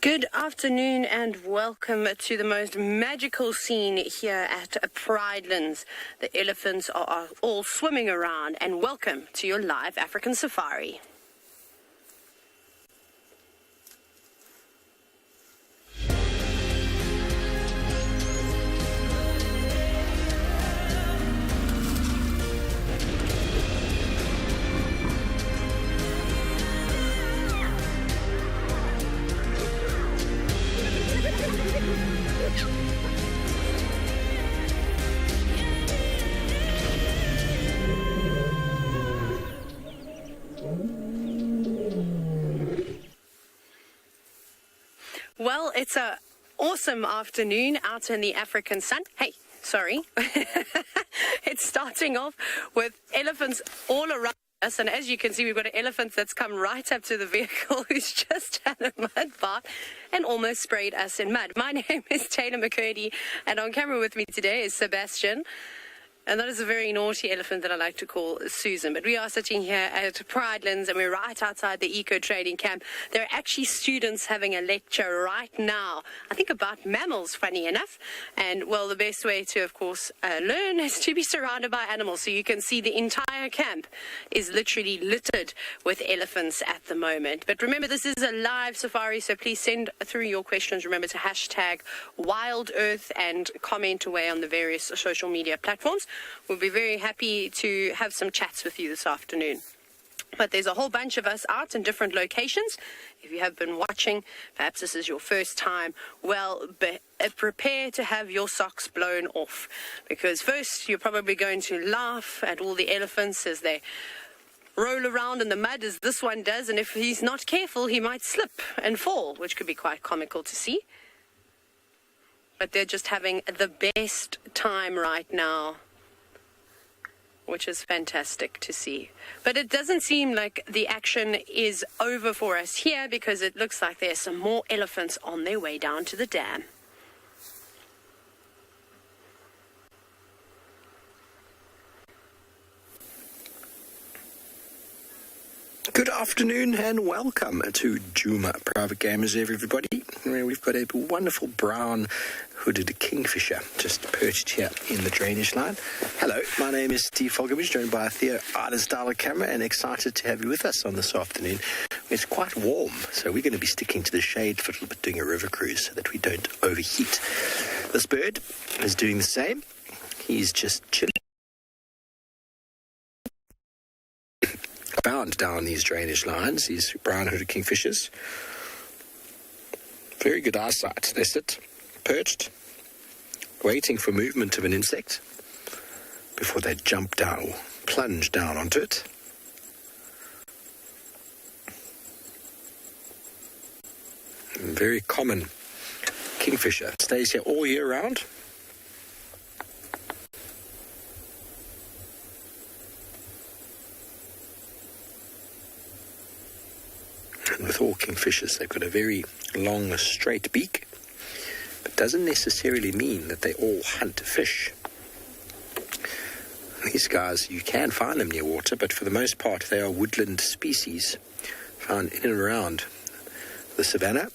Good afternoon and welcome to the most magical scene here at Pridelands. The elephants are all swimming around, and welcome to your live African safari. Well, it's an awesome afternoon out in the African sun. Hey, sorry. It's starting off with elephants all around us. And as you can see, we've got an elephant that's come right up to the vehicle who's just had a mud bath and almost sprayed us in mud. My name is Taylor McCurdy, and on camera with me today is Sebastian. And that is a very naughty elephant that I like to call Susan. But we are sitting here at Pridelands, and we're right outside the eco-trading camp. There are actually students having a lecture right now, I think about mammals, funny enough. And, well, the best way to, of course, learn is to be surrounded by animals. So you can see the entire camp is literally littered with elephants at the moment. But remember, this is a live safari, so please send through your questions. Remember to hashtag WildEarth and comment away on the various social media platforms. We'll be very happy to have some chats with you this afternoon. But there's a whole bunch of us out in different locations. If you have been watching, perhaps this is your first time, well, prepare to have your socks blown off. Because first, you're probably going to laugh at all the elephants as they roll around in the mud, as this one does. And if he's not careful, he might slip and fall, which could be quite comical to see. But they're just having the best time right now, which is fantastic to see. But it doesn't seem like the action is over for us here, because it looks like there's some more elephants on their way down to the dam. Good afternoon and welcome to Djuma Private Game Reserve, everybody. We've got a wonderful brown hooded kingfisher just perched here in the drainage line. Hello, my name is Steve Fogelbridge, joined by Theo Ardenstyle camera, and excited to have you with us on this afternoon. It's quite warm, so we're going to be sticking to the shade for a little bit, doing a river cruise so that we don't overheat. This bird is doing the same. He's just chilling. Bound down these drainage lines, these brown-hooded kingfishers. Very good eyesight. They sit perched, waiting for movement of an insect before they jump down or plunge down onto it. Very common kingfisher. Stays here all year round. And with all kingfishers, they've got a very long, straight beak, but doesn't necessarily mean that they all hunt fish. These guys, you can find them near water, but for the most part, they are woodland species found in and around the savannah.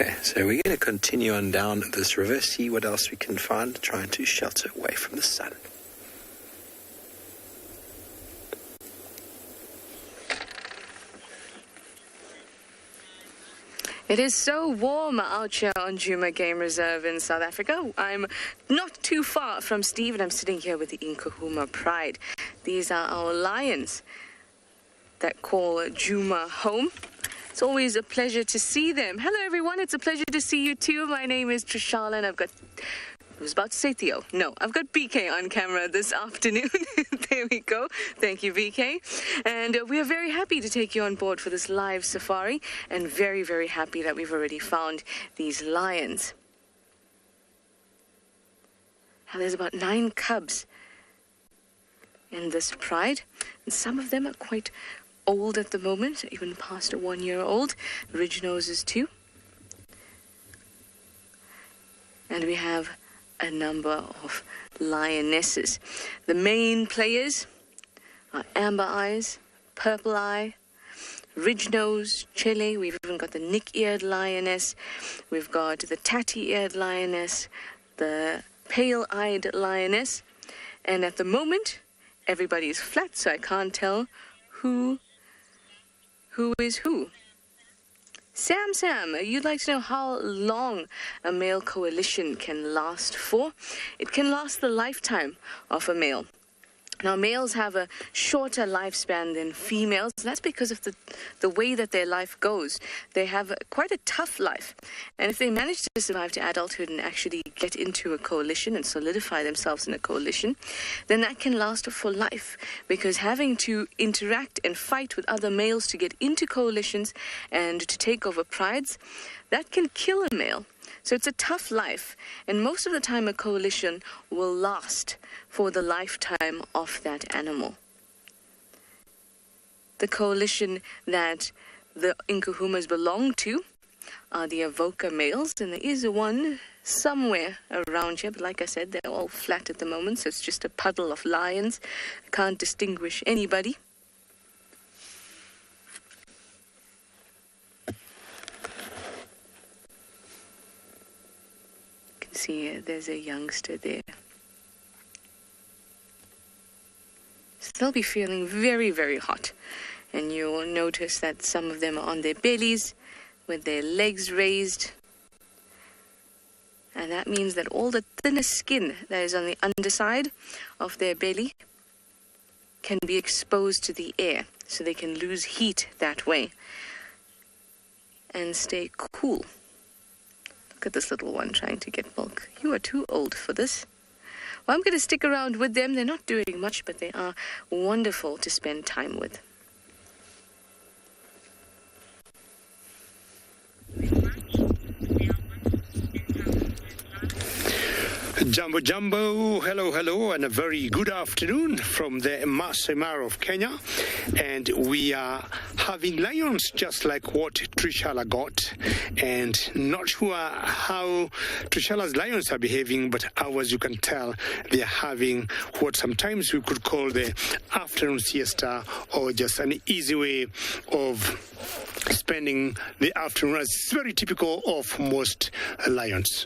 Okay, so we're going to continue on down this river, see what else we can find, trying to shelter away from the sun. It is so warm out here on Djuma Game Reserve in South Africa. I'm not too far from Steve, and I'm sitting here with the Djuma Pride. These are our lions that call Djuma home. It's always a pleasure to see them. Hello, everyone. It's a pleasure to see you, too. My name is Trishala, and I was about to say Theo. No, I've got BK on camera this afternoon. There we go. Thank you, BK. And we are very happy to take you on board for this live safari, and very, very happy that we've already found these lions. Now, there's about 9 cubs in this pride, and some of them are quite old at the moment, even past a 1-year-old. Rhinos is 2. And we have a number of lionesses. The main players are Amber Eyes, Purple Eye, Ridge-Nose, Chile. We've even got the Nick-eared lioness. We've got the Tatty-eared lioness, the Pale-eyed lioness. And at the moment, everybody is flat, so I can't tell who is who. Sam, you'd like to know how long a male coalition can last for? It can last the lifetime of a male. Now, males have a shorter lifespan than females. That's because of the way that their life goes. They have quite a tough life. And if they manage to survive to adulthood and actually get into a coalition and solidify themselves in a coalition, then that can last a full life. Because having to interact and fight with other males to get into coalitions and to take over prides, that can kill a male. So it's a tough life, and most of the time a coalition will last for the lifetime of that animal. The coalition that the Nkuhumas belong to are the Avoca males, and there is one somewhere around here, but like I said, they're all flat at the moment, so it's just a puddle of lions. I can't distinguish anybody. See, there's a youngster there. So they'll be feeling very, very hot. And you'll notice that some of them are on their bellies with their legs raised. And that means that all the thinner skin that is on the underside of their belly can be exposed to the air, so they can lose heat that way and stay cool. Look at this little one trying to get milk. You are too old for this. Well, I'm going to stick around with them. They're not doing much, but they are wonderful to spend time with. Jumbo Jumbo, hello, and a very good afternoon from the Masai Mara of Kenya. And we are having lions just like what Trishula got. And not sure how Trishula's lions are behaving, but as you can tell, they are having what sometimes we could call the afternoon siesta, or just an easy way of spending the afternoon. It's very typical of most lions.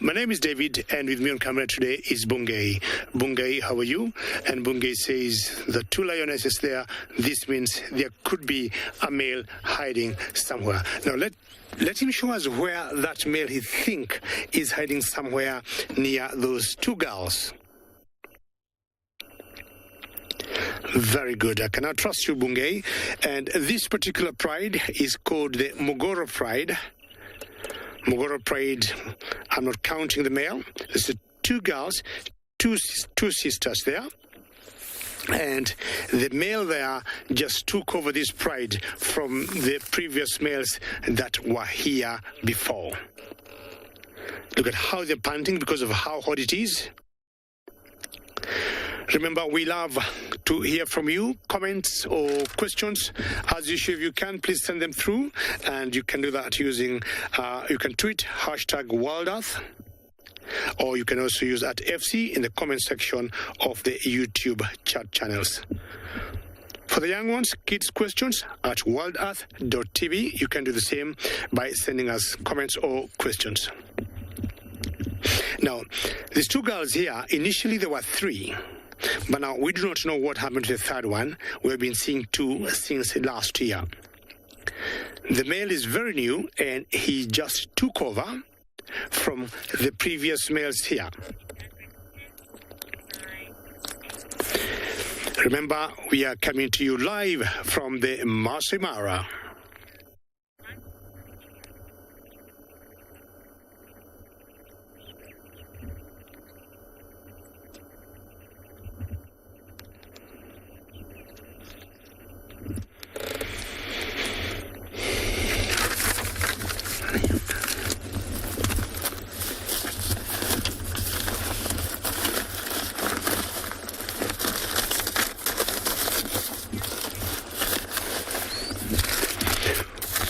My name is David, and with me on camera today is Bungei. Bungei, how are you? And Bungei says the two lionesses there, this means there could be a male hiding somewhere. Now let him show us where that male he think is hiding somewhere near those two girls. Very good. I cannot trust you, Bungei. And this particular pride is called the Mogoro Pride. Mogoro Pride, I'm not counting the male. There's two girls, two sisters there. And the male there just took over this pride from the previous males that were here before. Look at how they're panting because of how hot it is. Remember, we love to hear from you, comments or questions. As usual, if you can, please send them through. And you can do that using, you can tweet #WildEarth. Or you can also use @FC in the comment section of the YouTube chat channels. For the young ones, kids' questions at wildearth.tv. You can do the same by sending us comments or questions. Now, these two girls here, initially there were three. But now we do not know what happened to the third one. We've been seeing two since last year. The male is very new, and he just took over from the previous males here. Remember, we are coming to you live from the Masai Mara.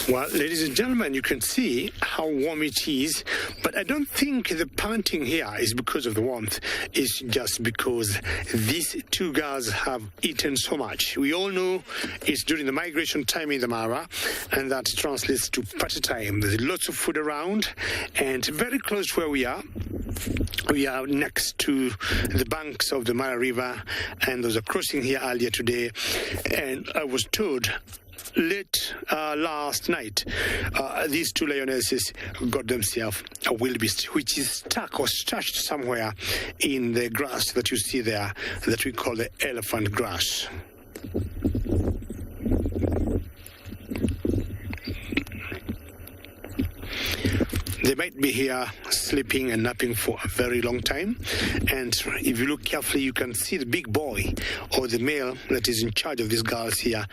Well, ladies and gentlemen, you can see how warm it is, but I don't think the panting here is because of the warmth. It's just because these two girls have eaten so much. We all know it's during the migration time in the Mara, and that translates to party time. There's lots of food around, and very close to where we are next to the banks of the Mara River, and there was a crossing here earlier today, and I was told late last night, these two lionesses got themselves a wildebeest, which is stuck or stashed somewhere in the grass that you see there, that we call the elephant grass. They might be here sleeping and napping for a very long time. And if you look carefully, you can see the big boy, or the male that is in charge of these girls here,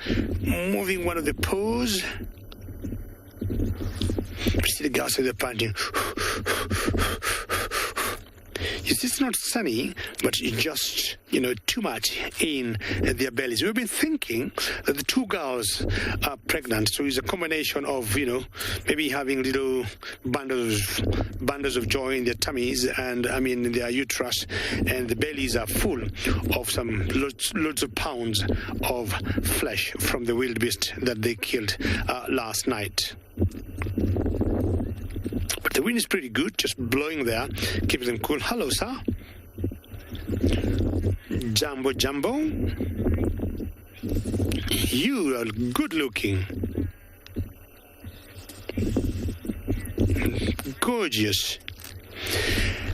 moving one of the paws. You see the girls with the panting. You see, it's not sunny, but it's just, too much in their bellies. We've been thinking that the two girls are pregnant, so it's a combination of, maybe having little bundles of joy in their tummies, and in their uterus, and the bellies are full of some loads of pounds of flesh from the wildebeest that they killed last night. But the wind is pretty good, just blowing there, keeps them cool. Hello, sir. Jumbo Jumbo. You are good looking. Gorgeous.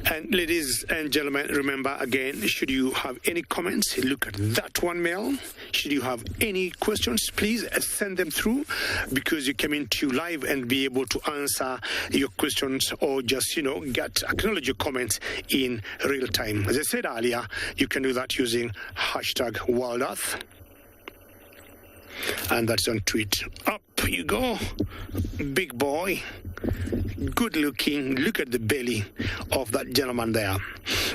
And ladies and gentlemen, remember again, should you have any comments, look at that one male. Should you have any questions, please send them through, because you come into live and be able to answer your questions, or just, acknowledge your comments in real time. As I said earlier, you can do that using #WildEarth. And that's on tweet. Up you go, big boy. good looking. Look at the belly of that gentleman there.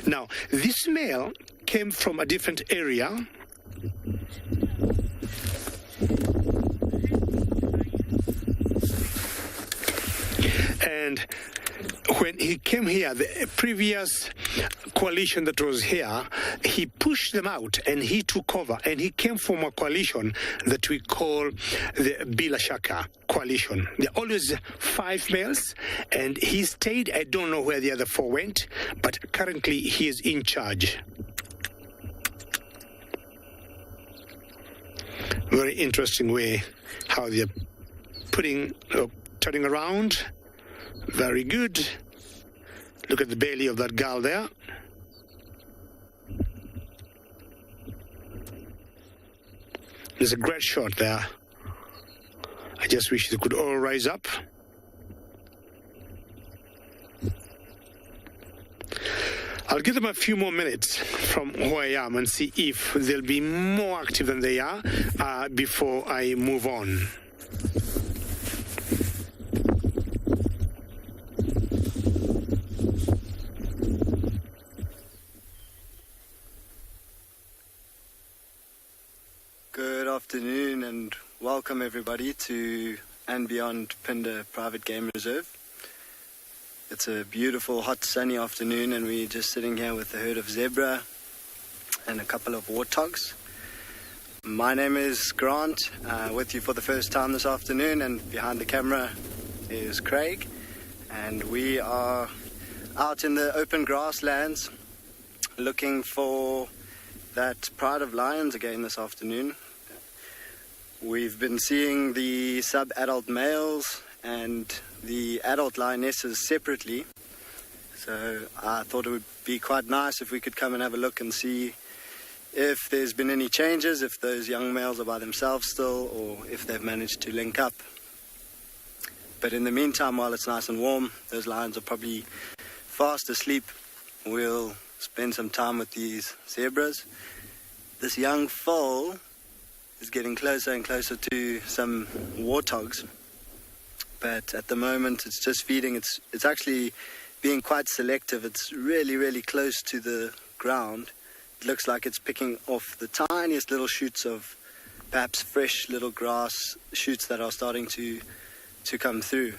Now, this male came from a different area. And when he came here, the previous coalition that was here, he pushed them out and he took over, and he came from a coalition that we call the Bila Shaka coalition. There are always 5 males, and he stayed. I don't know where the other 4 went, but currently he is in charge. Very interesting way how they're turning around. Very good. Look at the belly of that girl there. There's a great shot there. I just wish they could all rise up. I'll give them a few more minutes from where I am and see if they'll be more active than they are before I move on. Good afternoon and welcome everybody to andBeyond Phinda Private Game Reserve. It's a beautiful hot sunny afternoon and we're just sitting here with a herd of zebra and a couple of warthogs. My name is Grant, with you for the first time this afternoon, and behind the camera is Craig, and we are out in the open grasslands looking for that pride of lions again this afternoon. We've been seeing the sub-adult males and the adult lionesses separately, so I thought it would be quite nice if we could come and have a look and see if there's been any changes, if those young males are by themselves still, or if they've managed to link up. But in the meantime, while it's nice and warm, those lions are probably fast asleep. We'll spend some time with these zebras. This young foal is getting closer and closer to some warthogs, but at the moment it's just feeding. It's actually being quite selective. It's really, really close to the ground. It looks like it's picking off the tiniest little shoots of perhaps fresh little grass shoots that are starting to come through.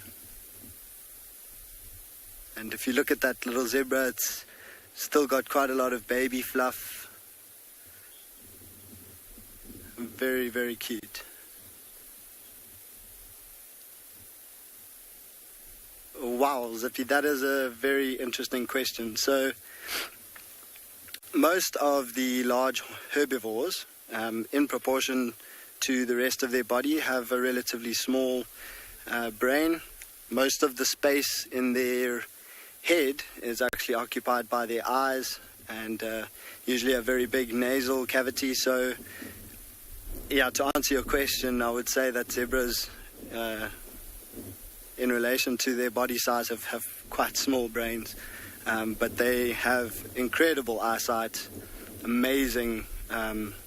And if you look at that little zebra, it's still got quite a lot of baby fluff. Very, very cute. Wow, Zippy, that is a very interesting question. So, most of the large herbivores, in proportion to the rest of their body, have a relatively small brain. Most of the space in their head is actually occupied by their eyes, and usually a very big nasal cavity. So, yeah, to answer your question, I would say that zebras, in relation to their body size, have quite small brains, but they have incredible eyesight, amazing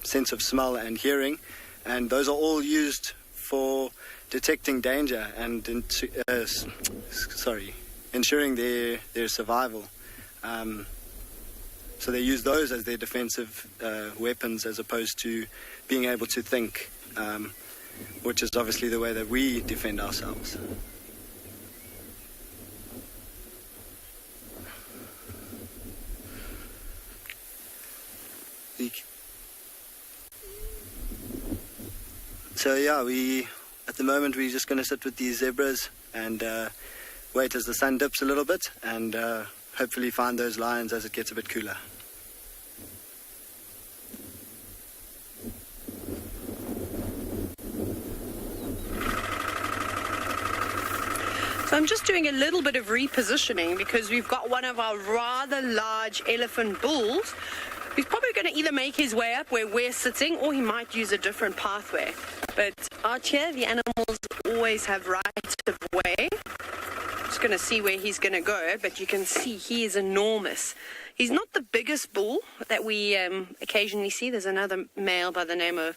sense of smell and hearing, and those are all used for detecting danger and ensuring their survival. So they use those as their defensive weapons, as opposed to being able to think, which is obviously the way that we defend ourselves. So yeah, at the moment we're just going to sit with these zebras and wait as the sun dips a little bit, and hopefully find those lions as it gets a bit cooler. So I'm just doing a little bit of repositioning because we've got one of our rather large elephant bulls. He's probably going to either make his way up where we're sitting, or he might use a different pathway. But out here, the animals always have right of way. Just going to see where he's going to go, but you can see he is enormous. He's not the biggest bull that we occasionally see. There's another male by the name of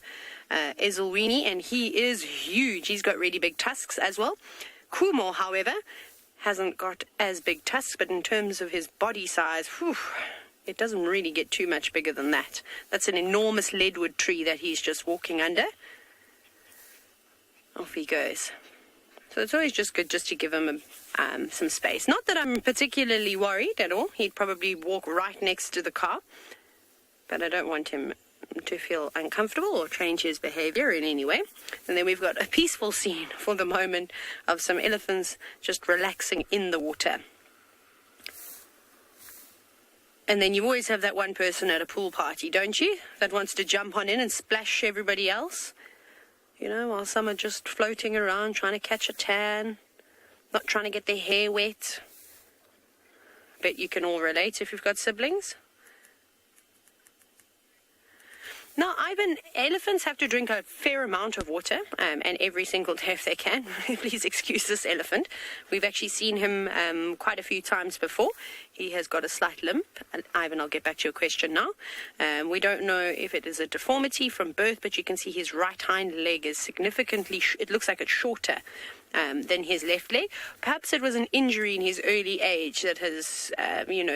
Ezulwini, and he is huge. He's got really big tusks as well. Kumo, however, hasn't got as big tusks, but in terms of his body size, it doesn't really get too much bigger than that. That's an enormous leadwood tree that he's just walking under. Off he goes. So it's always just good just to give him some space. Not that I'm particularly worried at all. He'd probably walk right next to the car, but I don't want him to feel uncomfortable or change his behavior in any way. And then we've got a peaceful scene for the moment of some elephants just relaxing in the water. And then you always have that one person at a pool party, don't you, that wants to jump on in and splash everybody else, you know, while some are just floating around trying to catch a tan, not trying to get their hair wet. Bet you can all relate if you've got siblings. Now, Ivan, elephants have to drink a fair amount of water, and every single day if they can. Please excuse this elephant. We've actually seen him quite a few times before. He has got a slight limp. And Ivan, I'll get back to your question now. We don't know if it is a deformity from birth, but you can see his right hind leg is significantly, it looks like it's shorter than his left leg. Perhaps it was an injury in his early age that has,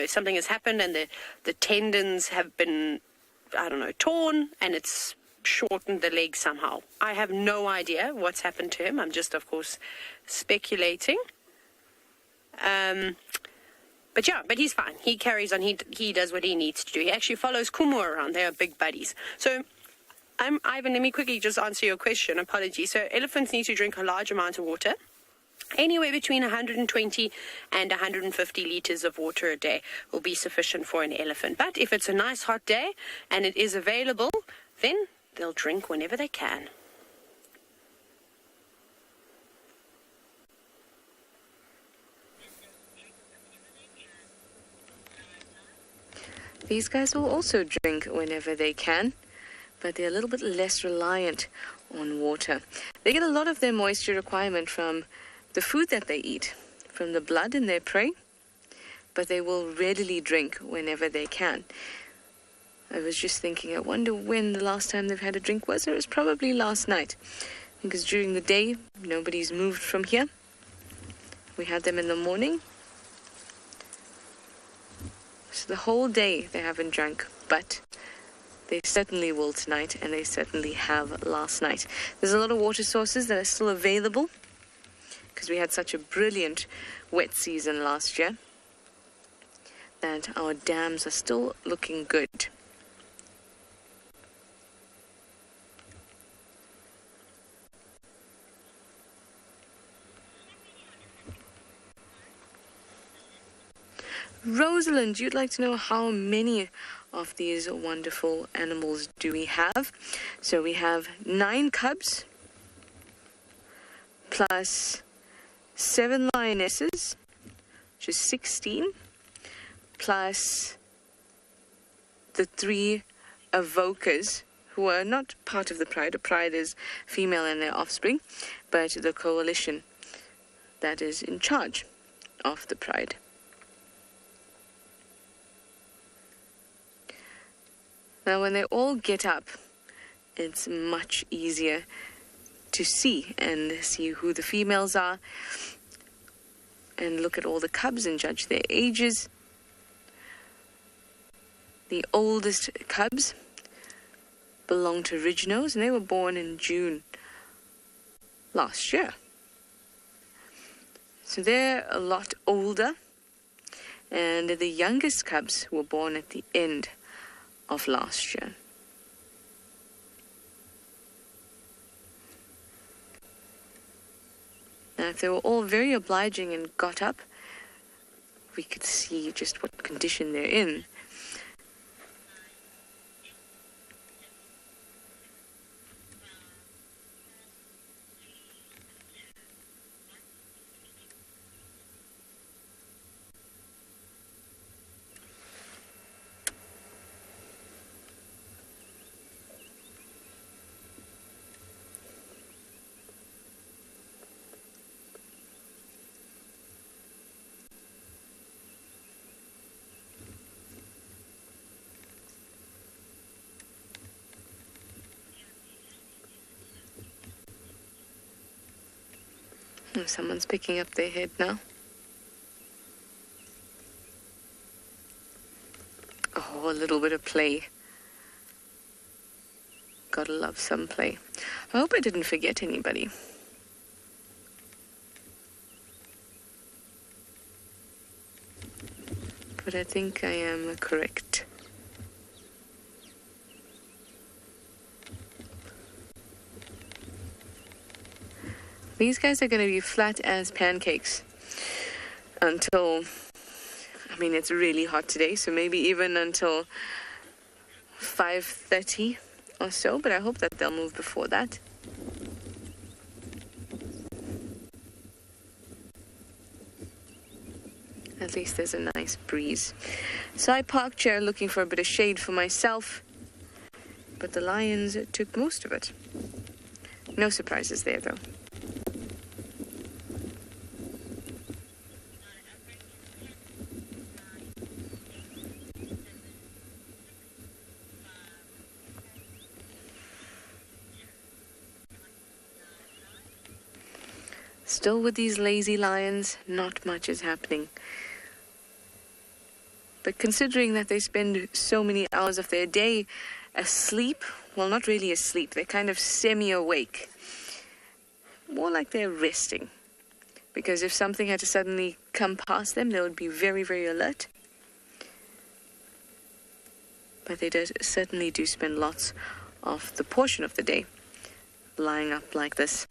something has happened and the tendons have been, torn, and it's shortened the leg somehow. I have no idea what's happened to him. I'm just, of course, speculating. But he's fine. He carries on. He does what he needs to do. He actually follows Kumu around. They are big buddies. So, Ivan, let me quickly just answer your question. Apologies. So, elephants need to drink a large amount of water. Anywhere between 120 and 150 liters of water a day will be sufficient for an elephant. But if it's a nice hot day and it is available, then they'll drink whenever they can. These guys will also drink whenever they can, but they're a little bit less reliant on water. They get a lot of their moisture requirement from the food that they eat, from the blood in their prey, but they will readily drink whenever they can. I was just thinking, I wonder when the last time they've had a drink was. It was probably last night, because during the day, nobody's moved from here. We had them in the morning. So the whole day they haven't drunk, but they certainly will tonight, and they certainly have last night. There's a lot of water sources that are still available, because we had such a brilliant wet season last year that our dams are still looking good. Rosalind, you'd like to know how many of these wonderful animals do we have? So we have 9 cubs plus 7 lionesses, which is 16, plus the 3 evokers, who are not part of the Pride. The Pride is female and their offspring, but the coalition that is in charge of the Pride. Now, when they all get up, it's much easier to see who the females are, and look at all the cubs and judge their ages. The oldest cubs belong to Rhinos, and they were born in June last year. So they're a lot older, and the youngest cubs were born at the end of last year. Now, if they were all very obliging and got up, we could see just what condition they're in. Someone's picking up their head now. a little bit of play. Gotta love some play. I hope I didn't forget anybody. But I think I am correct. These guys are going to be flat as pancakes until, I mean, it's really hot today, so maybe even until 5:30 or so, but I hope that they'll move before that. At least there's a nice breeze. So I parked here looking for a bit of shade for myself, but the lions took most of it. No surprises there, though. Still with these lazy lions, not much is happening. But considering that they spend so many hours of their day asleep, well, not really asleep, they're kind of semi-awake. More like they're resting. Because if something had to suddenly come past them, they would be very, very alert. But they certainly do spend lots of the portion of the day lying up like this.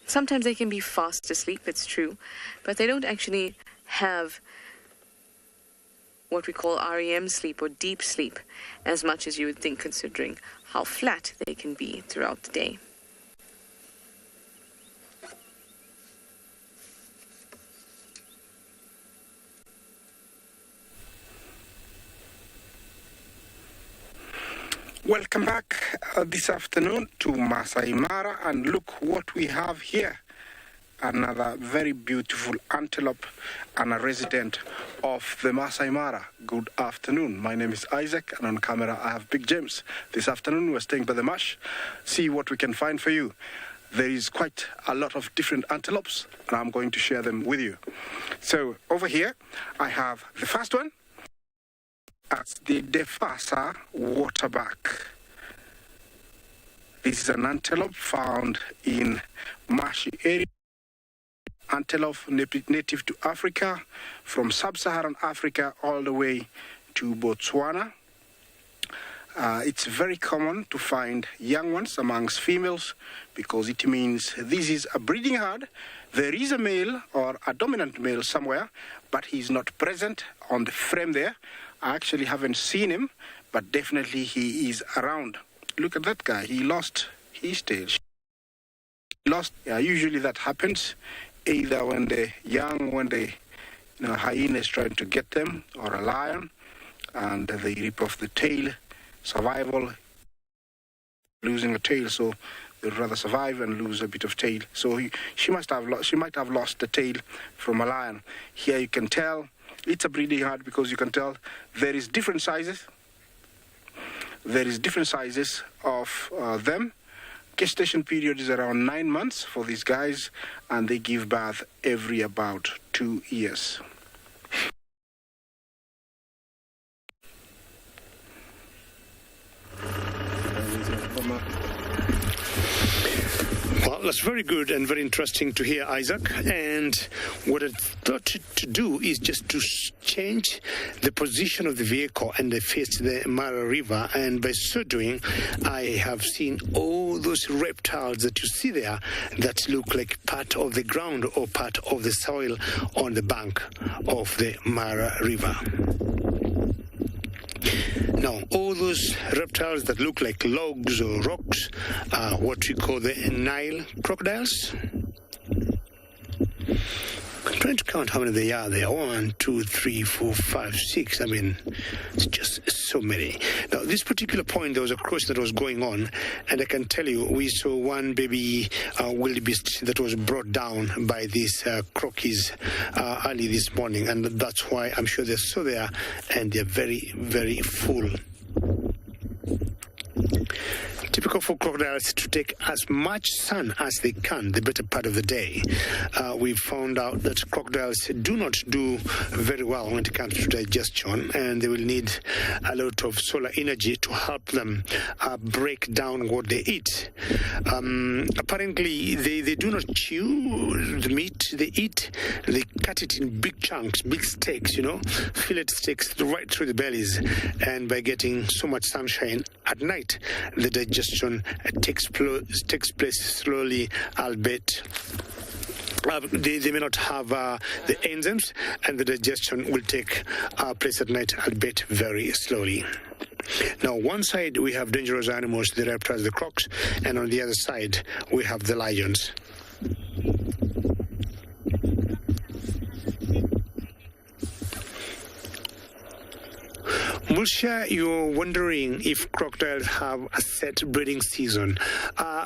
Sometimes they can be fast asleep, it's true, but they don't actually have what we call REM sleep or deep sleep as much as you would think, considering how flat they can be throughout the day. Welcome back this afternoon to Masai Mara, and look what we have here. Another very beautiful antelope and a resident of the Masai Mara. Good afternoon. My name is Isaac, and on camera I have Big James. This afternoon we're staying by the marsh, see what we can find for you. There is quite a lot of different antelopes, and I'm going to share them with you. So over here I have the first one. That's the Defasa waterback. This is an antelope found in marshy area. Antelope native to Africa, from sub-Saharan Africa all the way to Botswana. It's very common to find young ones amongst females because it means this is a breeding herd. There is a male or a dominant male somewhere, but he's not present on the frame there. I actually haven't seen him, but definitely he is around. Look at that guy. He lost his tail. Usually that happens either when the hyena is trying to get them, or a lion, and they rip off the tail. Survival, losing a tail, so they'd rather survive and lose a bit of tail. So she might have lost the tail from a lion. Here you can tell it's a breeding herd because you can tell there is different sizes. There is different sizes of them. Gestation period is around 9 months for these guys, and they give birth every about 2 years. Well, that's very good and very interesting to hear, Isaac. And what I thought to do is just to change the position of the vehicle and face the Mara River. And by so doing, I have seen all those reptiles that you see there that look like part of the ground or part of the soil on the bank of the Mara River. Now, all those reptiles that look like logs or rocks are what we call the Nile Crocodiles. I'm trying to count how many they are there. 1, 2, 3, 4, 5, 6. I mean, it's just so many. Now, this particular point, there was a crossing that was going on, and I can tell you, we saw one baby wildebeest that was brought down by these Crocs early this morning, and that's why I'm sure they're still there, and they're very, very full. Typical typical for crocodiles to take as much sun as they can the better part of the day. We've found out that crocodiles do not do very well when it comes to digestion, and they will need a lot of solar energy to help them break down what they eat. Apparently, they do not chew the meat they eat. They cut it in big chunks, big steaks, fillet steaks right through the bellies. And by getting so much sunshine at night, the digestion takes place slowly, albeit they may not have the enzymes, and the digestion will take place at night, albeit very slowly. Now, one side we have dangerous animals, the reptiles, the crocs, and on the other side we have the lions. Musha, you're wondering if crocodiles have a set breeding season.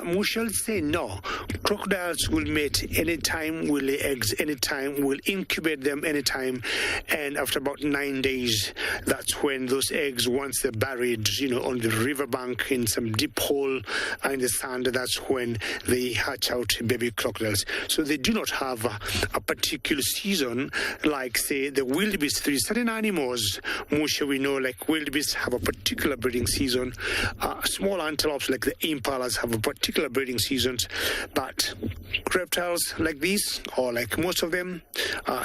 Musha will say no. Crocodiles will mate anytime, will lay eggs anytime, will incubate them anytime, and after about 9 days, that's when those eggs, once they're buried, on the riverbank in some deep hole in the sand, that's when they hatch out baby crocodiles. So they do not have a particular season like, say, the wildebeest. There is certain animals, Musha, we know, like wildebeest have a particular breeding season. Small antelopes like the impalas have a particular breeding season, but reptiles like these, or like most of them,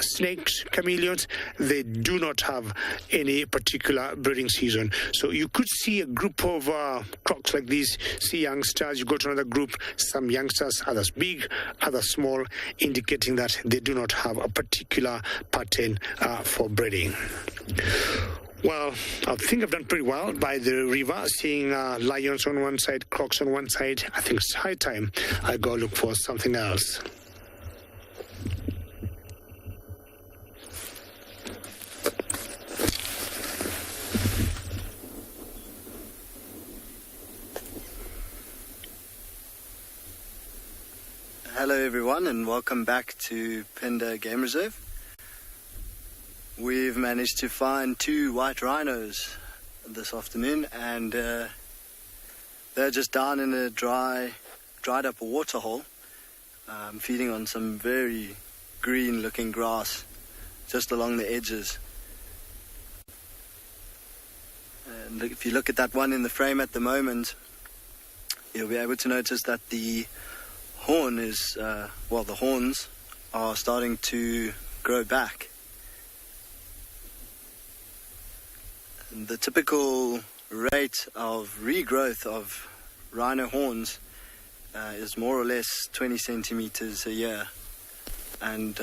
snakes, chameleons, they do not have any particular breeding season. So you could see a group of crocs like these, see youngsters, you go to another group, some youngsters, others big, others small, indicating that they do not have a particular pattern for breeding. Well, I think I've done pretty well by the river, seeing lions on one side, crocs on one side. I think it's high time I go look for something else. Hello everyone, and welcome back to Phinda Game Reserve. We've managed to find 2 white rhinos this afternoon, and they're just down in a dried up waterhole, feeding on some very green looking grass just along the edges. And if you look at that one in the frame at the moment, you'll be able to notice that the horn is, the horns are starting to grow back. The typical rate of regrowth of rhino horns is more or less 20 centimeters a year. And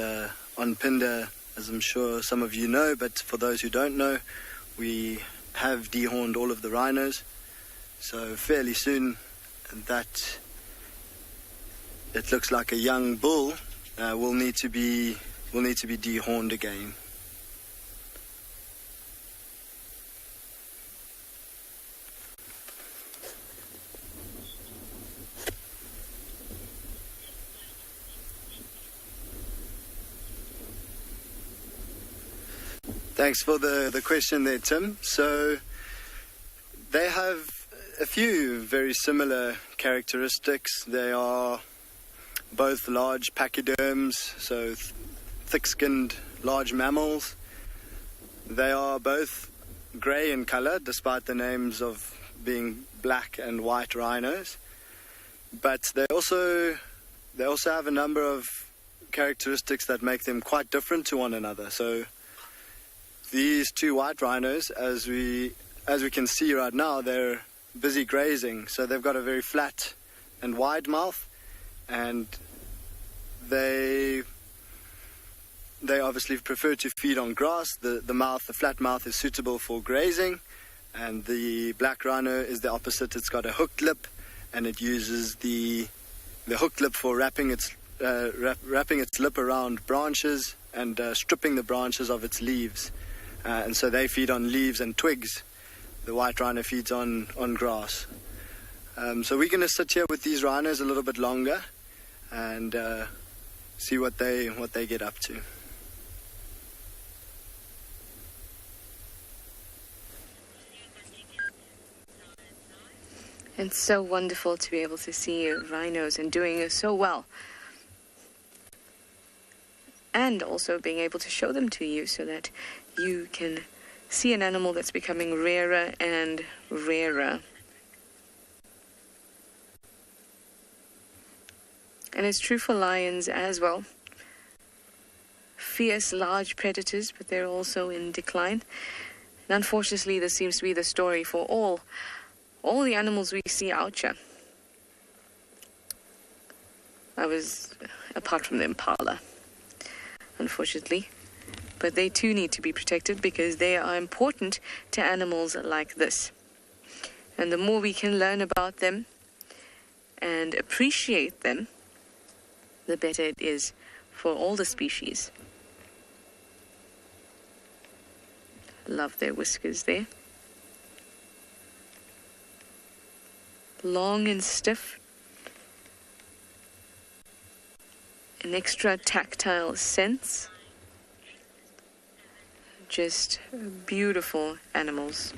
on Phinda, as I'm sure some of you know, but for those who don't know, we have dehorned all of the rhinos. So fairly soon, that it looks like a young bull will need to be dehorned again. Thanks for the question there, Tim. So they have a few very similar characteristics. They are both large pachyderms, so thick-skinned large mammals. They are both grey in colour, despite the names of being black and white rhinos. But they also have a number of characteristics that make them quite different to one another. So these 2 white rhinos, as we can see right now, they're busy grazing. So they've got a very flat and wide mouth, and they obviously prefer to feed on grass. The flat mouth is suitable for grazing, and the black rhino is the opposite. It's got a hooked lip, and it uses the hooked lip for wrapping its lip around branches and stripping the branches of its leaves. And so they feed on leaves and twigs. The white rhino feeds on grass. So we're going to sit here with these rhinos a little bit longer and see what they get up to. And so wonderful to be able to see rhinos and doing so well. And also being able to show them to you so that you can see an animal that's becoming rarer and rarer. And it's true for lions as well. Fierce, large predators, but they're also in decline. And unfortunately, this seems to be the story for all the animals we see out here. Apart from the impala, unfortunately. But they too need to be protected because they are important to animals like this. And the more we can learn about them and appreciate them, the better it is for all the species. Love their whiskers there. Long and stiff. An extra tactile sense. Just beautiful animals.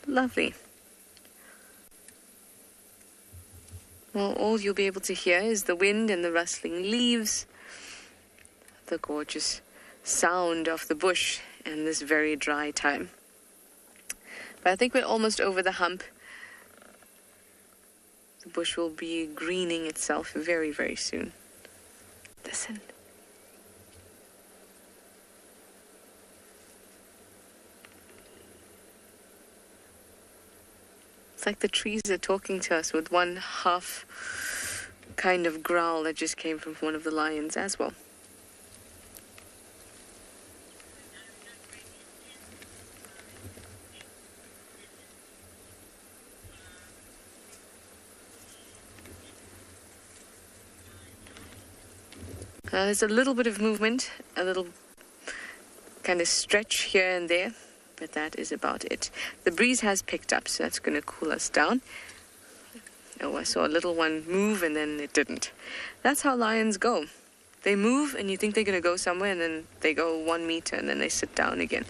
Lovely. Well, all you'll be able to hear is the wind and the rustling leaves, the gorgeous sound of the bush in this very dry time. But I think we're almost over the hump. The bush will be greening itself very, very soon. Listen. It's like the trees are talking to us with one half kind of growl that just came from one of the lions as well. There's a little bit of movement, a little kind of stretch here and there. But that is about it. The breeze has picked up, so that's going to cool us down. Oh, I saw a little one move and then it didn't. That's how lions go. They move and you think they're going to go somewhere and then they go 1 meter and then they sit down again.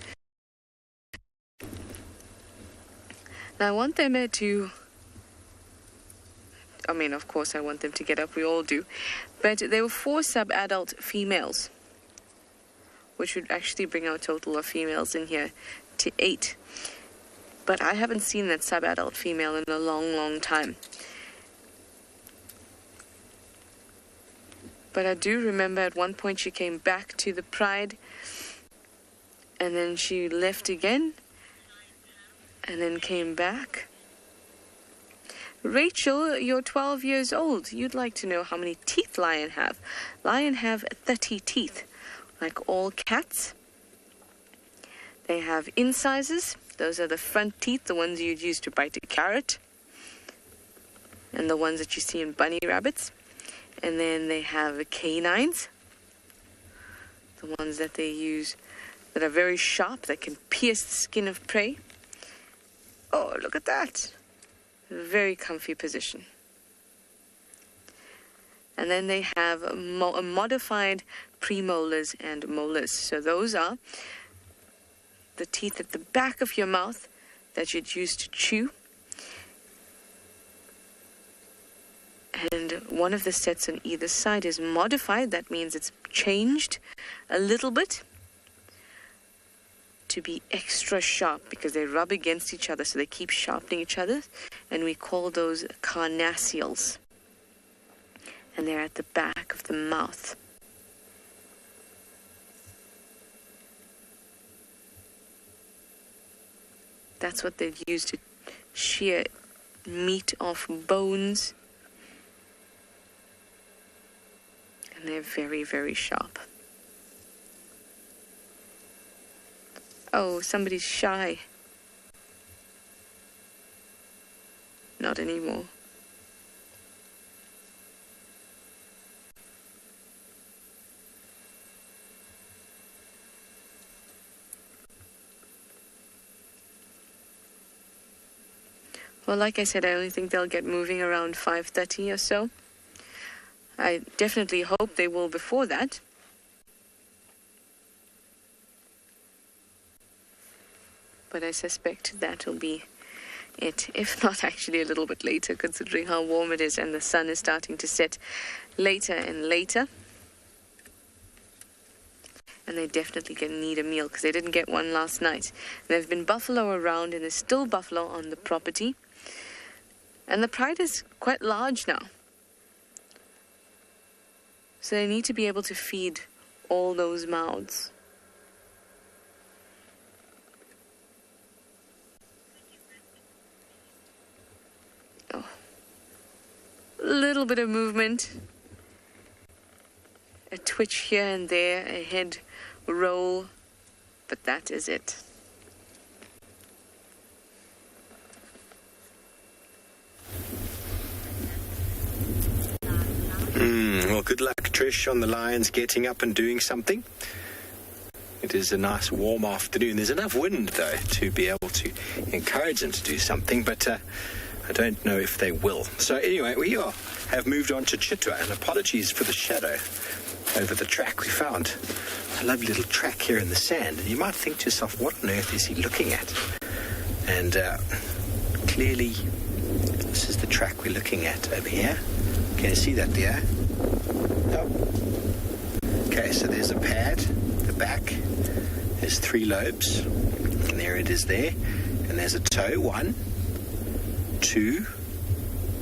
Now I want them of course I want them to get up, we all do. But there were 4 sub-adult females, which would actually bring our total of females in here to 8. But I haven't seen that sub-adult female in a long, long time. But I do remember at one point she came back to the pride, and then she left again, and then came back. Rachel, you're 12 years old. You'd like to know how many teeth lion have. Lion have 30 teeth, like all cats. They have incisors. Those are the front teeth, the ones you'd use to bite a carrot. And the ones that you see in bunny rabbits. And then they have canines. The ones that they use that are very sharp, that can pierce the skin of prey. Oh, look at that. Very comfy position. And then they have modified premolars and molars. So those are the teeth at the back of your mouth that you'd use to chew. And one of the sets on either side is modified. That means it's changed a little bit to be extra sharp because they rub against each other, so they keep sharpening each other. And we call those carnassials. And they're at the back of the mouth. That's what they'd use to shear meat off bones And they're very, very sharp. Oh, somebody's shy. Not anymore. Well, like I said, I only think they'll get moving around 5:30 or so. I definitely hope they will before that. But I suspect that will be it, if not actually a little bit later, considering how warm it is and the sun is starting to set later and later. And they definitely need a meal because they didn't get one last night. There have been buffalo around, and there's still buffalo on the property. And the pride is quite large now. So they need to be able to feed all those mouths. Oh. A little bit of movement. A twitch here and there, a head roll, but that is it. Well, good luck, Trish, on the Lions getting up and doing something. It is a nice warm afternoon. There's enough wind, though, to be able to encourage them to do something, but I don't know if they will. So anyway, we have moved on to Chitwa, and apologies for the shadow over the track. We found a lovely little track here in the sand, and you might think to yourself, what on earth is he looking at? And clearly, this is the track we're looking at over here. Can you see that there? No. Okay, so there's a pad, the back. There's 3 lobes, and there it is there. And there's a toe, 1, 2,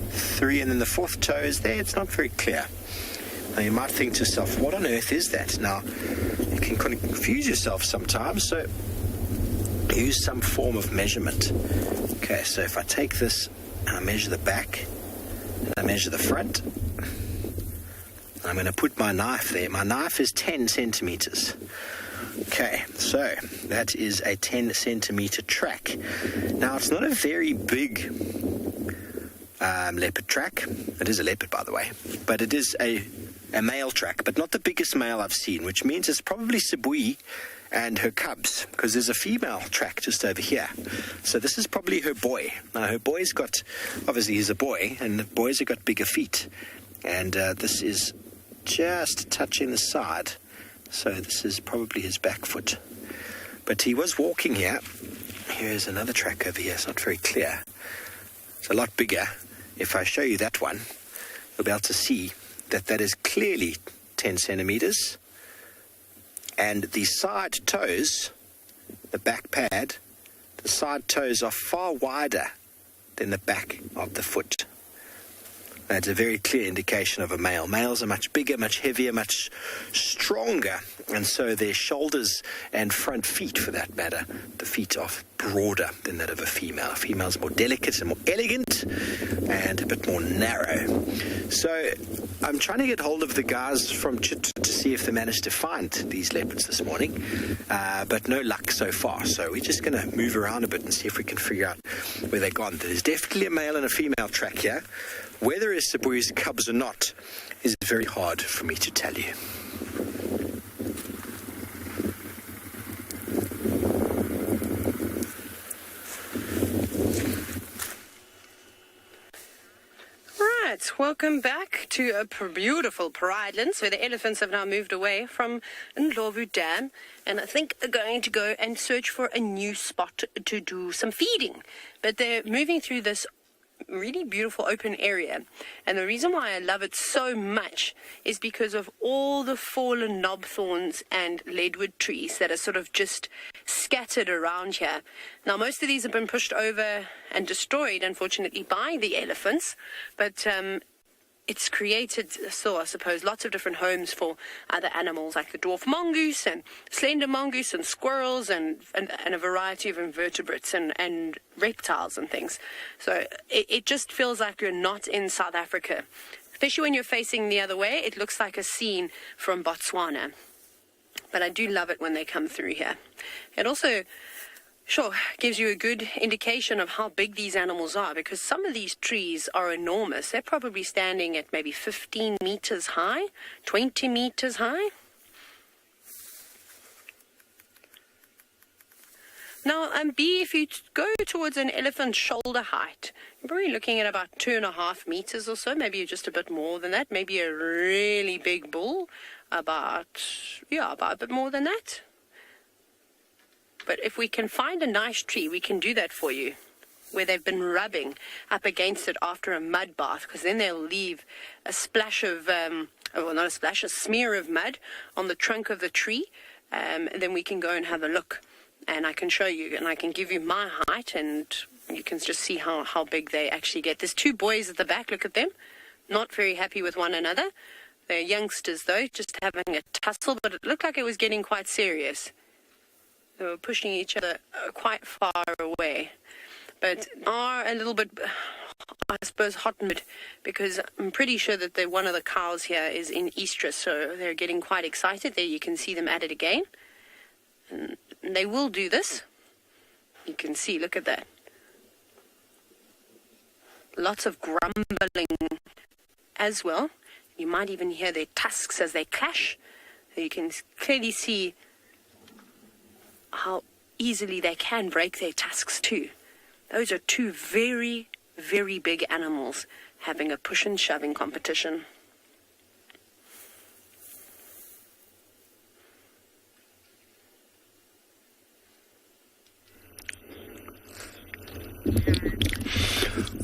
3, and then the 4th toe is there. It's not very clear. Now, you might think to yourself, what on earth is that? Now, you can kind of confuse yourself sometimes, so use some form of measurement. Okay, so if I take this and I measure the back, and I measure the front, I'm going to put my knife there. My knife is 10 centimeters. Okay, so that is a 10 centimeter track. Now, it's not a very big leopard track. It is a leopard, by the way, but it is a male track, but not the biggest male I've seen, which means it's probably Sabui and her cubs, because there's a female track just over here. So this is probably her boy. Now, her boy's got, obviously he's a boy, and the boys have got bigger feet. And this is just touching the side. So this is probably his back foot. But he was walking here. Here's another track over here. It's not very clear. It's a lot bigger. If I show you that one, you'll be able to see that that is clearly 10 centimeters. And the side toes, the back pad, the side toes are far wider than the back of the foot. That's a very clear indication of a male. Males are much bigger, much heavier, much stronger, and so their shoulders and front feet, for that matter, the feet are broader than that of a female. A female's more delicate and more elegant and a bit more narrow. So I'm trying to get hold of the guys from Chit to see if they managed to find these leopards this morning, but no luck so far. So we're just going to move around a bit and see if we can figure out where they're gone. There's definitely a male and a female track here. Whether it's Sabui's cubs or not is very hard for me to tell you. Right, welcome back to a beautiful Prrivelands, where the elephants have now moved away from Ndlovu Dam, and I think they're going to go and search for a new spot to do some feeding. But they're moving through this really beautiful open area, and the reason why I love it so much is because of all the fallen knob thorns and leadwood trees that are sort of just scattered around here. Now, most of these have been pushed over and destroyed, unfortunately, by the elephants, but it's created still, I suppose, lots of different homes for other animals like the dwarf mongoose and slender mongoose and squirrels and a variety of invertebrates and reptiles and things. So it just feels like you're not in South Africa Especially when you're facing the other way, it looks like a scene from Botswana. But I do love it when they come through here. It also, gives you a good indication of how big these animals are, because some of these trees are enormous. They're probably standing at maybe 15 meters high, 20 meters high. Now, B, if you go towards an elephant's shoulder height, you're probably looking at about 2.5 meters or so, maybe just a bit more than that. Maybe a really big bull, about a bit more than that. But if we can find a nice tree, we can do that for you, where they've been rubbing up against it after a mud bath, because then they'll leave a splash of, not a splash, a smear of mud on the trunk of the tree, and then we can go and have a look. And I can show you, and I can give you my height, and you can just see how big they actually get. There's 2 boys at the back, look at them, not very happy with one another. They're youngsters, though, just having a tussle, but it looked like it was getting quite serious. They were pushing each other quite far away, but are a little bit, I suppose, hot-mood, because I'm pretty sure that one of the cows here is in estrus, so they're getting quite excited. There you can see them at it again. And they will do this. You can see, look at that. Lots of grumbling as well. You might even hear their tusks as they clash. So you can clearly see how easily they can break their tusks too. Those are 2 very, very big animals having a push and shoving competition.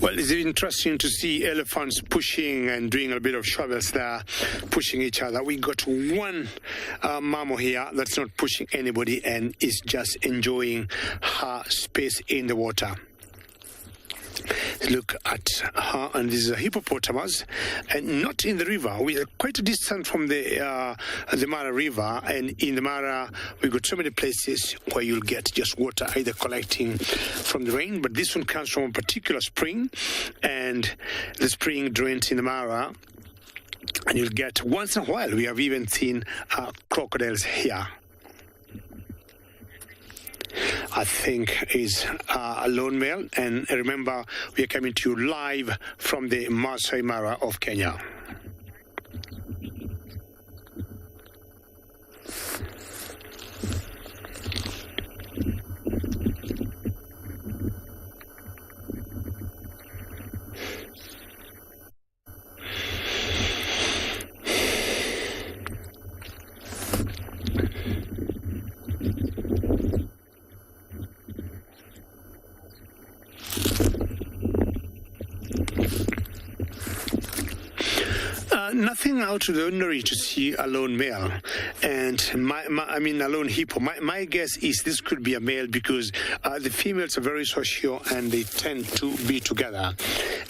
Well, it's interesting to see elephants pushing and doing a bit of shovels there, pushing each other. We got one mammal here that's not pushing anybody and is just enjoying her space in the water. Look at her, and this is a hippopotamus, and not in the river. We are quite a distance from the Mara River, and in the Mara we got so many places where you'll get just water either collecting from the rain, but this one comes from a particular spring, and the spring drains in the Mara, and you'll get once in a while. We have even seen crocodiles here. I think is a lone male, and remember, we are coming to you live from the Masai Mara of Kenya. Nothing out of the ordinary to see a lone male, and a lone hippo. My guess is this could be a male, because the females are very social and they tend to be together.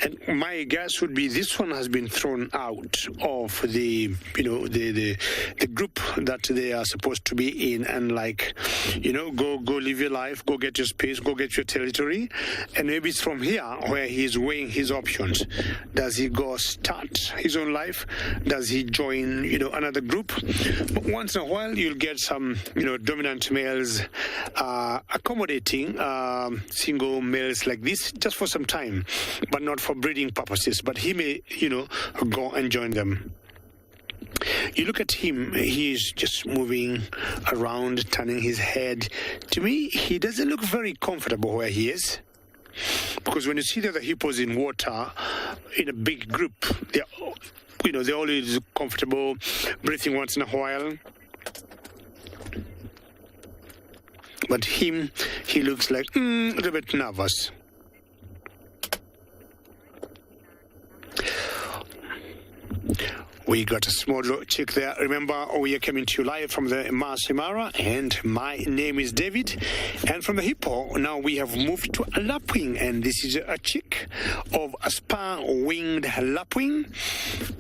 And my guess would be this one has been thrown out of the group that they are supposed to be in, and go live your life, go get your space, go get your territory, and maybe it's from here where he's weighing his options. Does he go start his own life? Does he join, another group? But once in a while, you'll get some, dominant males accommodating single males like this just for some time, but not for breeding purposes. But he may, go and join them. You look at him, he's just moving around, turning his head. To me, he doesn't look very comfortable where he is. Because when you see the other hippos in water, in a big group, they're always comfortable, breathing once in a while. But him, he looks like a little bit nervous. We got a small chick there. Remember, we are coming to you live from the Masai Mara, and my name is David. And from the hippo, now we have moved to a lapwing, and this is a chick of a spar-winged lapwing.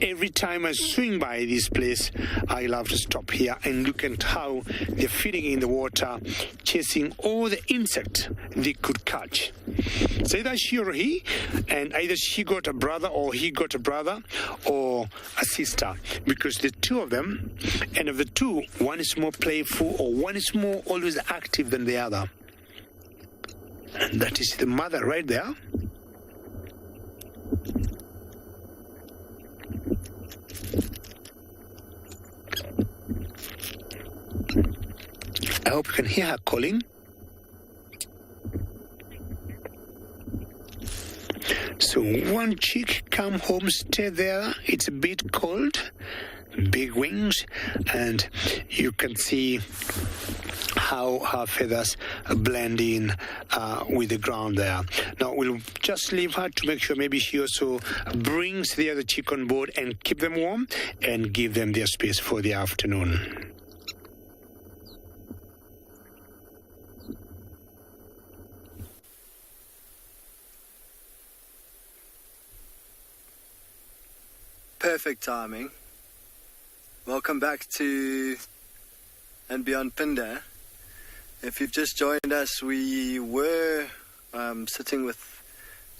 Every time I swing by this place, I love to stop here and look at how they're feeding in the water, chasing all the insects they could catch. So either she or he, and either she got a brother or he got a brother or a sister, because the two of them, and of the two, one is more playful or one is more always active than the other. And that is the mother right there. I hope you can hear her calling. So one chick come home, stay there. It's a bit cold, big wings, and you can see how her feathers blend in with the ground there. Now we'll just leave her to make sure maybe she also brings the other chick on board and keep them warm and give them their space for the afternoon. Perfect timing. Welcome back to andBeyond Phinda. If you've just joined us, we were sitting with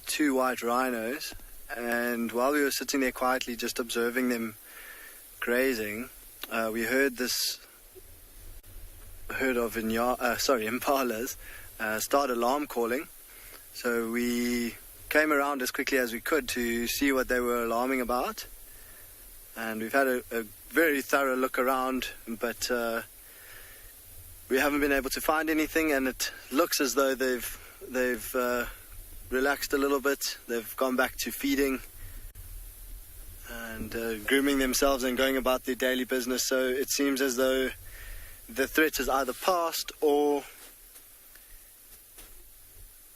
two white rhinos, and while we were sitting there quietly just observing them grazing, we heard this herd of impalas start alarm calling. So we came around as quickly as we could to see what they were alarming about. And we've had a very thorough look around, but we haven't been able to find anything, and it looks as though they've relaxed a little bit. They've gone back to feeding and grooming themselves and going about their daily business. So it seems as though the threat has either passed, or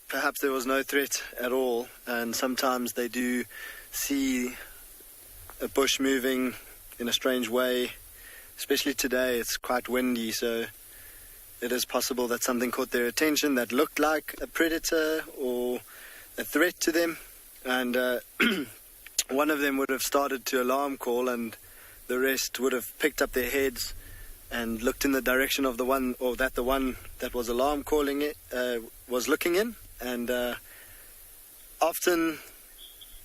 perhaps there was no threat at all. And sometimes they do see a bush moving in a strange way, especially today. It's quite windy, so it is possible that something caught their attention that looked like a predator or a threat to them, and one of them would have started to alarm call, and the rest would have picked up their heads and looked in the direction of the one that was alarm calling it was looking in. And often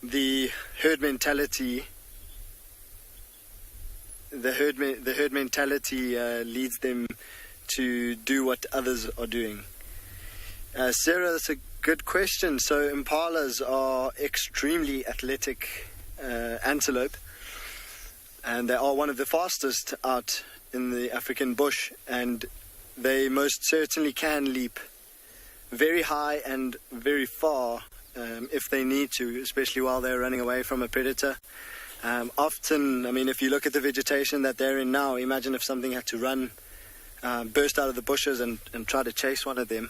the herd mentality leads them to do what others are doing. Sarah, that's a good question. So impalas are extremely athletic antelope, and they are one of the fastest out in the African bush, and they most certainly can leap very high and very far if they need to, especially while they're running away from a predator. Often, I mean, if you look at the vegetation that they're in now, imagine if something had to run, burst out of the bushes and try to chase one of them.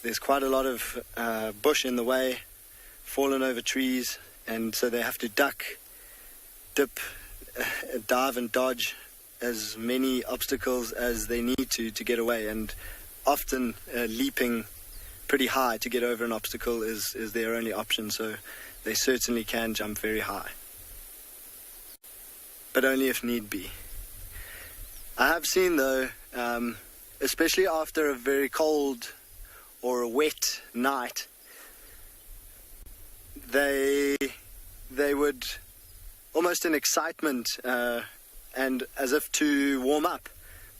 There's quite a lot of bush in the way, fallen over trees, and so they have to duck, dip, dive and dodge as many obstacles as they need to get away, and often leaping pretty high to get over an obstacle is their only option. So they certainly can jump very high, but only if need be. I have seen, though, especially after a very cold or a wet night, they would, almost in excitement and as if to warm up,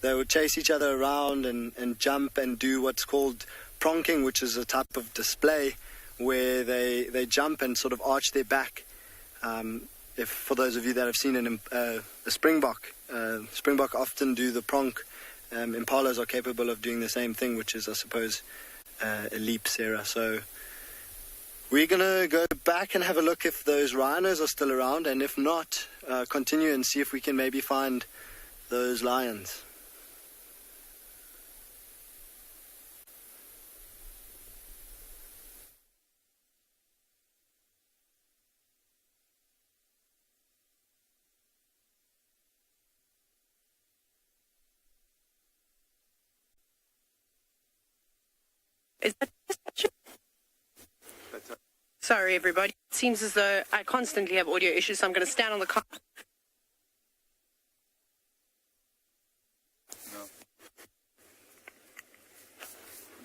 they would chase each other around and jump and do what's called pronking, which is a type of display where they jump and sort of arch their back. If for those of you that have seen a springbok often do the pronk. Impalas are capable of doing the same thing, which is, I suppose, a leap, Sarah. So we're going to go back and have a look if those rhinos are still around, and if not, continue and see if we can maybe find those lions. Is that Sorry, everybody. It seems as though I constantly have audio issues, so I'm going to stand on the car. No.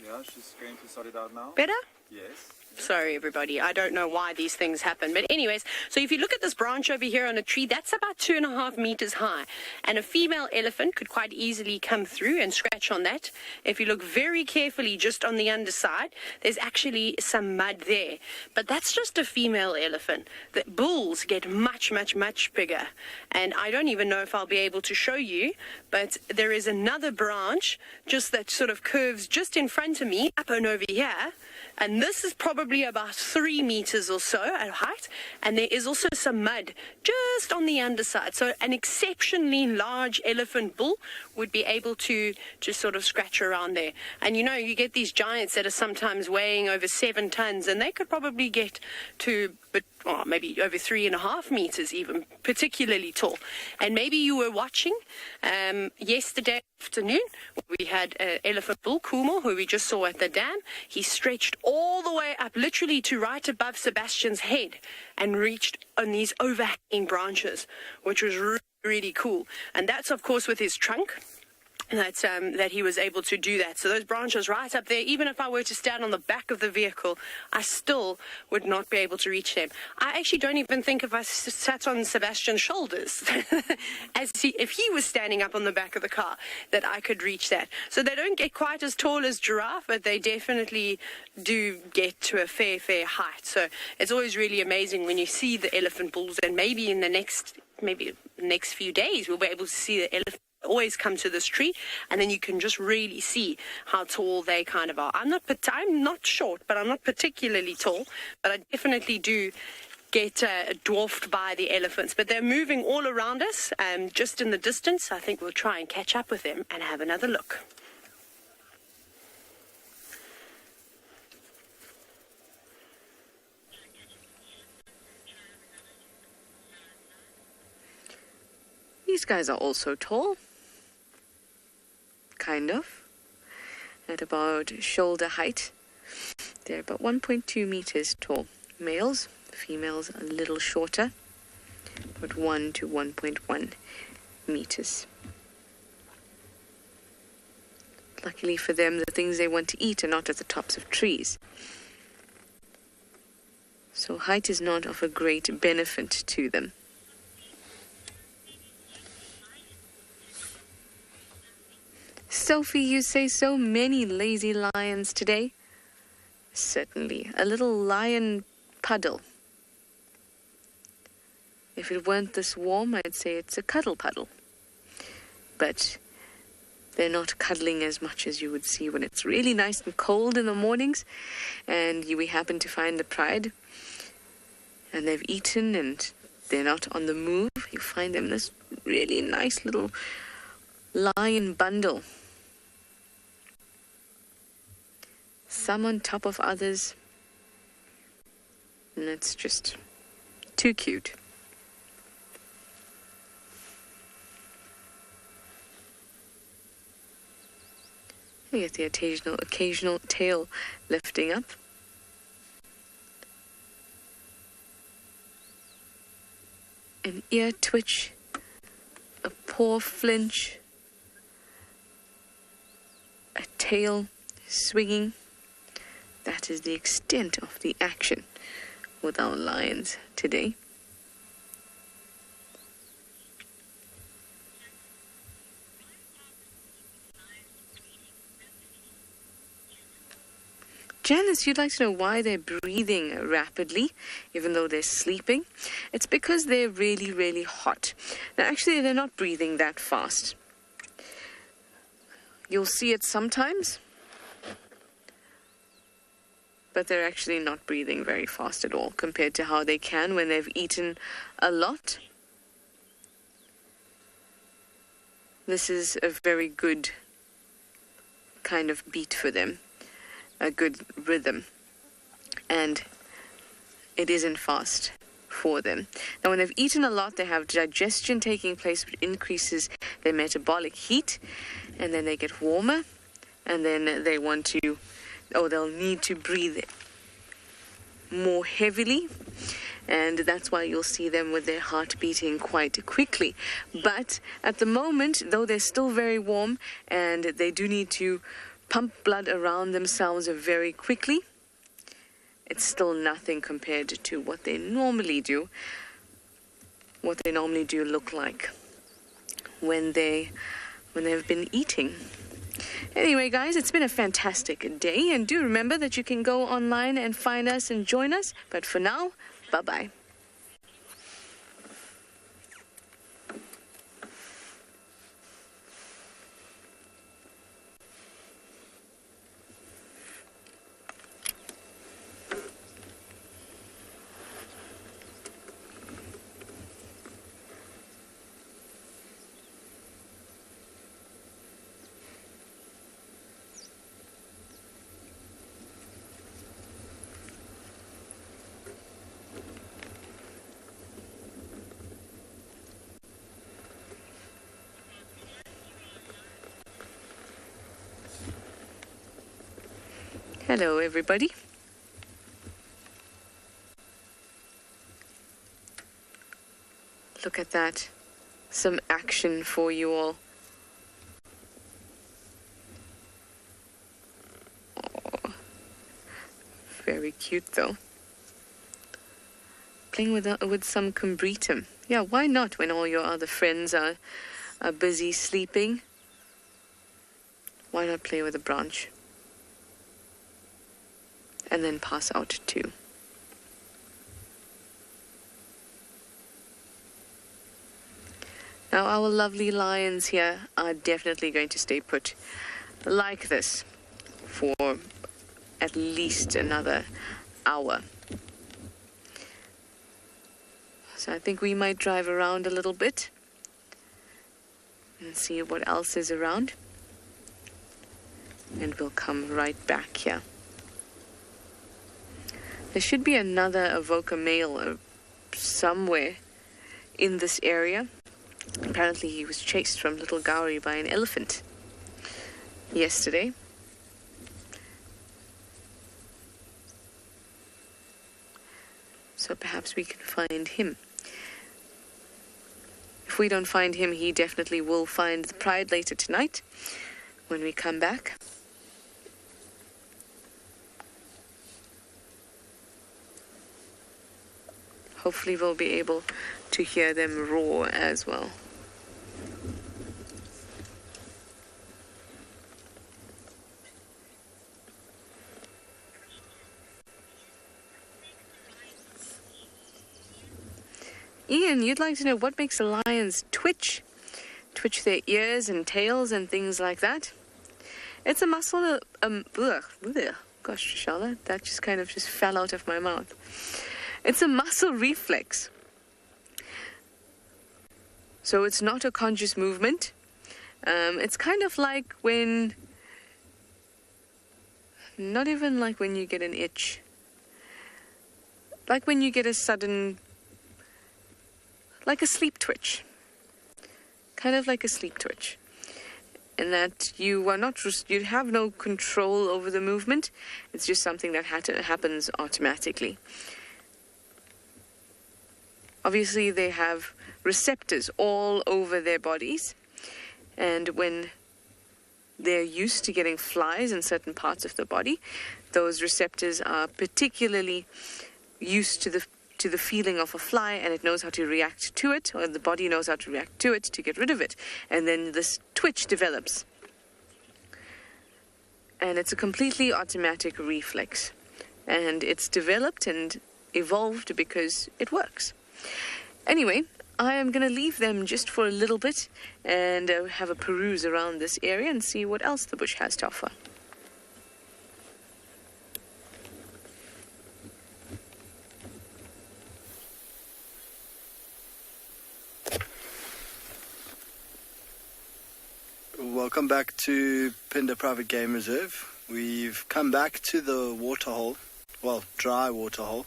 Yeah, she's going to sort it out now. Better? Yes. Sorry, everybody. I don't know why these things happen. But anyways, so if you look at this branch over here on a tree, that's about 2.5 meters high. And a female elephant could quite easily come through and scratch on that. If you look very carefully just on the underside, there's actually some mud there. But that's just a female elephant. The bulls get much, much, much bigger. And I don't even know if I'll be able to show you, but there is another branch just that sort of curves just in front of me, up and over here. And this is probably about 3 meters or so at height. And there is also some mud just on the underside. So an exceptionally large elephant bull would be able to sort of scratch around there. And you know, you get these giants that are sometimes weighing over 7 tons, and they could probably get to maybe over 3.5 meters even, particularly tall. And maybe you were watching yesterday afternoon, we had an elephant bull, Kumo, who we just saw at the dam. He stretched all the way up, literally to right above Sebastian's head, and reached on these overhanging branches, which was really, really cool. And that's, of course, with his trunk. That he was able to do that. So those branches right up there, even if I were to stand on the back of the vehicle, I still would not be able to reach them. I actually don't even think if I sat on Sebastian's shoulders, if he was standing up on the back of the car, that I could reach that. So they don't get quite as tall as giraffe, but they definitely do get to a fair height. So it's always really amazing when you see the elephant bulls, and maybe in the next few days we'll be able to see the elephant always come to this tree, and then you can just really see how tall they kind of are. I'm not short, but I'm not particularly tall, but I definitely do get dwarfed by the elephants. But they're moving all around us, just in the distance. I think we'll try and catch up with them and have another look. These guys are also tall. Kind of, at about shoulder height. They're about 1.2 meters tall. Males, females a little shorter, about 1 to 1.1 meters. Luckily for them, the things they want to eat are not at the tops of trees. So height is not of a great benefit to them. Sophie, you say so many lazy lions today? Certainly, a little lion puddle. If it weren't this warm, I'd say it's a cuddle puddle. But they're not cuddling as much as you would see when it's really nice and cold in the mornings, and we happen to find the pride, and they've eaten and they're not on the move. You find them this really nice little lion bundle. Some on top of others, and it's just too cute. You get the occasional tail lifting up. An ear twitch, a paw flinch, a tail swinging. That is the extent of the action with our lions today. Janice, you'd like to know why they're breathing rapidly, even though they're sleeping. It's because they're really, really hot. Now, actually, they're not breathing that fast. You'll see it sometimes, but they're actually not breathing very fast at all compared to how they can when they've eaten a lot. This is a very good kind of beat for them, a good rhythm, and it isn't fast for them. Now, when they've eaten a lot, they have digestion taking place, which increases their metabolic heat, and then they get warmer, and then they want to they'll need to breathe more heavily, and that's why you'll see them with their heart beating quite quickly. But at the moment, though they're still very warm and they do need to pump blood around themselves very quickly, it's still nothing compared to what they normally do, look like when they've been eating. Anyway, guys, it's been a fantastic day, and do remember that you can go online and find us and join us. But for now, bye-bye. Hello, everybody. Look at that. Some action for you all. Oh, very cute, though. Playing with some combretum. Yeah, why not when all your other friends are busy sleeping? Why not play with a branch? And then pass out too. Now our lovely lions here are definitely going to stay put like this for at least another hour. So I think we might drive around a little bit and see what else is around. And we'll come right back here. There should be another Avoca male somewhere in this area. Apparently he was chased from Little Gowrie by an elephant yesterday. So perhaps we can find him. If we don't find him, he definitely will find the pride later tonight when we come back. Hopefully we'll be able to hear them roar as well. Ian, you'd like to know what makes the lions twitch their ears and tails and things like that? It's a muscle, gosh, Trishella, that just kind of just fell out of my mouth. It's a muscle reflex. So it's not a conscious movement. It's kind of like when, not even like when you get an itch. Like when you get a sudden, like a sleep twitch. Kind of like a sleep twitch. And that you are not, you have no control over the movement. It's just something that happens automatically. Obviously, they have receptors all over their bodies, and when they're used to getting flies in certain parts of the body, those receptors are particularly used to the feeling of a fly, and it knows how to react to it, or the body knows how to react to it to get rid of it, and then this twitch develops. And it's a completely automatic reflex, and it's developed and evolved because it works. Anyway, I am going to leave them just for a little bit and have a peruse around this area and see what else the bush has to offer. Welcome back to Phinda Private Game Reserve. We've come back to the waterhole, well, dry waterhole,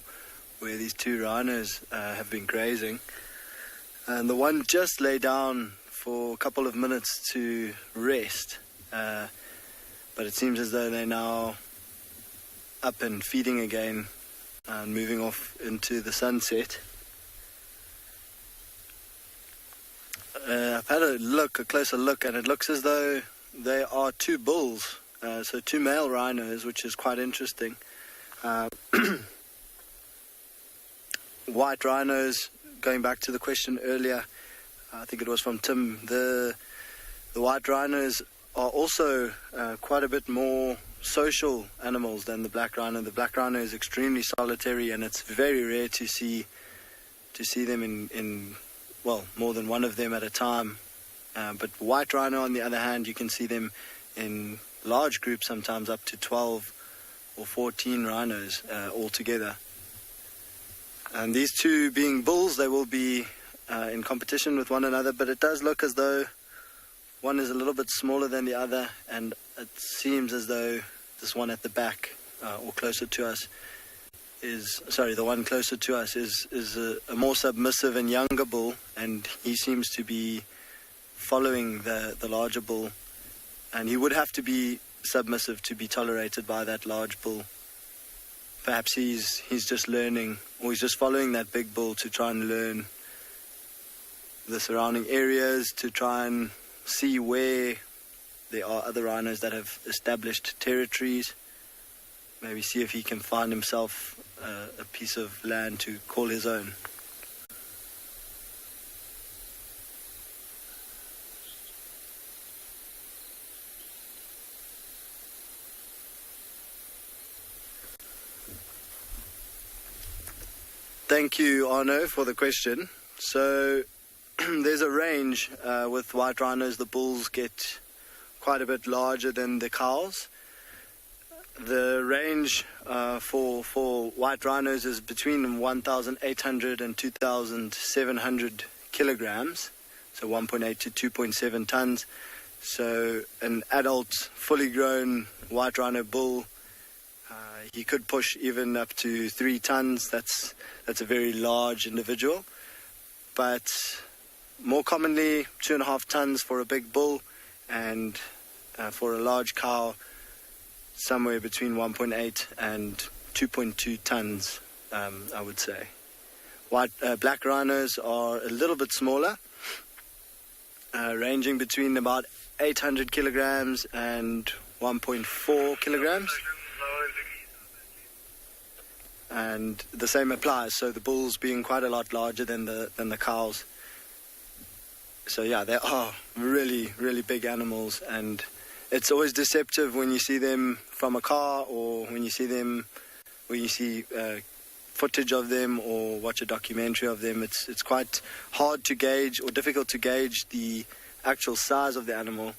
where these two rhinos have been grazing. And the one just lay down for a couple of minutes to rest. But it seems as though they're now up and feeding again and moving off into the sunset. I've had a closer look, and it looks as though they are two bulls, so two male rhinos, which is quite interesting. White rhinos, going back to the question earlier, I think it was from Tim, the white rhinos are also quite a bit more social animals than the black rhino. The black rhino is extremely solitary, and it's very rare to see them in more than one of them at a time. But white rhino, on the other hand, you can see them in large groups, sometimes up to 12 or 14 rhinos all together. And these two being bulls, they will be in competition with one another, but it does look as though one is a little bit smaller than the other, and it seems as though this one at the back, or closer to us, the one closer to us is a more submissive and younger bull, and he seems to be following the larger bull, and he would have to be submissive to be tolerated by that large bull. Perhaps he's just learning, or he's just following that big bull to try and learn the surrounding areas, to try and see where there are other rhinos that have established territories. Maybe see if he can find himself a piece of land to call his own. Thank you, Arno, for the question. So there's a range with white rhinos. The bulls get quite a bit larger than the cows. The range for white rhinos is between 1,800 and 2,700 kilograms, so 1.8 to 2.7 tons. So an adult, fully grown white rhino bull, he could push even up to 3 tons. That's a very large individual. But more commonly, 2.5 tons for a big bull, and for a large cow, somewhere between 1.8 and 2.2 tons, I would say. Black rhinos are a little bit smaller, ranging between about 800 kilograms and 1.4 kilograms. And the same applies, so the bulls being quite a lot larger than the cows. So yeah, they are really, really big animals, and it's always deceptive when you see them from a car, or when you see footage of them or watch a documentary of them. It's quite hard to gauge, or difficult to gauge, the actual size of the animal.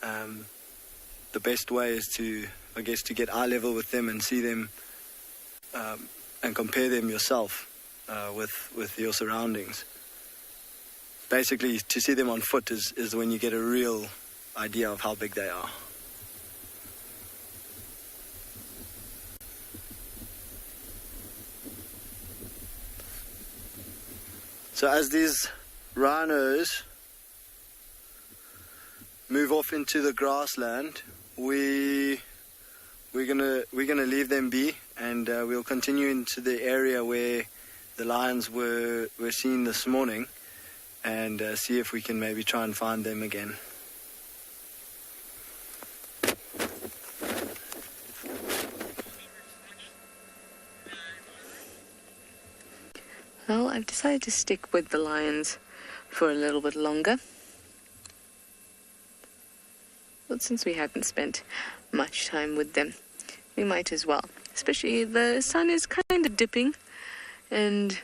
The best way is to get eye level with them and see them and compare them yourself with your surroundings. Basically, to see them on foot is when you get a real idea of how big they are. So as these rhinos move off into the grassland, we're gonna leave them be, and we'll continue into the area where the lions were seen this morning, and see if we can maybe try and find them again. Well, I've decided to stick with the lions for a little bit longer. But since we haven't spent much time with them, we might as well. Especially the sun is kind of dipping and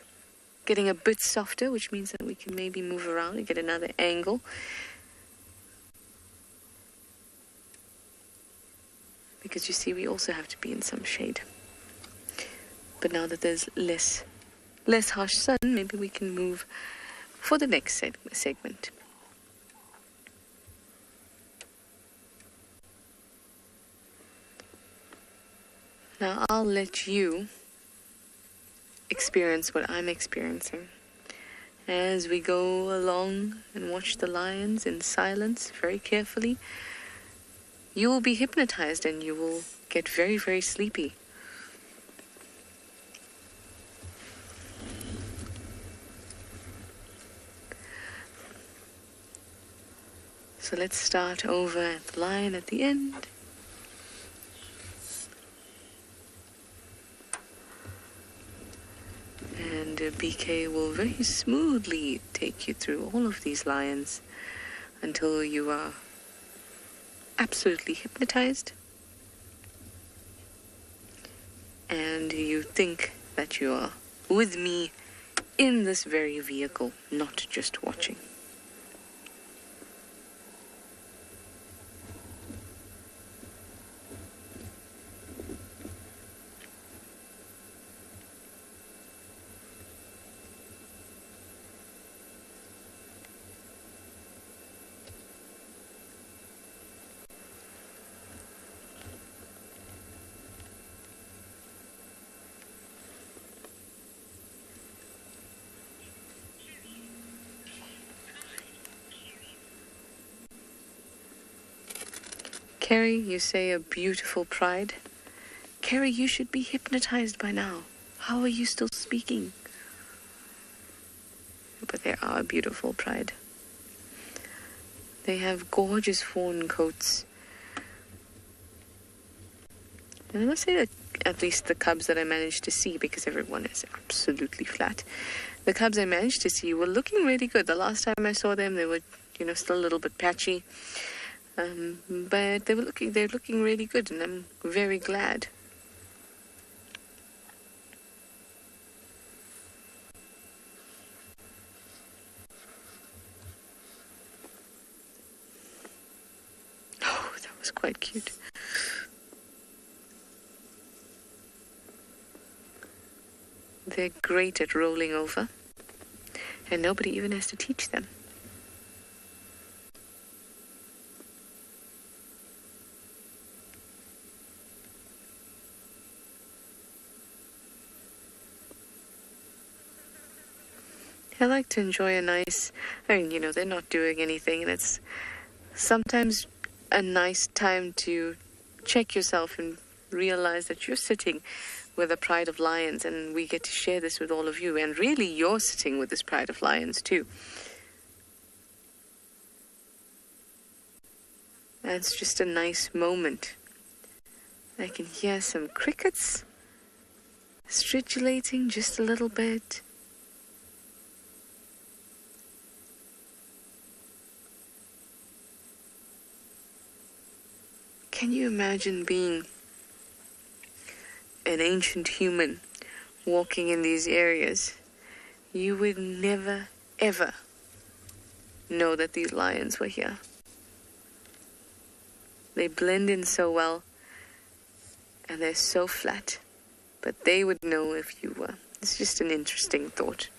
getting a bit softer, which means that we can maybe move around and get another angle. Because you see, we also have to be in some shade. But now that there's less harsh sun, maybe we can move for the next segment. Now I'll let you experience what I'm experiencing as we go along and watch the lions in silence very carefully. You will be hypnotized and you will get very, very sleepy So let's start over at the lion at the end. And BK will very smoothly take you through all of these lions until you are absolutely hypnotized. And you think that you are with me in this very vehicle, not just watching. Carrie, you say a beautiful pride. Carrie, you should be hypnotized by now. How are you still speaking? But they are a beautiful pride. They have gorgeous fawn coats. And I must say that at least the cubs that I managed to see, because everyone is absolutely flat, the cubs I managed to see were looking really good. The last time I saw them, they were, still a little bit patchy. But they're looking really good, and I'm very glad. Oh, that was quite cute. They're great at rolling over, and nobody even has to teach them. I like to enjoy a nice, they're not doing anything, and it's sometimes a nice time to check yourself and realize that you're sitting with a pride of lions, and we get to share this with all of you, and really you're sitting with this pride of lions too. And it's just a nice moment. I can hear some crickets stridulating just a little bit. Can you imagine being an ancient human walking in these areas? You would never, ever know that these lions were here. They blend in so well, and they're so flat, but they would know if you were. It's just an interesting thought.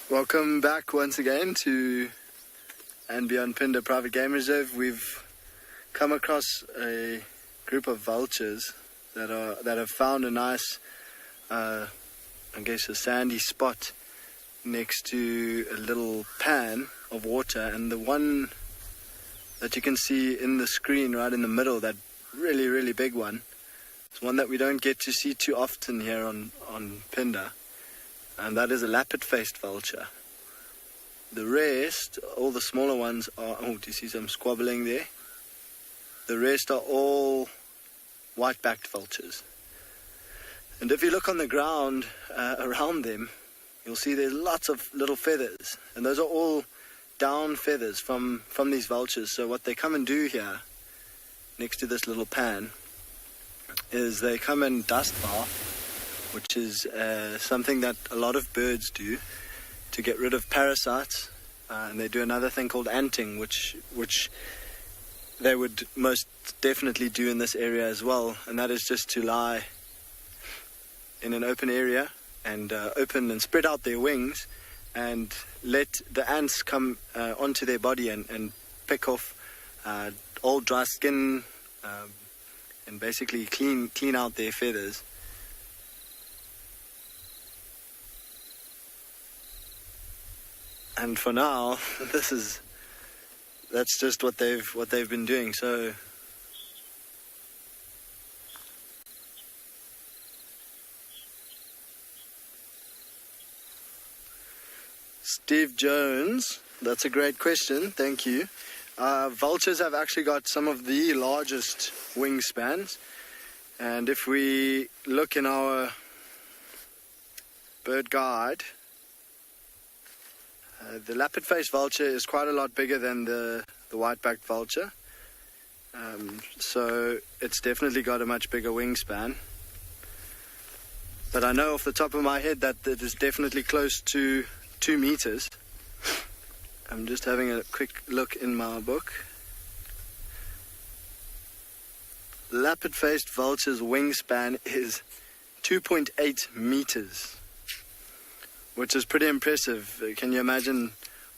Welcome back once again to andBeyond Phinda Private Game Reserve. We've come across a group of vultures that have found a nice, a sandy spot next to a little pan of water, and the one that you can see in the screen right in the middle, that really, really big one, is one that we don't get to see too often here on Phinda. And that is a Leopard-Faced Vulture. The rest, all the smaller ones are... Oh, do you see some squabbling there? The rest are all white-backed vultures. And if you look on the ground around them, you'll see there's lots of little feathers. And those are all down feathers from these vultures. So what they come and do here, next to this little pan, is they come and dust bath, which is something that a lot of birds do to get rid of parasites. And they do another thing called anting, which they would most definitely do in this area as well. And that is just to lie in an open area and open and spread out their wings and let the ants come onto their body and pick off old dry skin and basically clean out their feathers. And for now, that's just what they've been doing. So Steve Jones, that's a great question. Thank you. Vultures have actually got some of the largest wingspans. And if we look in our bird guide, the Leopard-Faced Vulture is quite a lot bigger than the white-backed vulture. So it's definitely got a much bigger wingspan. But I know off the top of my head that it is definitely close to 2 meters. I'm just having a quick look in my book. Leopard-Faced Vulture's wingspan is 2.8 meters, which is pretty impressive. Can you imagine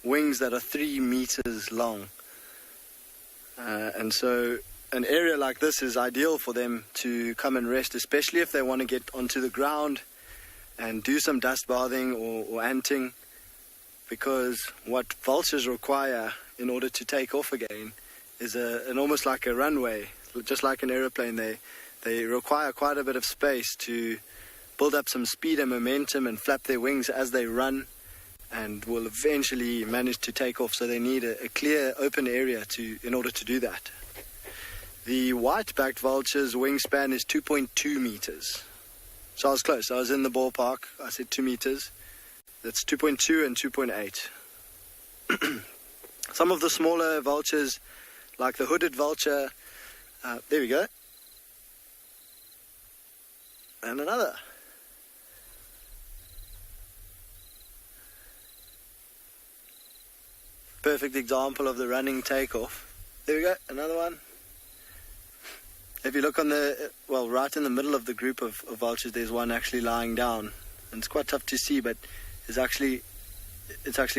wings that are 3 meters long? And so an area like this is ideal for them to come and rest, especially if they want to get onto the ground and do some dust bathing or anting, because what vultures require in order to take off again is an almost like a runway. Just like an aeroplane, they require quite a bit of space to build up some speed and momentum and flap their wings as they run, and will eventually manage to take off. So they need a clear open area in order to do that. The white-backed vulture's wingspan is 2.2 meters. So I was close. I was in the ballpark. I said 2 meters. That's 2.2 and 2.8. Some of the smaller vultures, like the hooded vulture, there we go. And another. Perfect example of the running takeoff. There we go, another one. If you look on right in the middle of the group of vultures, there's one actually lying down. And it's quite tough to see, but it's actually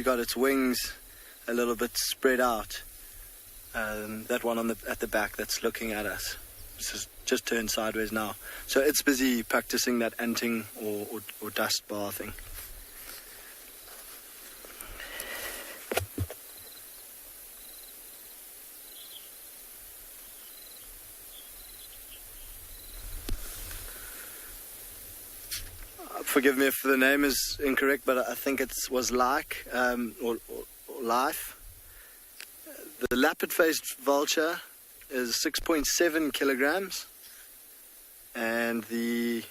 got its wings a little bit spread out. That one at the back that's looking at us. This is just turned sideways now. So it's busy practicing that anting or dust bathing. Forgive me if the name is incorrect, but I think it was like or life. The Leopard-Faced Vulture is 6.7 kilograms, and the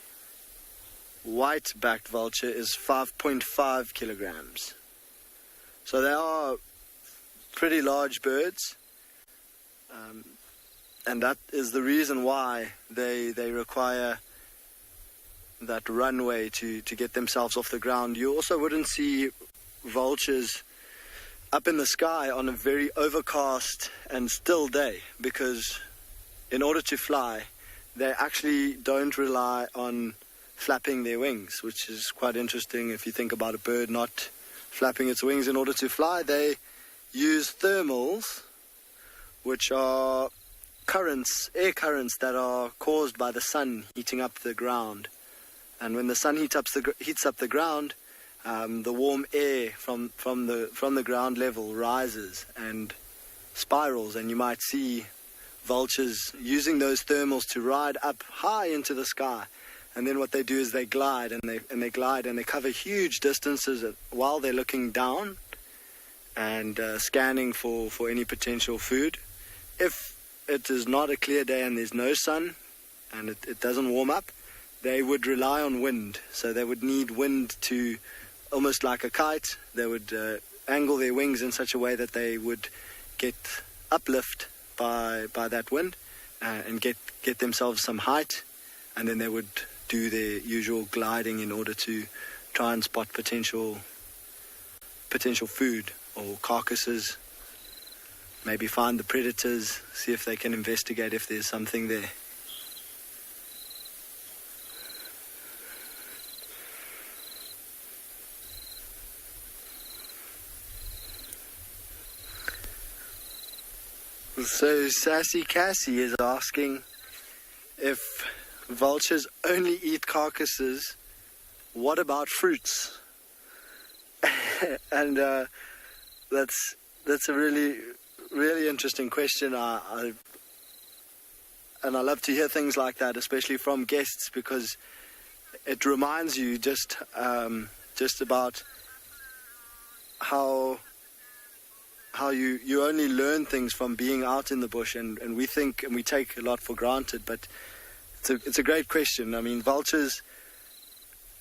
white-backed vulture is 5.5 kilograms. So they are pretty large birds, and that is the reason why they require that runway to get themselves off the ground. You also wouldn't see vultures up in the sky on a very overcast and still day, because in order to fly, they actually don't rely on flapping their wings, which is quite interesting. If you think about a bird not flapping its wings in order to fly, they use thermals, which are air currents that are caused by the sun heating up the ground. And when the sun heats up the ground, the warm air from the ground level rises and spirals, and you might see vultures using those thermals to ride up high into the sky. And then what they do is they glide and they cover huge distances while they're looking down and scanning for any potential food. If it is not a clear day and there's no sun and it doesn't warm up, they would rely on wind. So they would need wind to, almost like a kite, they would angle their wings in such a way that they would get uplift by that wind and get themselves some height, and then they would do their usual gliding in order to try and spot potential food or carcasses, maybe find the predators, see if they can investigate if there's something there. So Sassy Cassie is asking if vultures only eat carcasses, what about fruits? And that's a really, really interesting question. And I love to hear things like that, especially from guests, because it reminds you just about how you only learn things from being out in the bush, and we think and we take a lot for granted, but it's a great question. I mean, vultures,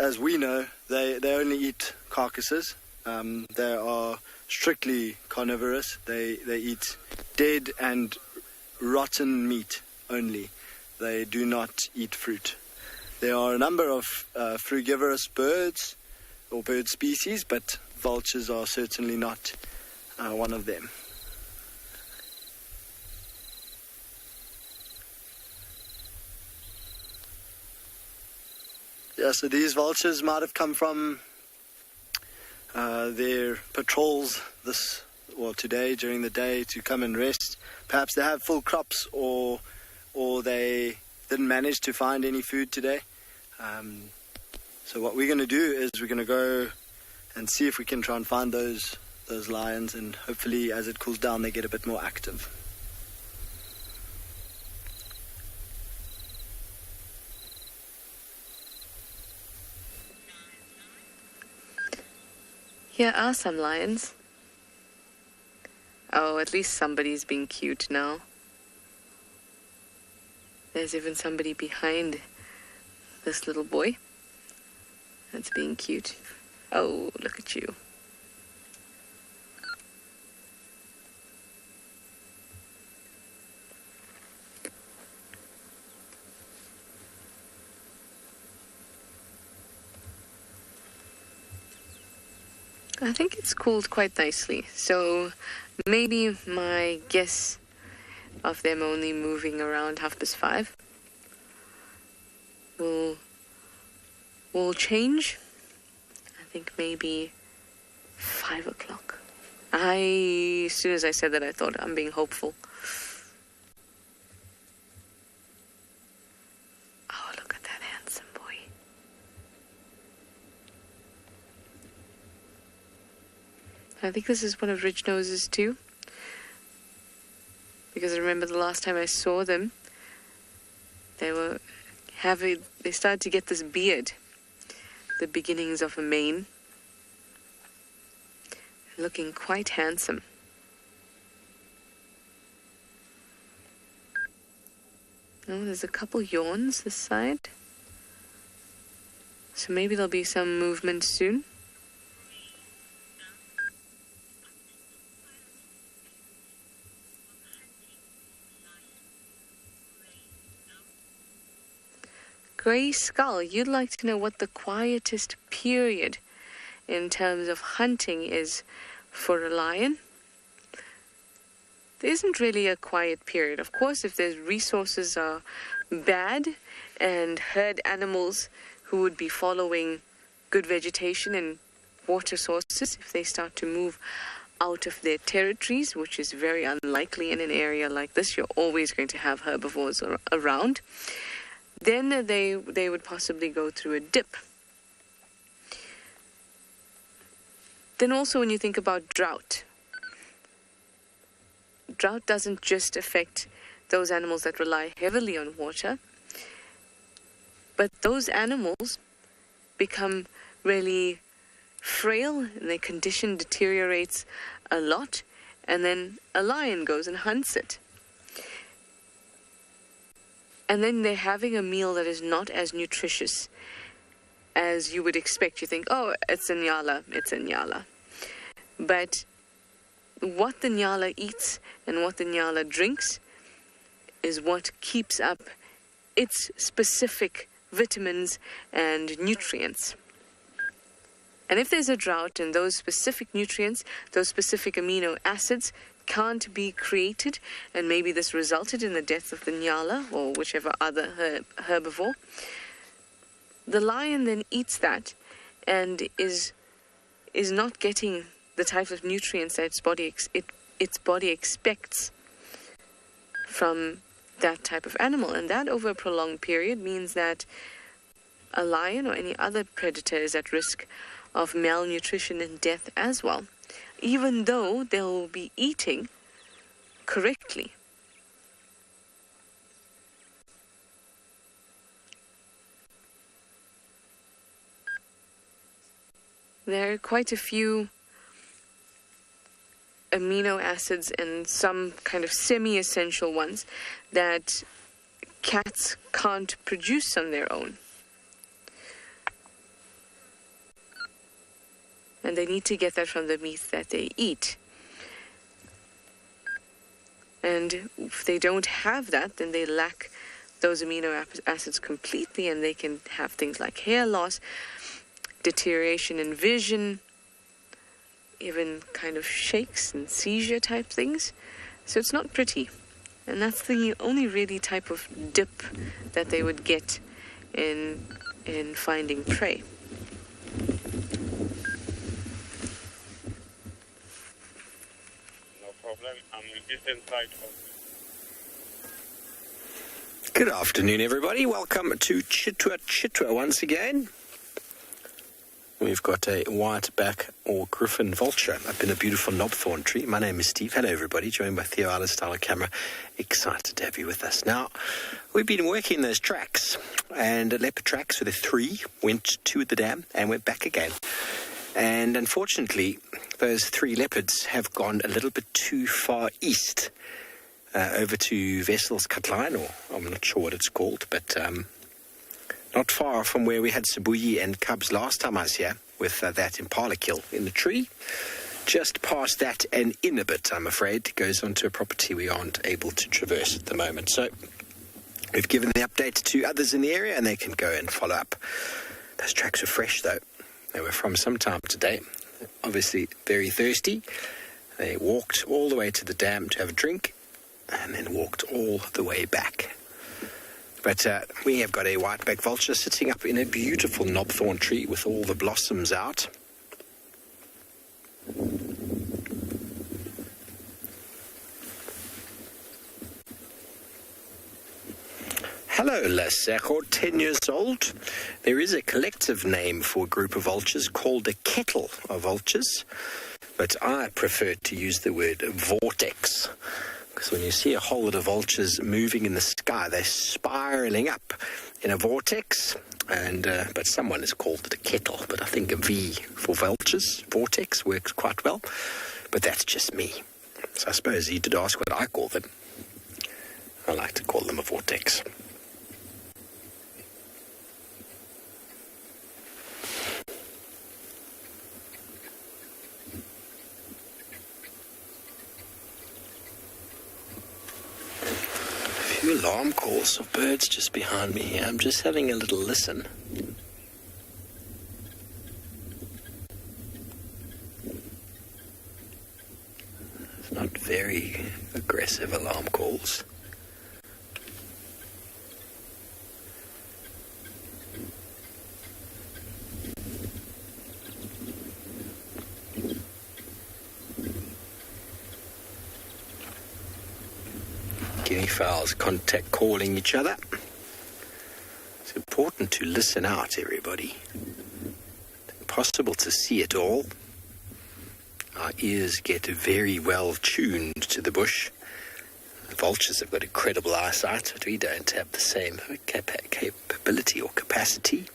as we know, they only eat carcasses. They are strictly carnivorous. They eat dead and rotten meat only. They do not eat fruit. There are a number of frugivorous birds or bird species, but vultures are certainly not one of them. Yeah, so these vultures might have come from their patrols today during the day to come and rest. Perhaps they have full crops, or they didn't manage to find any food today. So what we're going to do is we're going to go and see if we can try and find those lions, and hopefully as it cools down they get a bit more active. Here are some lions. Oh, at least somebody's being cute now. There's even somebody behind this little boy that's being cute. Oh, look at you. I think it's cooled quite nicely, so maybe my guess of them only moving around 5:30 will change. I think maybe 5 o'clock. As soon as I said that, I thought I'm being hopeful. Oh, look at that handsome boy. I think this is one of Rhinos's too, because I remember the last time I saw them, they started to get this beard, the beginnings of a mane, looking quite handsome. Oh, there's a couple yawns this side, so maybe there'll be some movement soon. Grey Skull, you'd like to know what the quietest period in terms of hunting is for a lion? There isn't really a quiet period. Of course, if their resources are bad and herd animals who would be following good vegetation and water sources, if they start to move out of their territories, which is very unlikely in an area like this, you're always going to have herbivores around, then they would possibly go through a dip. Then also when you think about drought doesn't just affect those animals that rely heavily on water, but those animals become really frail and their condition deteriorates a lot, and then a lion goes and hunts it. And then they're having a meal that is not as nutritious as you would expect. You think, oh, it's a Ngala. But what the Ngala eats and what the Ngala drinks is what keeps up its specific vitamins and nutrients. And if there's a drought and those specific nutrients, those specific amino acids can't be created, and maybe this resulted in the death of the Ngala or whichever other herbivore, the lion then eats that and is not getting the type of nutrients that its body expects from that type of animal. And that over a prolonged period means that a lion or any other predator is at risk of malnutrition and death as well, even though they'll be eating correctly. There are quite a few amino acids and some kind of semi-essential ones that cats can't produce on their own. And they need to get that from the meat that they eat. And if they don't have that, then they lack those amino acids completely, and they can have things like hair loss, deterioration in vision, even kind of shakes and seizure type things. So it's not pretty. And that's the only really type of dip that they would get in finding prey. No problem. I'm just inside of... Good afternoon, everybody. Welcome to Chitwa once again. We've got a white-back or griffin vulture up in a beautiful knobthorn tree. My name is Steve. Hello, everybody. Joined by thereon style camera. Excited to have you with us. Now, we've been working those tracks, and leopard tracks with a 3 went to the dam and went back again. And unfortunately, those 3 leopards have gone a little bit too far east, over to Vessel's Cutline, or I'm not sure what it's called, but not far from where we had Sabuyi and cubs last time I was here with that impala kill in the tree. Just past that and in a bit, I'm afraid. It goes onto a property we aren't able to traverse at the moment. So we've given the update to others in the area, and they can go and follow up. Those tracks were fresh, though. They were from some time today. Obviously very thirsty. They walked all the way to the dam to have a drink, and then walked all the way back. But we have got a whiteback vulture sitting up in a beautiful knobthorn tree with all the blossoms out. Hello, Laseko, 10 years old. There is a collective name for a group of vultures called a kettle of vultures, but I prefer to use the word vortex. Because when you see a whole lot of vultures moving in the sky, they're spiraling up in a vortex. And but someone has called it a kettle. But I think a V for vultures, vortex, works quite well. But that's just me. So I suppose you did ask what I call them. I like to call them a vortex. Alarm calls of birds just behind me here. I'm just having a little listen. It's not very aggressive alarm calls. Guinea fowls contact calling each other. It's important to listen out, everybody. It's impossible to see it all. Our ears get very well tuned to the bush. The vultures have got incredible eyesight, but we don't have the same capability or capacity.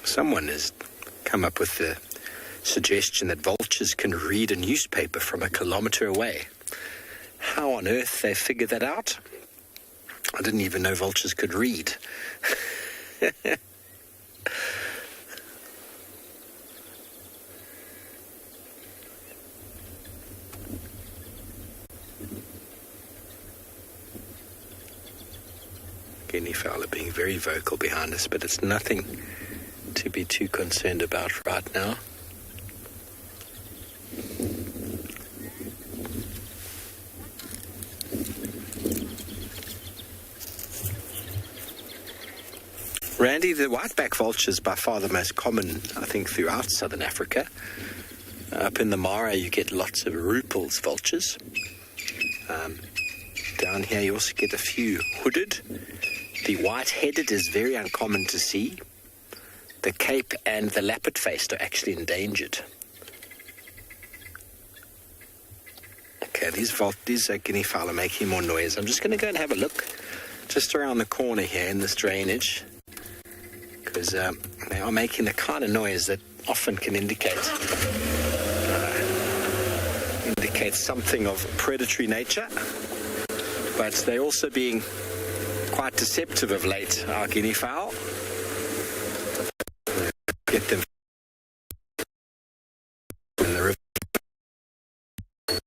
Someone has come up with the suggestion that vultures can read a newspaper from a kilometre away. How on earth they figured that out? I didn't even know vultures could read. Guinea fowl are being very vocal behind us, but it's nothing to be too concerned about right now. Randy, the whiteback vulture is by far the most common, I think, throughout southern Africa. Up in the Mara, you get lots of Rupel's vultures. Down here, you also get a few hooded. The white-headed is very uncommon to see. The Cape and the Lapid-Faced are actually endangered. Okay, these guinea fowl are making more noise. I'm just going to go and have a look just around the corner here in this drainage, because they are making the kind of noise that often can indicate indicates something of predatory nature, but they're also being quite deceptive of late, our guinea fowl. Get them in the river. In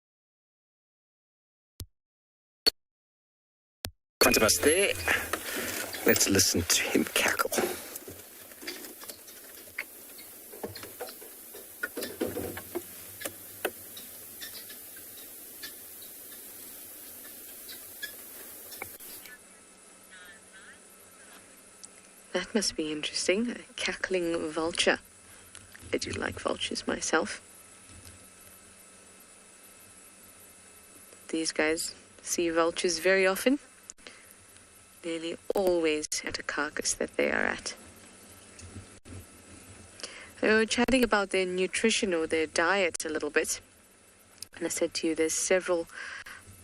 front of us there. Let's listen to him cackle. That must be interesting. A cackling vulture. I do like vultures myself. These guys see vultures very often. Nearly always at a carcass that they are at. We were chatting about their nutrition or their diet a little bit. And I said to you there's several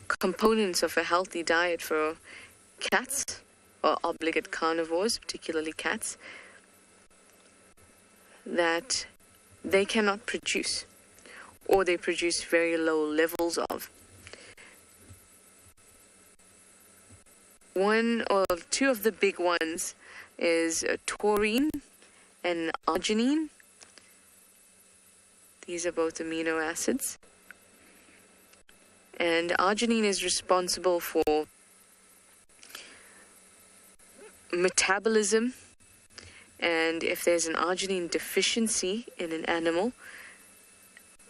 components of a healthy diet for cats, or obligate carnivores, particularly cats, that they cannot produce, or they produce very low levels of. One or two of the big ones is taurine and arginine. These are both amino acids. And arginine is responsible for metabolism, and if there's an arginine deficiency in an animal,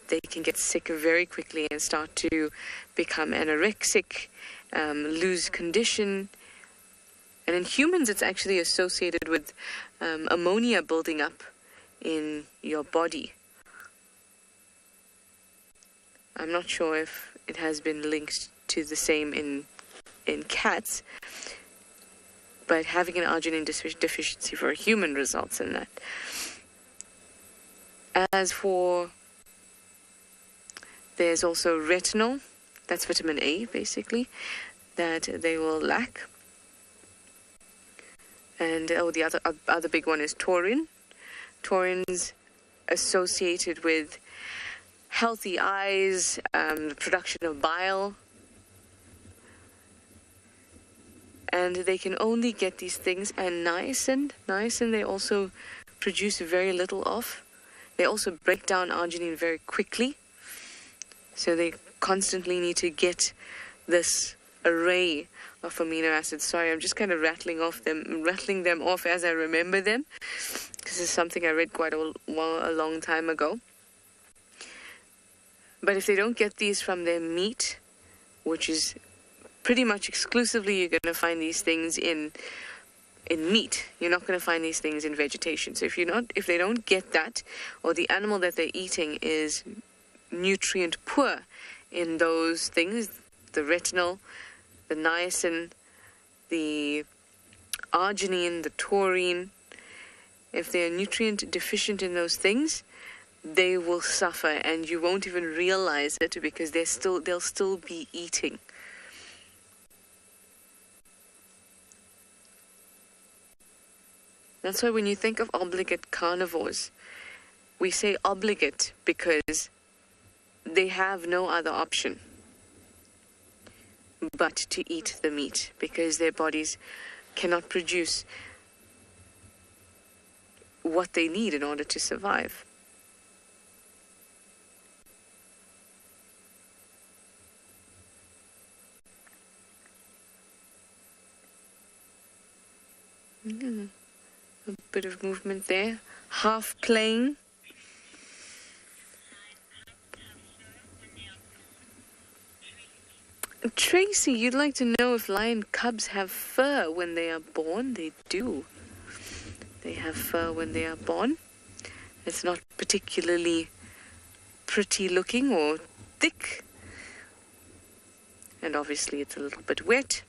they can get sick very quickly and start to become anorexic, lose condition. And in humans, it's actually associated with ammonia building up in your body. I'm not sure if it has been linked to the same in cats, but having an arginine deficiency for a human results in that. As for, there's also retinol, that's vitamin A basically, that they will lack. And the other big one is taurine. Taurine's associated with healthy eyes, the production of bile. And they can only get these things, and niacin they also produce very little of. They also break down arginine very quickly. So they constantly need to get this array of amino acids. Sorry, I'm just kind of rattling them off as I remember them. This is something I read quite a long time ago. But if they don't get these from their meat, which is pretty much exclusively, you're going to find these things in meat. You're not going to find these things in vegetation. So if they don't get that, or the animal that they're eating is nutrient poor in those things, the retinol, the niacin, the arginine, the taurine, if they're nutrient deficient in those things, they will suffer, and you won't even realize it because they'll still be eating. That's why when you think of obligate carnivores, we say obligate because they have no other option but to eat the meat, because their bodies cannot produce what they need in order to survive. A bit of movement there, half playing. Tracy, you'd like to know if lion cubs have fur when they are born? They do. They have fur when they are born. It's not particularly pretty looking or thick. And obviously it's a little bit wet,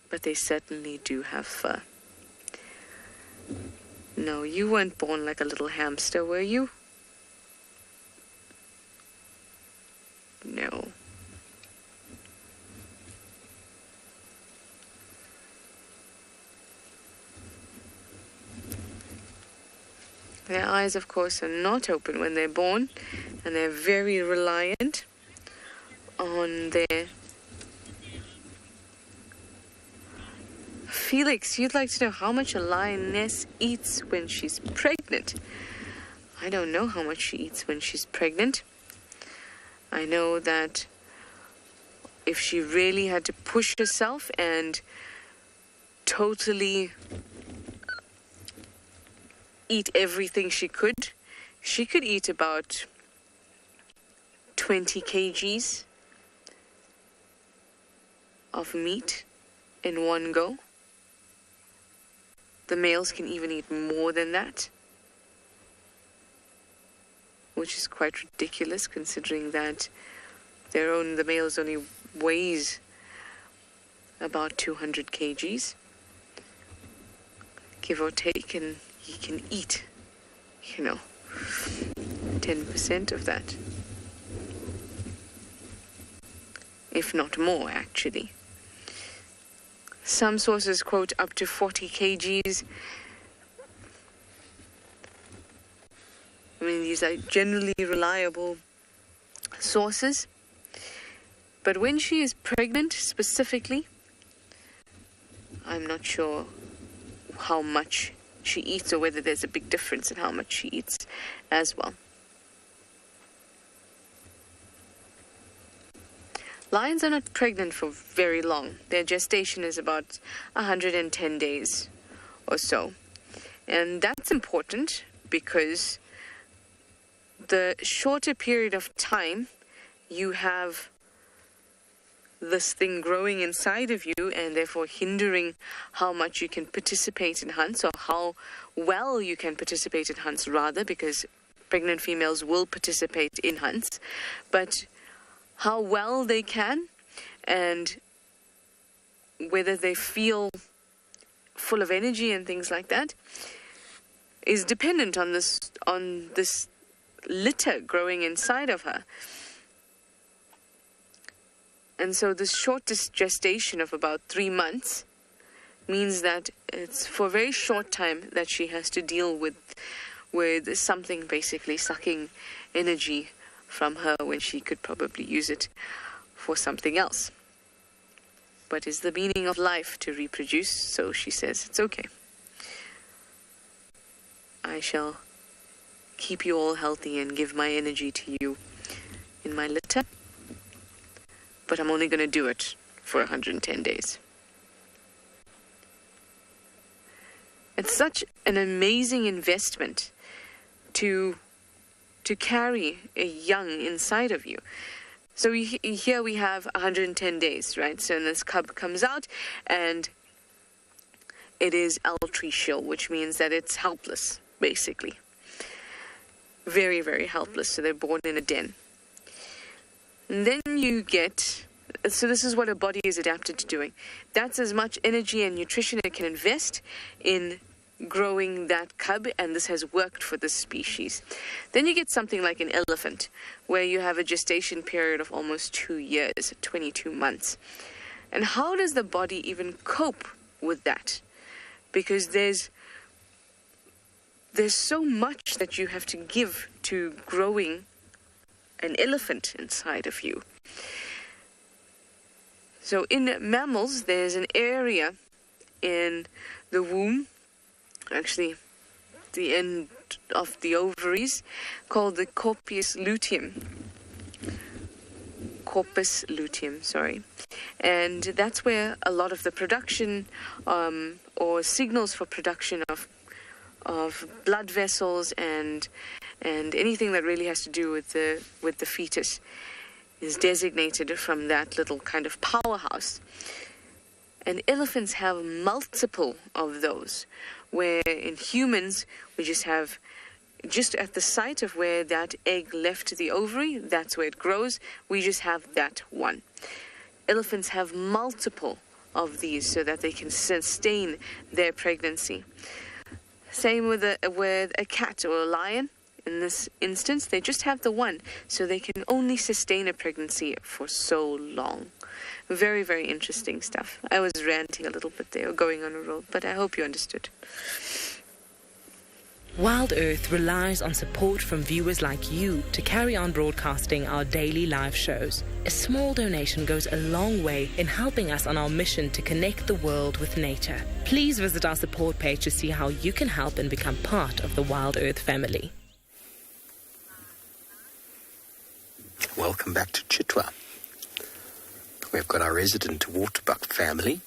but they certainly do have fur. No, you weren't born like a little hamster, were you? No. Their eyes, of course, are not open when they're born, and they're very reliant on there. Felix, you'd like to know how much a lioness eats when she's pregnant. I don't know how much she eats when she's pregnant. I know that if she really had to push herself and totally eat everything she could eat about 20 kgs of meat in one go. The males can even eat more than that, which is quite ridiculous considering that the males only weighs about 200 kgs, give or take, and he can eat, 10% of that, if not more, actually. Some sources quote up to 40 kgs. I mean, these are generally reliable sources. But when she is pregnant specifically, I'm not sure how much she eats or whether there's a big difference in how much she eats as well. Lions are not pregnant for very long. Their gestation is about 110 days or so. And that's important because the shorter period of time you have this thing growing inside of you and therefore hindering how much you can participate in hunts, or how well you can participate in hunts rather, because pregnant females will participate in hunts, but how well they can and whether they feel full of energy and things like that is dependent on this litter growing inside of her. And so this shortest gestation of about 3 months means that it's for a very short time that she has to deal with something basically sucking energy from her when she could probably use it for something else. But it's the meaning of life to reproduce, so she says it's okay. I shall keep you all healthy and give my energy to you in my litter, but I'm only going to do it for 110 days. It's such an amazing investment to carry a young inside of you. So here we have 110 days, right? So this cub comes out and it is altricial, which means that it's helpless, basically. Very, very helpless. So they're born in a den. And then you get, so this is what a body is adapted to doing. That's as much energy and nutrition it can invest in growing that cub, and this has worked for this species. Then you get something like an elephant, where you have a gestation period of almost 2 years, 22 months. And how does the body even cope with that? Because there's so much that you have to give to growing an elephant inside of you. So in mammals, there's an area in the womb, actually the end of the ovaries, called the corpus luteum. And that's where a lot of the production or signals for production of blood vessels and anything that really has to do with the fetus is designated from that little kind of powerhouse. And elephants have multiple of those, where in humans we just have, just at the site of where that egg left the ovary, that's where it grows, we just have that one. Elephants have multiple of these so that they can sustain their pregnancy. Same with a cat or a lion. In this instance, they just have the one, so they can only sustain a pregnancy for so long. Very, very interesting stuff. I was ranting a little bit there, or going on a roll, but I hope you understood. WildEarth relies on support from viewers like you to carry on broadcasting our daily live shows. A small donation goes a long way in helping us on our mission to connect the world with nature. Please visit our support page to see how you can help and become part of the WildEarth family. Welcome back to Chitwa. We've got our resident waterbuck family.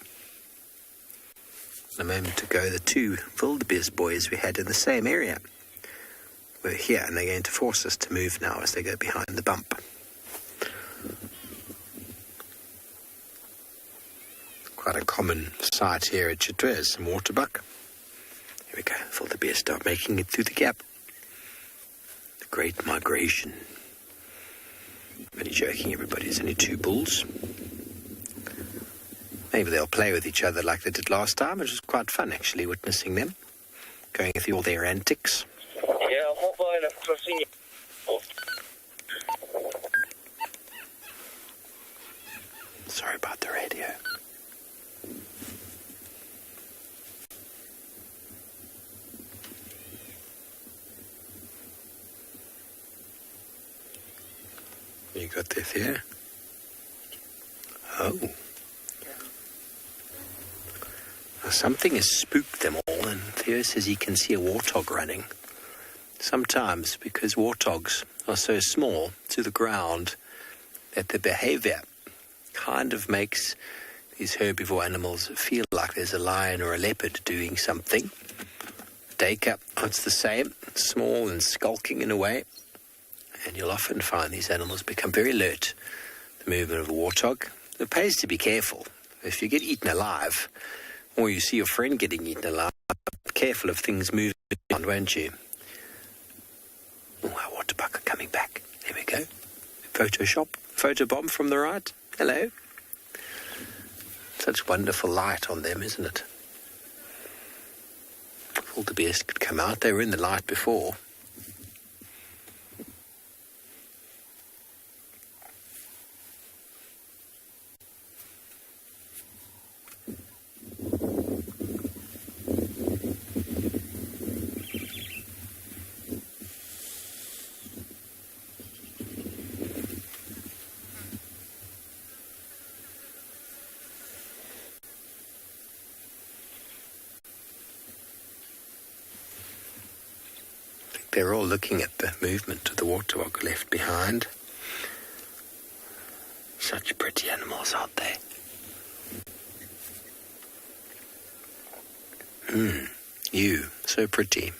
A moment ago, the two wildebeest boys we had in the same area were here, and they're going to force us to move now as they go behind the bump. Quite a common sight here at Chitwa is some waterbuck. Here we go, wildebeest are making it through the gap. The great migration. I'm only joking, everybody, it's only two bulls. Maybe they'll play with each other like they did last time, which was quite fun, actually, witnessing them going through all their antics. Sorry about the radio. You got this here? Oh. Something has spooked them all, and Theo says he can see a warthog running. Sometimes, because warthogs are so small to the ground, that the behavior kind of makes these herbivore animals feel like there's a lion or a leopard doing something. Deka, it's the same, small and skulking in a way, and you'll often find these animals become very alert. The movement of a warthog. It pays to be careful. If you get eaten alive, or you see your friend getting eaten alive, be careful of things moving on, won't you? Oh, our waterbuck are coming back. There we go. Photoshop. Photobomb from the right. Hello. Such wonderful light on them, isn't it? Wildebeest could come out. They were in the light before. They're all looking at the movement of the warthog left behind. Such pretty animals, aren't they? You, so pretty.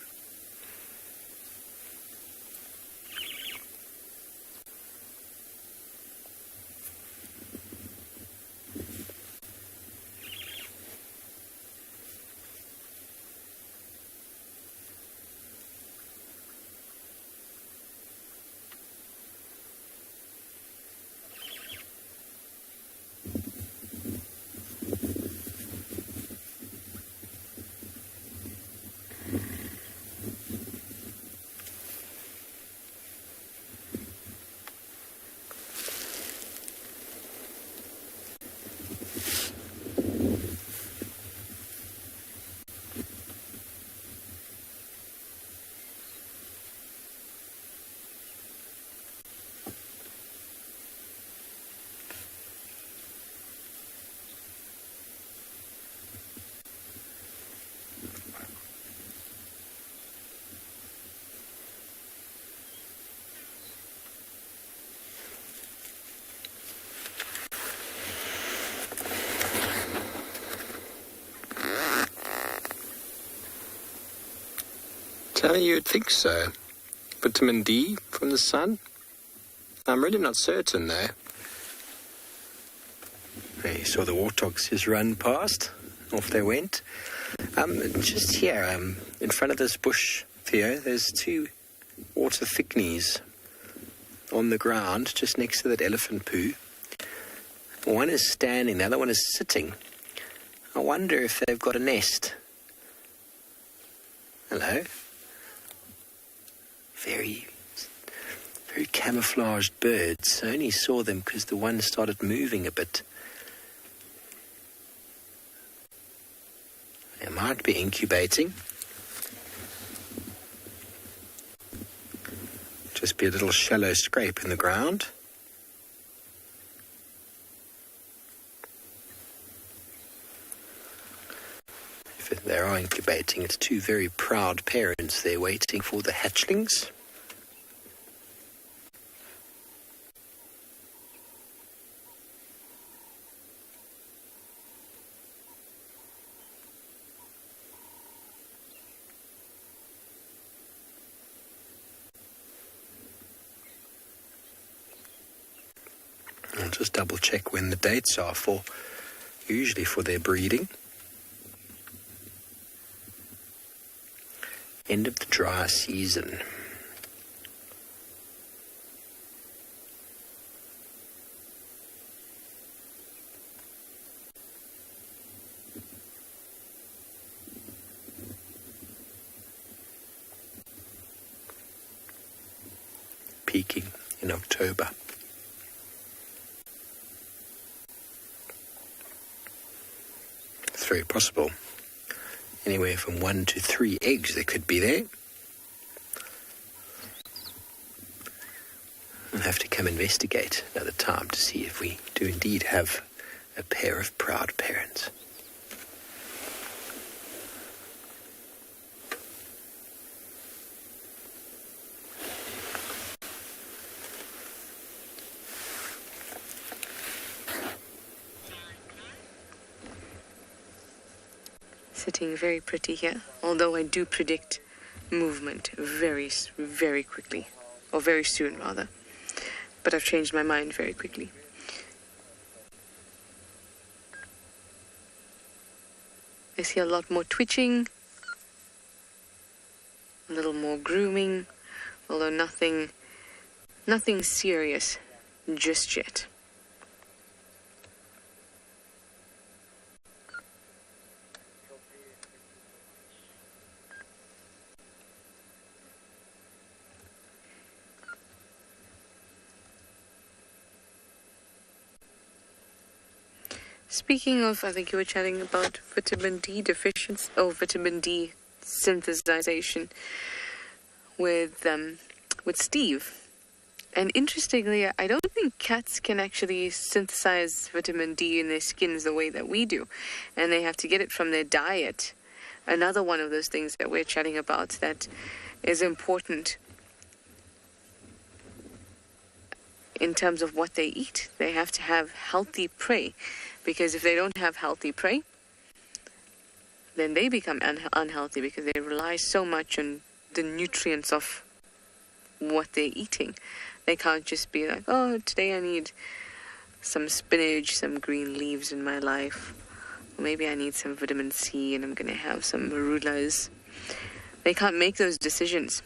You'd think so. Vitamin D from the sun? I'm really not certain, though. There you saw the warthogs just run past. Off they went. Just here, in front of this bush, Theo, there's two water thickneys on the ground, just next to that elephant poo. One is standing, the other one is sitting. I wonder if they've got a nest. Hello. Very camouflaged birds. I only saw them because the one started moving a bit. They might be incubating. Just be a little shallow scrape in the ground. If they are incubating, it's two very proud parents. They're waiting for the hatchlings. I'll just double check when the dates are usually for their breeding. End of the dry season. Peaking in October. It's very possible. Anywhere from 1 to 3 eggs they could be there. We'll have to come investigate another time to see if we do indeed have a pair of proud parents. Sitting very pretty here, although I do predict movement very, very quickly, or very soon rather. But I've changed my mind very quickly. I see a lot more twitching, a little more grooming, although nothing serious just yet. Speaking of, I think you were chatting about vitamin D deficiency, vitamin D synthesization with Steve. And interestingly, I don't think cats can actually synthesize vitamin D in their skins the way that we do. And they have to get it from their diet. Another one of those things that we're chatting about that is important in terms of what they eat. They have to have healthy prey. Because if they don't have healthy prey, then they become unhealthy because they rely so much on the nutrients of what they're eating. They can't just be like, oh, today I need some spinach, some green leaves in my life. Or maybe I need some vitamin C and I'm going to have some marulas. They can't make those decisions.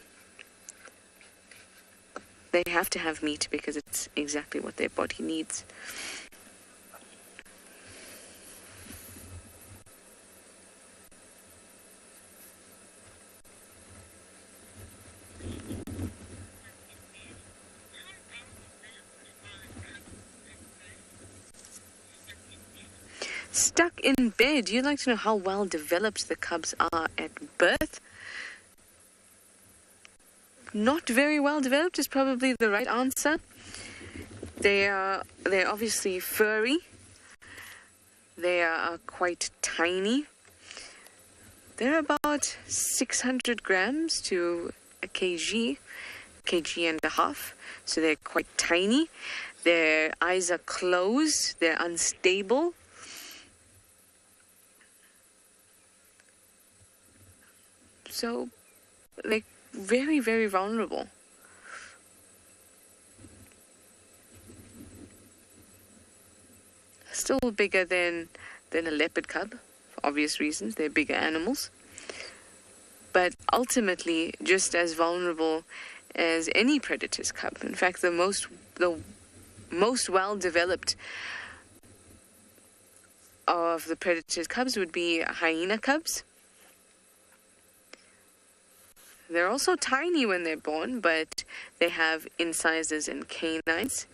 They have to have meat because it's exactly what their body needs. Stuck in bed. You'd like to know how well developed the cubs are at birth? Not very well developed is probably the right answer. They're obviously furry. They are quite tiny. They're about 600 grams to a kg and a half. So they're quite tiny. Their eyes are closed. They're unstable. So they're very, very vulnerable. Still bigger than a leopard cub, for obvious reasons. They're bigger animals. But ultimately, just as vulnerable as any predator's cub. In fact, the most well-developed of the predator's cubs would be hyena cubs. They're also tiny when they're born, but they have incisors and canines,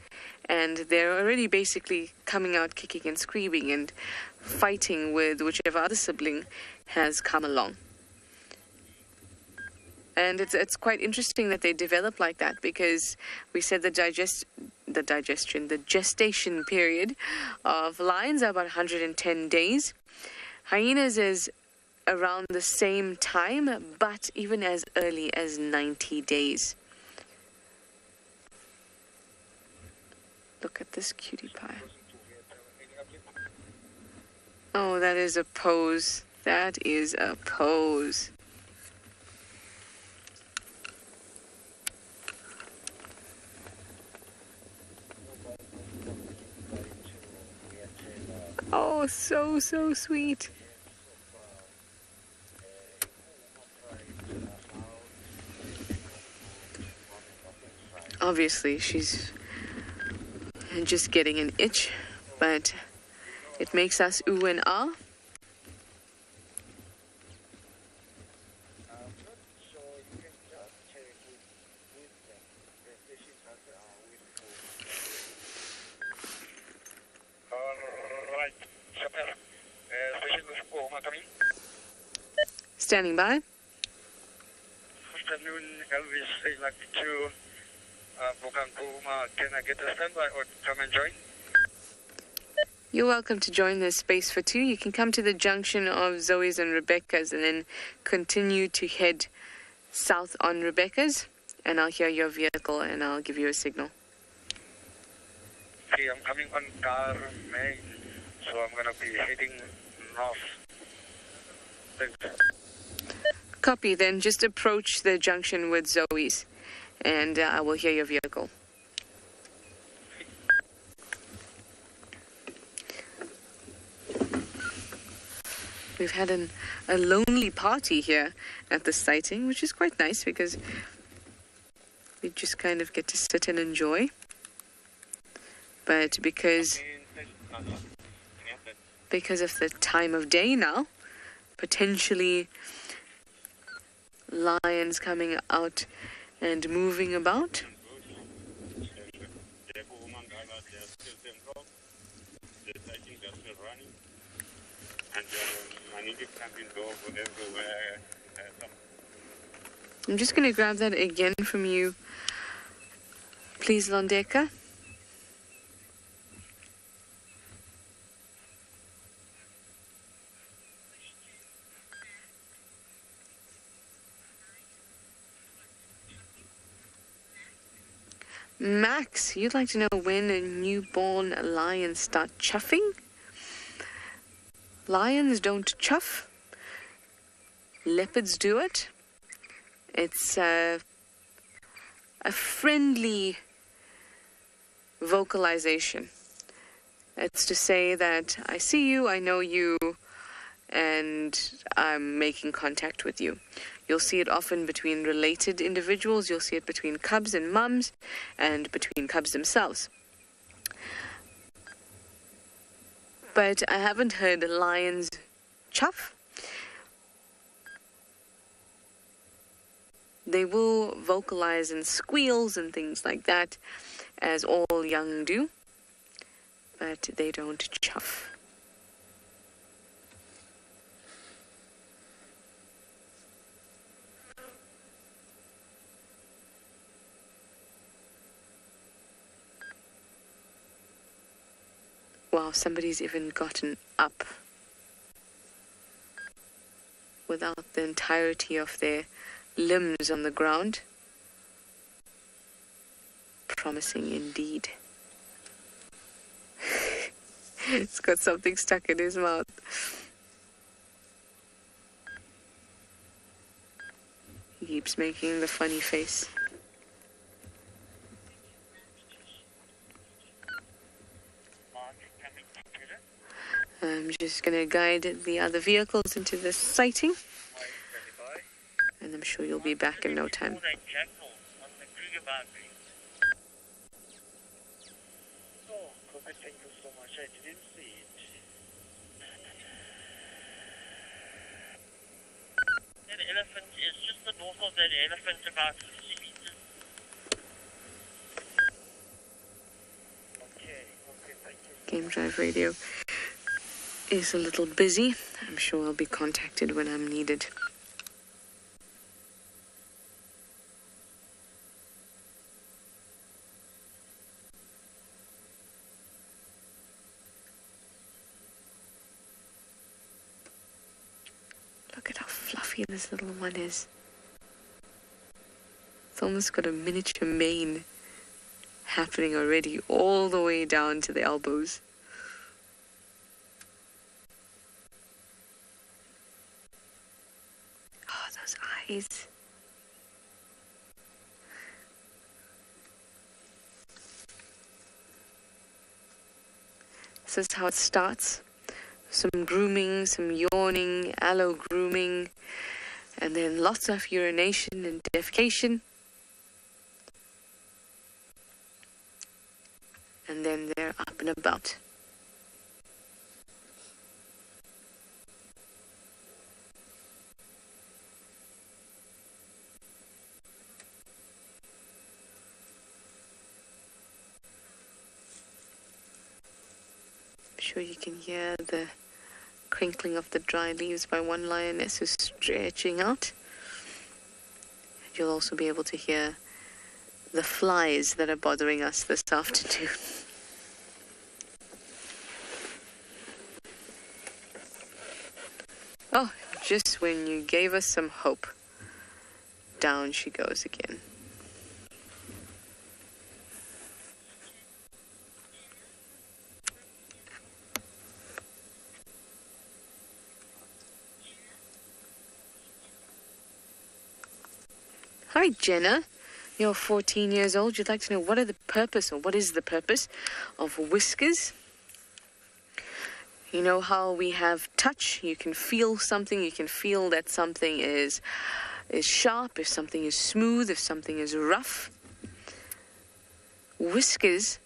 and they're already basically coming out kicking and screaming and fighting with whichever other sibling has come along. And it's quite interesting that they develop like that, because we said the gestation period of lions are about 110 days. Hyenas is around the same time, but even as early as 90 days. Look at this cutie pie. Oh, that is a pose. That is a pose. Oh, so sweet. Obviously, she's just getting an itch, but it makes us ooh and ah. Standing by. Good afternoon, Elvis. I'd like to can I get a standby or come and join? You're welcome to join the space for two. You can come to the junction of Zoe's and Rebecca's and then continue to head south on Rebecca's, and I'll hear your vehicle and I'll give you a signal. Okay, I'm coming on car main, so I'm going to be heading north. Thanks. Copy, then just approach the junction with Zoe's and I will hear your vehicle. We've had a lonely party here at the sighting, which is quite nice because we just kind of get to sit and enjoy. But because of the time of day now, potentially lions coming out and moving about. I'm just going to grab that again from you, please, Londeka. Max, you'd like to know when newborn lions start chuffing? Lions don't chuff. Leopards do it. It's a friendly vocalization. It's to say that I see you, I know you, and I'm making contact with you. You'll see it often between related individuals. You'll see it between cubs and mums and between cubs themselves. But I haven't heard lions chuff. They will vocalize in squeals and things like that, as all young do, but they don't chuff. Wow, somebody's even gotten up without the entirety of their limbs on the ground. Promising indeed. It's got something stuck in his mouth. He keeps making the funny face. I'm just going to guide the other vehicles into the sighting, and I'm sure you'll be back in no time. That elephant is just the north of that elephant, about 50 meters. Okay, thank you. Game Drive Radio is a little busy. I'm sure I'll be contacted when I'm needed. fluffy this little one is. It's almost got a miniature mane happening already, all the way down to the elbows. Oh, those eyes. This is how it starts. Some grooming, some yawning, aloe grooming, and then lots of urination and defecation. And then they're up and about. I'm sure you can hear the crinkling of the dry leaves by one lioness who's stretching out. And you'll also be able to hear the flies that are bothering us this afternoon. Oh, just when you gave us some hope, down she goes again. Hi, Jenna. You're 14 years old. You'd like to know what is the purpose of Whiskers? You know how we have touch. You can feel something. You can feel that something is sharp, if something is smooth, if something is rough. Whiskers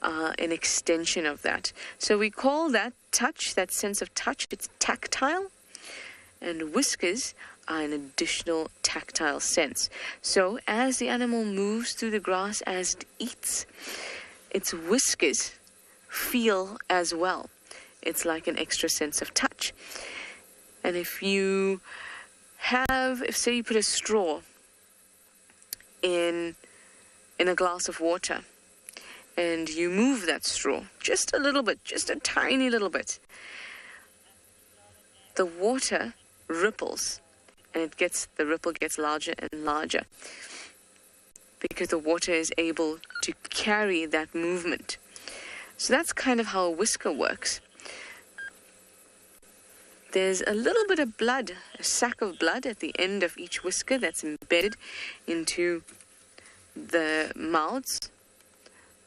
are an extension of that. So we call that touch, that sense of touch, it's tactile. And whiskers are an additional tactile sense. So as the animal moves through the grass, as it eats, its whiskers feel as well. It's like an extra sense of touch. And if you say you put a straw in a glass of water, and you move that straw just a little bit, just a tiny little bit, the water ripples, and the ripple gets larger and larger because the water is able to carry that movement. So that's kind of how a whisker works. There's a little bit of blood, a sac of blood at the end of each whisker that's embedded into the mouths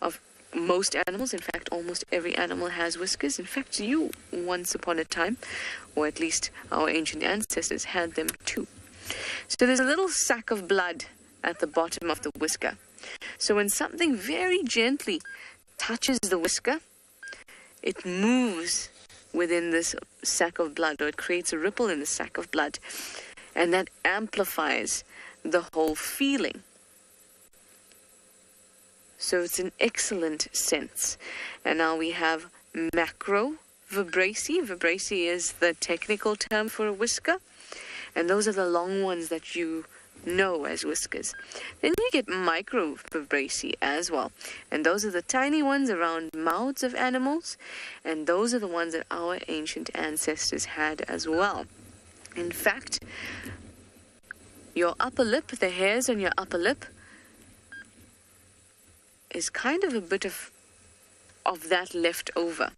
of most animals. In fact, almost every animal has whiskers. In fact, you, once upon a time, or at least our ancient ancestors, had them too. So there's a little sac of blood at the bottom of the whisker. So when something very gently touches the whisker, it moves within this sac of blood, or it creates a ripple in the sac of blood, and that amplifies the whole feeling. So it's an excellent sense. And now we have macro Vibracy. Vibracy is the technical term for a whisker, and those are the long ones that you know as whiskers. Then you get micro Vibracy as well, and those are the tiny ones around mouths of animals, and those are the ones that our ancient ancestors had as well. In fact, your upper lip, the hairs on your upper lip, is kind of a bit of that left over.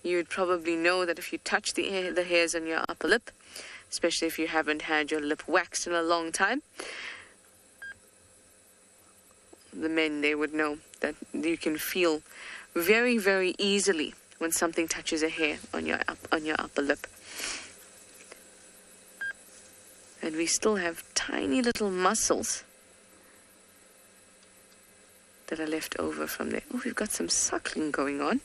You'd probably know that if you touch the hairs on your upper lip, especially if you haven't had your lip waxed in a long time, the men, they would know that you can feel very, very easily when something touches a hair on your upper lip. And we still have tiny little muscles that are left over from there. Oh, we've got some suckling going on.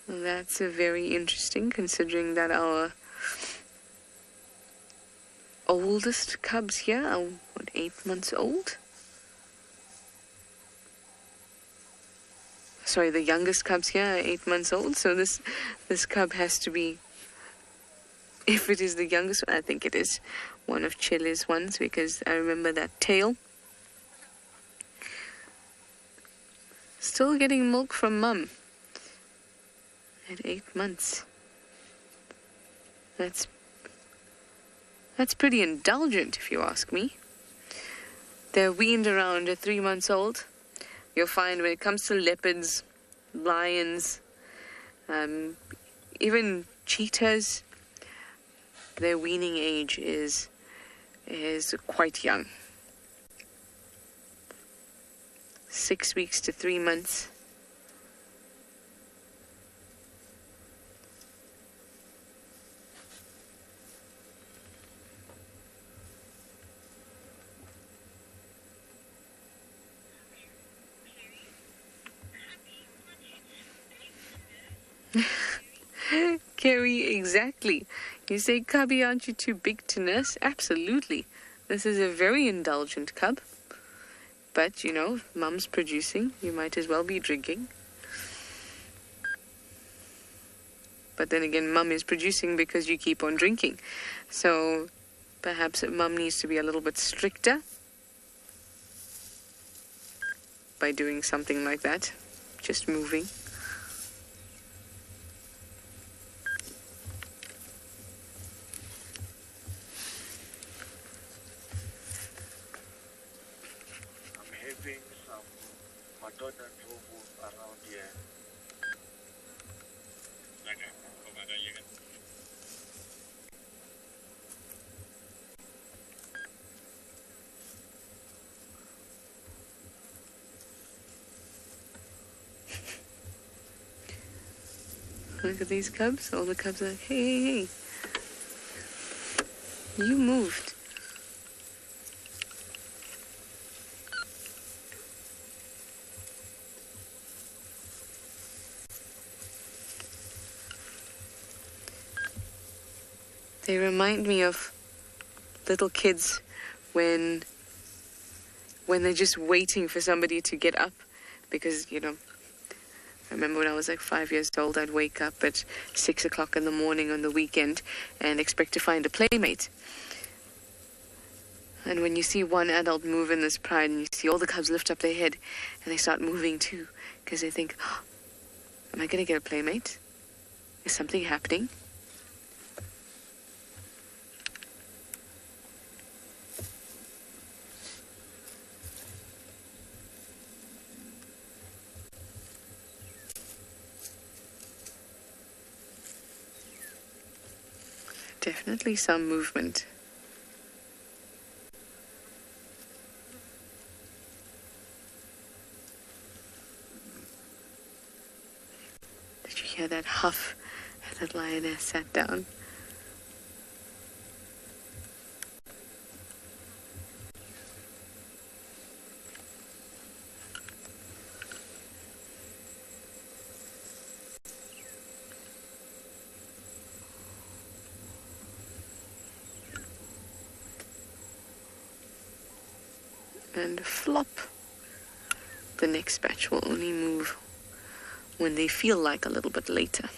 That's very interesting, considering that our oldest cubs here are, 8 months old? sorry, the youngest cubs here are 8 months old. So this cub has to be, if it is the youngest one, I think it is one of Chile's ones, because I remember that tail. Still getting milk from mum at 8 months. That's pretty indulgent, if you ask me. They're weaned around at 3 months old. You'll find when it comes to leopards, lions, even cheetahs, their weaning age is quite young. 6 weeks to 3 months. Kerry, exactly. You say, cubby, aren't you too big to nurse? Absolutely. This is a very indulgent cub. But, you know, mum's producing, you might as well be drinking. But then again, mum is producing because you keep on drinking. So perhaps mum needs to be a little bit stricter by doing something like that. Just moving. Look at these cubs. All the cubs are like, hey, hey, hey. You moved. They remind me of little kids when they're just waiting for somebody to get up, because, you know, I remember when I was like 5 years old, I'd wake up at 6 o'clock in the morning on the weekend and expect to find a playmate. And when you see one adult move in this pride, and you see all the cubs lift up their head and they start moving too, because they think, oh, am I going to get a playmate? Is something happening? Definitely some movement. Did you hear that huff as that lioness sat down? And flop. The next batch will only move when they feel like a little bit later.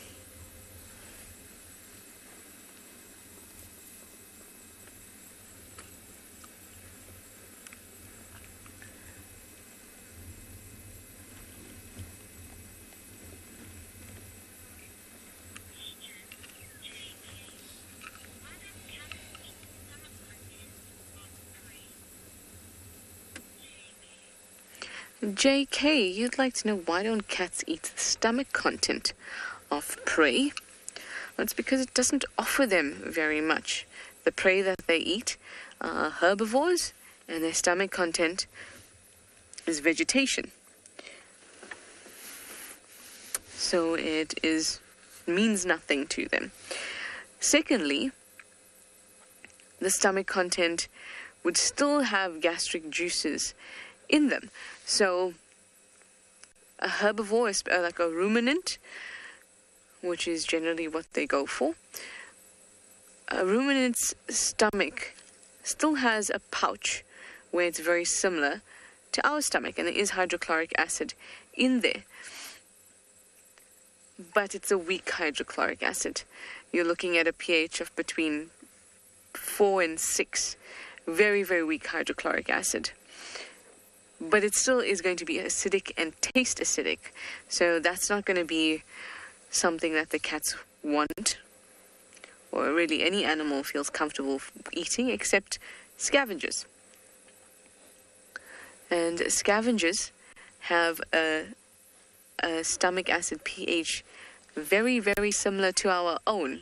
JK, you'd like to know, why don't cats eat the stomach content of prey? Well, it's because it doesn't offer them very much. The prey that they eat are herbivores, and their stomach content is vegetation. So it means nothing to them. Secondly, the stomach content would still have gastric juices in them. So a herbivore is like a ruminant, which is generally what they go for. A ruminant's stomach still has a pouch where it's very similar to our stomach, and there is hydrochloric acid in there. but it's a weak hydrochloric acid. You're looking at a pH of between 4 and 6. Very, very weak hydrochloric acid. But it still is going to be acidic and taste acidic. So that's not going to be something that the cats want, or really any animal feels comfortable eating, except scavengers. And scavengers have a stomach acid pH very, very similar to our own.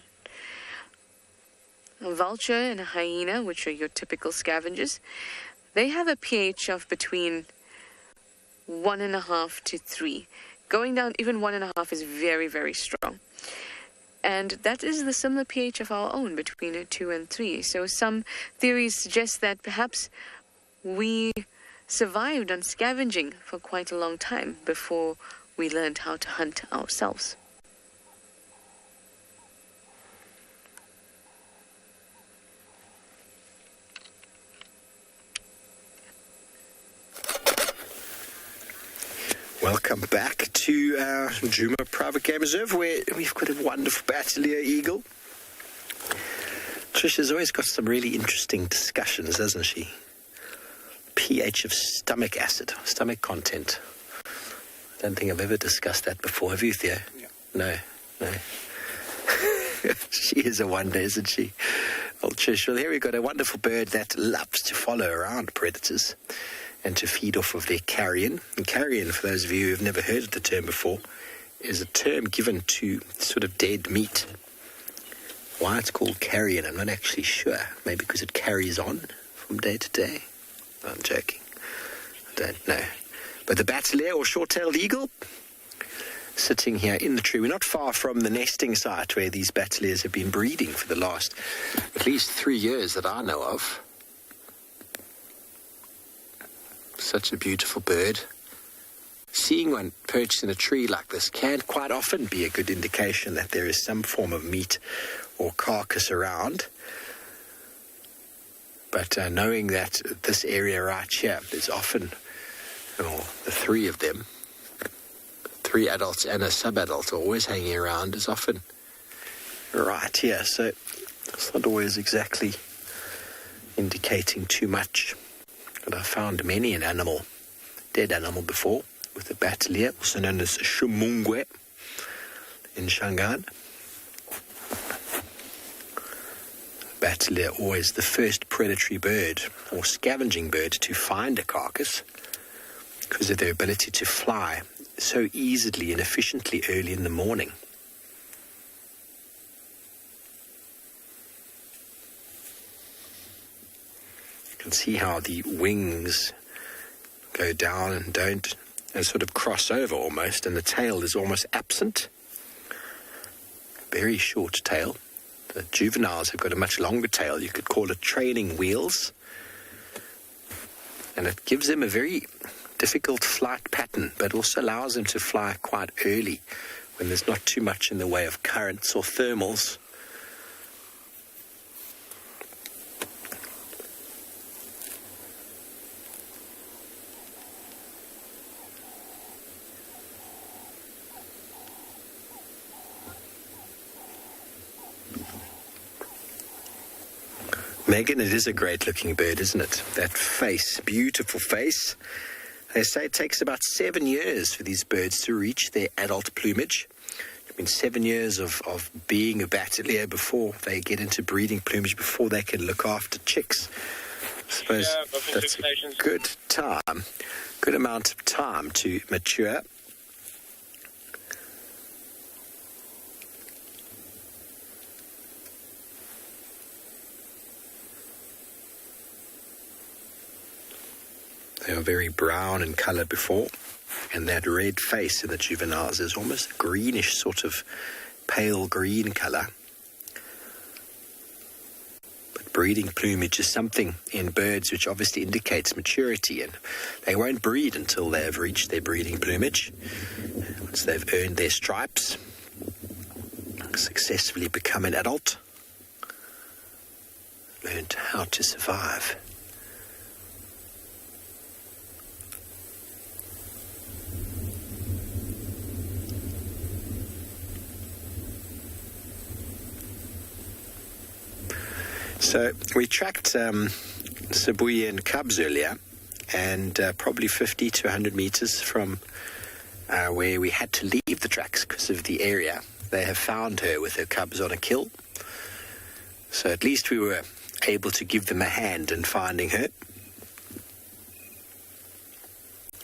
A vulture and a hyena, which are your typical scavengers, they have a pH of between 1.5 to 3. Going down, even 1.5 is very, very strong. And that is the similar pH of our own, between 2 and 3. So some theories suggest that perhaps we survived on scavenging for quite a long time before we learned how to hunt ourselves. Welcome back to our Djuma Private Game Reserve, where we've got a wonderful Battalier eagle. Trisha's always got some really interesting discussions, hasn't she? pH of stomach acid, stomach content. I don't think I've ever discussed that before. Have you, Theo? Yeah. No. She is a wonder, isn't she? Old Trish. Well, here we've got a wonderful bird that loves to follow around predators and to feed off of their carrion. And carrion, for those of you who have never heard of the term before, is a term given to sort of dead meat. Why it's called carrion, I'm not actually sure. Maybe because it carries on from day to day. I'm joking. I don't know. But the Battalier, or short-tailed eagle, sitting here in the tree. We're not far from the nesting site where these Battaliers have been breeding for the last at least 3 years that I know of. Such a beautiful bird. Seeing one perched in a tree like this can quite often be a good indication that there is some form of meat or carcass around. But knowing that this area right here, there's often, the three of them, 3 adults and a sub-adult are always hanging around, is often right here. So it's not always exactly indicating too much. But I found many an animal, dead animal before, with a Battalier, also known as Shumungwe in Shangaan. Battalier, always the first predatory bird or scavenging bird to find a carcass because of their ability to fly so easily and efficiently early in the morning. You can see how the wings go down and don't, and sort of cross over almost, and the tail is almost absent. Very short tail. The juveniles have got a much longer tail. You could call it training wheels. And it gives them a very difficult flight pattern, but also allows them to fly quite early when there's not too much in the way of currents or thermals. Megan, it is a great-looking bird, isn't it? That face, beautiful face. They say it takes about 7 years for these birds to reach their adult plumage. I mean, 7 years of being a Battalier before they get into breeding plumage, before they can look after chicks. I suppose that's a good time, good amount of time to mature. They are very brown in colour before, and that red face in the juveniles is almost a greenish sort of pale green colour. But breeding plumage is something in birds which obviously indicates maturity, and they won't breed until they have reached their breeding plumage. Once they've earned their stripes, successfully become an adult, learned how to survive. So we tracked Sabi and cubs earlier, and probably 50 to 100 meters from where we had to leave the tracks because of the area, they have found her with her cubs on a kill. So at least we were able to give them a hand in finding her.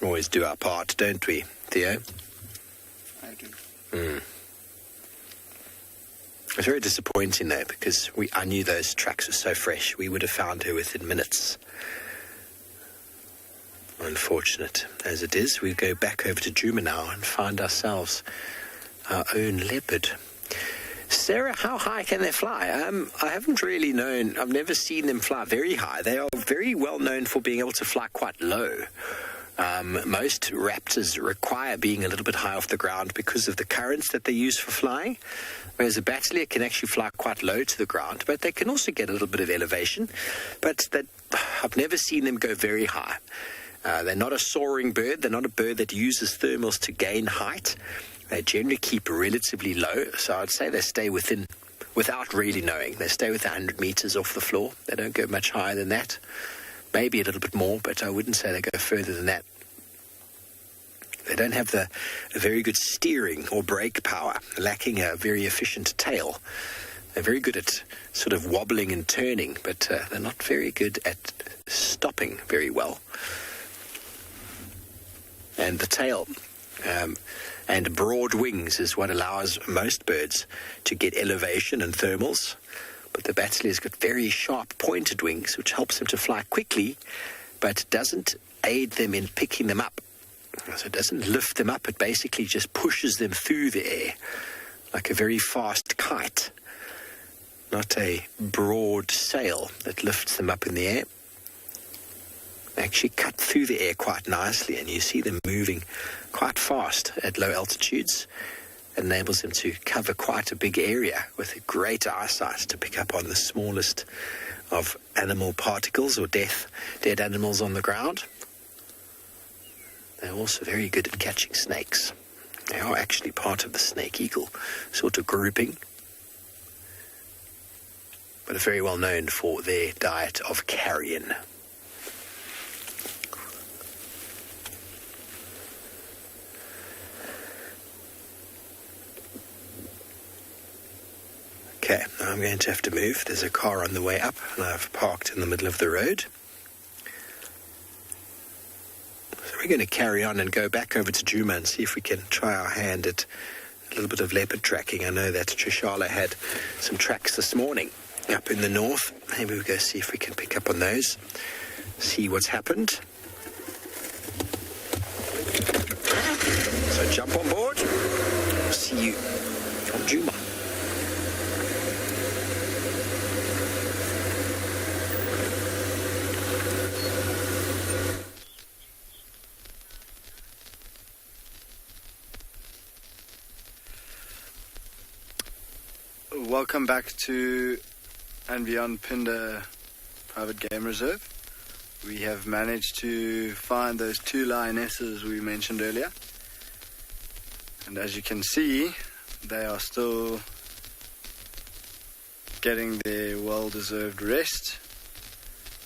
Always do our part, don't we, Theo? I do. It's very disappointing though, because I knew those tracks were so fresh. We would have found her within minutes. Unfortunate as it is, we go back over to Djuma now and find ourselves our own leopard. Sarah, how high can they fly? I haven't really known. I've never seen them fly very high. They are very well known for being able to fly quite low. Most raptors require being a little bit high off the ground because of the currents that they use for flying, whereas a battalier can actually fly quite low to the ground, but they can also get a little bit of elevation. But I've never seen them go very high. They're not a soaring bird. They're not a bird that uses thermals to gain height. They generally keep relatively low, so I'd say they stay without really knowing. They stay with 100 meters off the floor. They don't go much higher than that. Maybe a little bit more, but I wouldn't say they go further than that. They don't have a very good steering or brake power, lacking a very efficient tail. They're very good at sort of wobbling and turning, but they're not very good at stopping very well. And the tail and broad wings is what allows most birds to get elevation and thermals. But the battalier's got very sharp pointed wings, which helps them to fly quickly, but doesn't aid them in picking them up. So it doesn't lift them up, it basically just pushes them through the air, like a very fast kite, not a broad sail that lifts them up in the air. They actually cut through the air quite nicely, and you see them moving quite fast at low altitudes. It enables them to cover quite a big area with a great eyesight to pick up on the smallest of animal particles or dead animals on the ground. They're also very good at catching snakes. They are actually part of the snake eagle sort of grouping, but are very well known for their diet of carrion. Okay, now I'm going to have to move. There's a car on the way up, and I've parked in the middle of the road. So we're going to carry on and go back over to Djuma and see if we can try our hand at a little bit of leopard tracking. I know that Trishala had some tracks this morning up in the north. Maybe we'll go see if we can pick up on those, see what's happened. So jump on board. See you from Djuma. Welcome back to andBeyond Phinda Private Game Reserve. We have managed to find those two lionesses we mentioned earlier. And as you can see, they are still getting their well-deserved rest.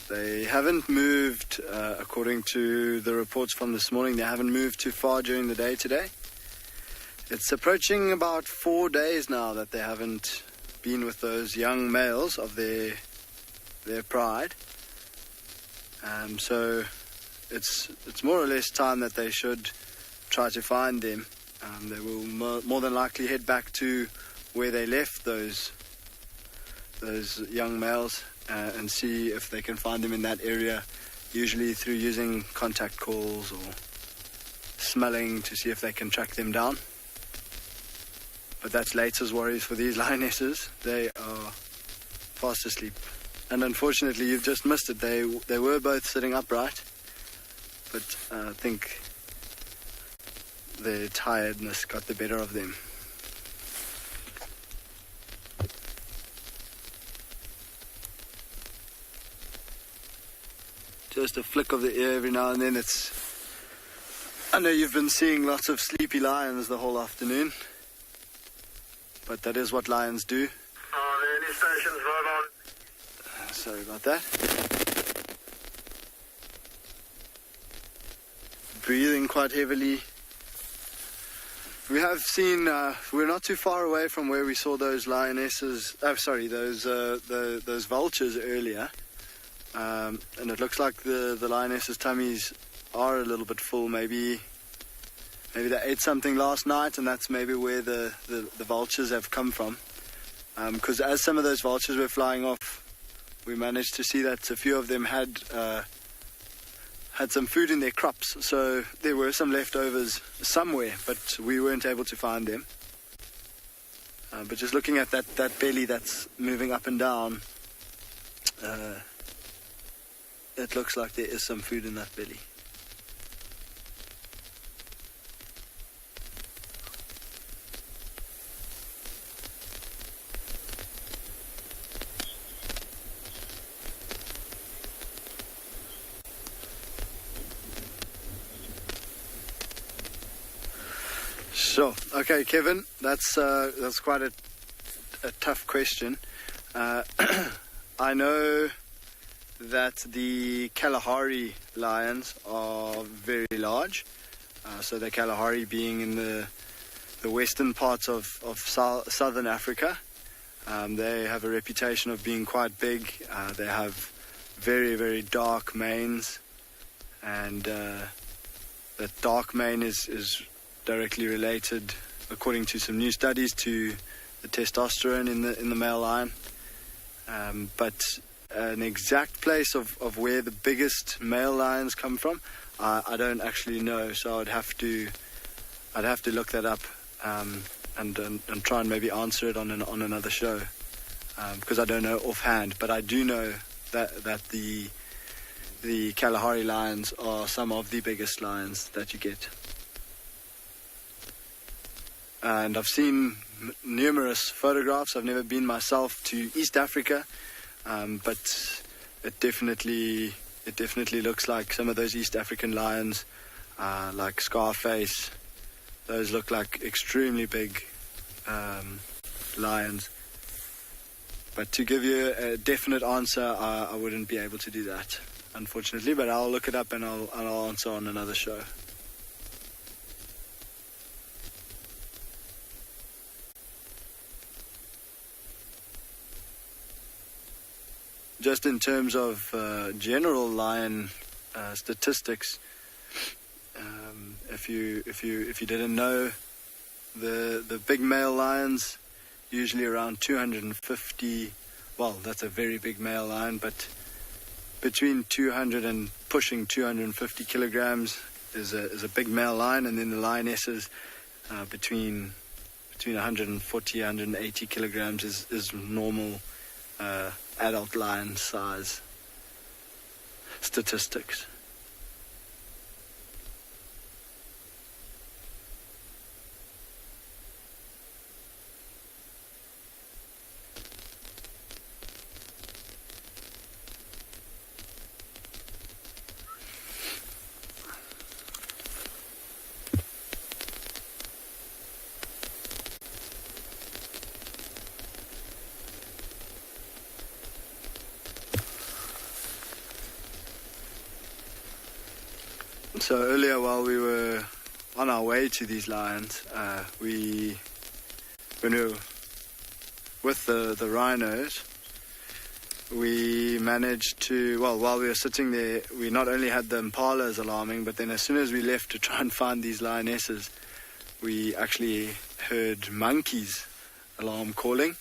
They haven't moved, according to the reports from this morning, they haven't moved too far during the day today. It's approaching about 4 days now that they haven't been with those young males of their pride. So it's more or less time that they should try to find them. They will more than likely head back to where they left those young males and see if they can find them in that area, usually through using contact calls or smelling to see if they can track them down. But that's latest worries for these lionesses. They are fast asleep. And unfortunately, you've just missed it. They were both sitting upright. But I think their tiredness got the better of them. Just a flick of the ear every now and then. I know you've been seeing lots of sleepy lions the whole afternoon. But that is what lions do. Are there any stations right on? Sorry about that. Breathing quite heavily. We have seen, we're not too far away from where we saw those lionesses, those vultures earlier. And it looks like the lionesses' tummies are a little bit full. Maybe they ate something last night, and that's maybe where the vultures have come from. Because as some of those vultures were flying off, we managed to see that a few of them had some food in their crops, so there were some leftovers somewhere, but we weren't able to find them. But just looking at that belly that's moving up and down, it looks like there is some food in that belly. Sure. Okay, Kevin, that's quite a tough question. I know that the Kalahari lions are very large. So the Kalahari being in the western parts of southern Africa. They have a reputation of being quite big. They have very, very dark manes, and that dark mane is directly related, according to some new studies, to the testosterone in the male lion. But an exact place of where the biggest male lions come from, I don't actually know. So I'd have to look that up and try and maybe answer it on another show, because I don't know offhand. But I do know that the Kalahari lions are some of the biggest lions that you get. And I've seen numerous photographs. I've never been myself to East Africa, but it definitely looks like some of those East African lions, like Scarface. Those look like extremely big lions. But to give you a definite answer, I wouldn't be able to do that, unfortunately. But I'll look it up and I'll answer on another show. Just in terms of general lion statistics, if you didn't know, the big male lions usually around 250. Well, that's a very big male lion, but between 200 and pushing 250 kilograms is a big male lion, and then the lionesses between 140 180 kilograms is normal adult lion size statistics. So earlier, while we were on our way to these lions, when we were with the rhinos, we managed to, while we were sitting there, we not only had the impalas alarming, but then as soon as we left to try and find these lionesses, we actually heard monkeys alarm calling.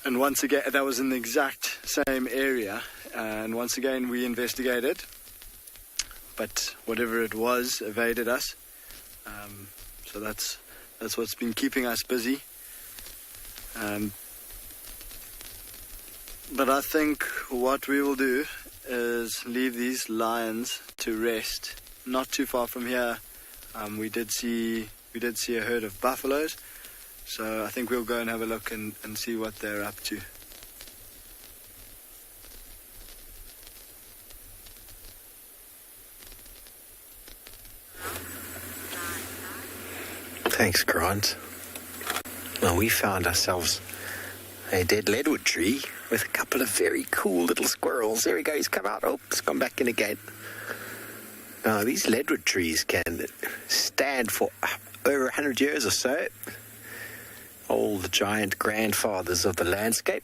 And once again, that was in the exact same area, and once again we investigated. But whatever it was evaded us. So that's what's been keeping us busy. But I think what we will do is leave these lions to rest. Not too far from here, we did see a herd of buffaloes. So I think we'll go and have a look and see what they're up to. Thanks, Grant. Well, we found ourselves a dead leadwood tree with a couple of very cool little squirrels. There we go, he's come out. Oh, it's gone back in again. Now, these leadwood trees can stand for over 100 years or so. All the giant grandfathers of the landscape.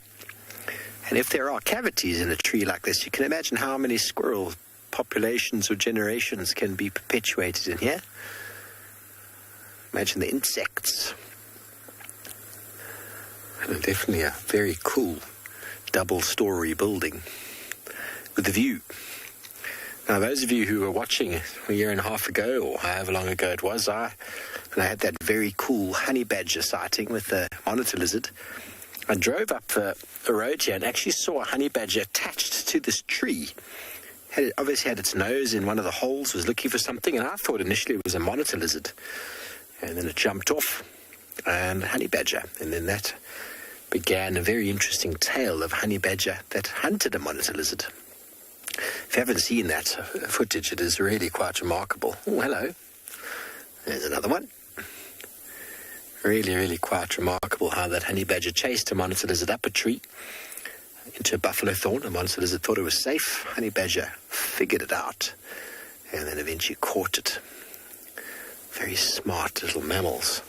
And if there are cavities in a tree like this, you can imagine how many squirrel populations or generations can be perpetuated in here. Imagine the insects. And definitely a very cool double-story building with a view. Now, those of you who were watching a year and a half ago, or however long ago it was, and I had that very cool honey badger sighting with the monitor lizard. I drove up the road here and actually saw a honey badger attached to this tree. It obviously had its nose in one of the holes, was looking for something, and I thought initially it was a monitor lizard. And then it jumped off, and a honey badger. And then that began a very interesting tale of honey badger that hunted a monitor lizard. If you haven't seen that footage, it is really quite remarkable. Oh, hello. There's another one. Really, really quite remarkable how that honey badger chased a monitor lizard up a tree into a buffalo thorn. The monitor lizard thought it was safe. Honey badger figured it out and then eventually caught it. Very smart little mammals.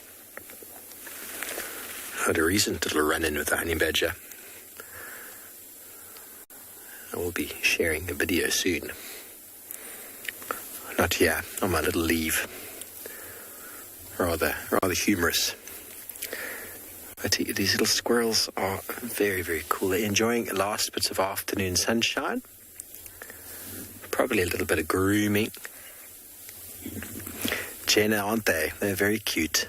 Had a recent little run-in with the honey badger. I will be sharing a video soon. Not here, on my little leave. Rather humorous. But these little squirrels are very, very cool. They're enjoying last bits of afternoon sunshine. Probably a little bit of grooming. Jenna, aren't they? They're very cute.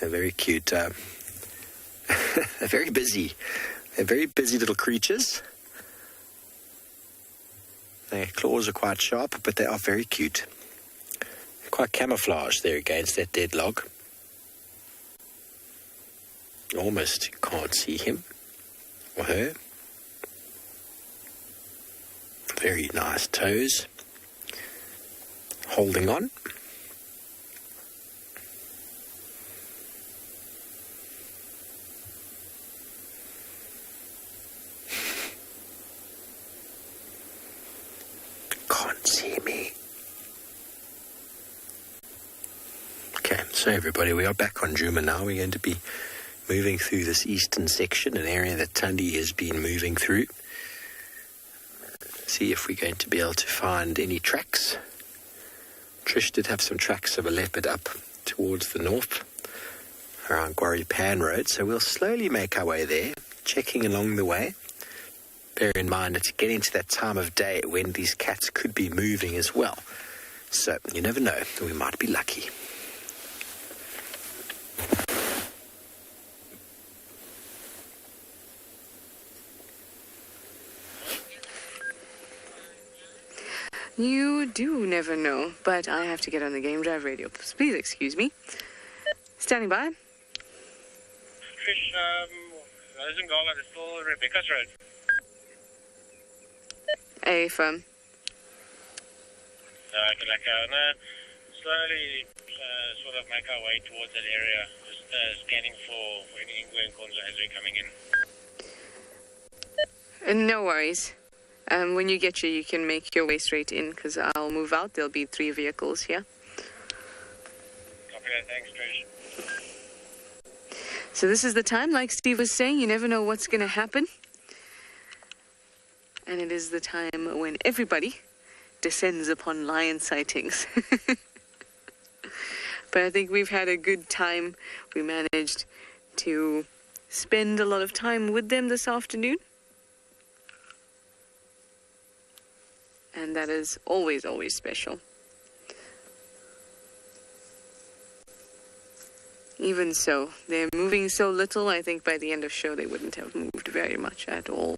They're very cute. They're very busy. They're very busy little creatures. Their claws are quite sharp, but they are very cute. Quite camouflaged there against that dead log. Almost can't see him or her. Very nice toes. Holding on. Can't see me. Okay, so everybody, we are back on Djuma now. We're going to be moving through this eastern section, an area that Thandi has been moving through. See if we're going to be able to find any tracks. Trish did have some tracks of a leopard up towards the north, around Quarry Pan Road, so we'll slowly make our way there, checking along the way. Bear in mind it's getting to that time of day when these cats could be moving as well. So, you never know, we might be lucky. You do never know, but I have to get on the game drive radio. Please excuse me. Standing by. Trish, those in Ngala, there's still Rebecca's Road. Affirm. Okay, slowly sort of make our way towards that area. Just scanning for any inquiries as we're coming in. No worries. When you get here, you can make your way straight in, because I'll move out. There'll be 3 vehicles here. Copy that. Thanks, Trish. So this is the time, like Steve was saying, you never know what's going to happen. And it is the time when everybody descends upon lion sightings. But I think we've had a good time. We managed to spend a lot of time with them this afternoon. And that is always, always special. Even so, they're moving so little, I think by the end of the show they wouldn't have moved very much at all.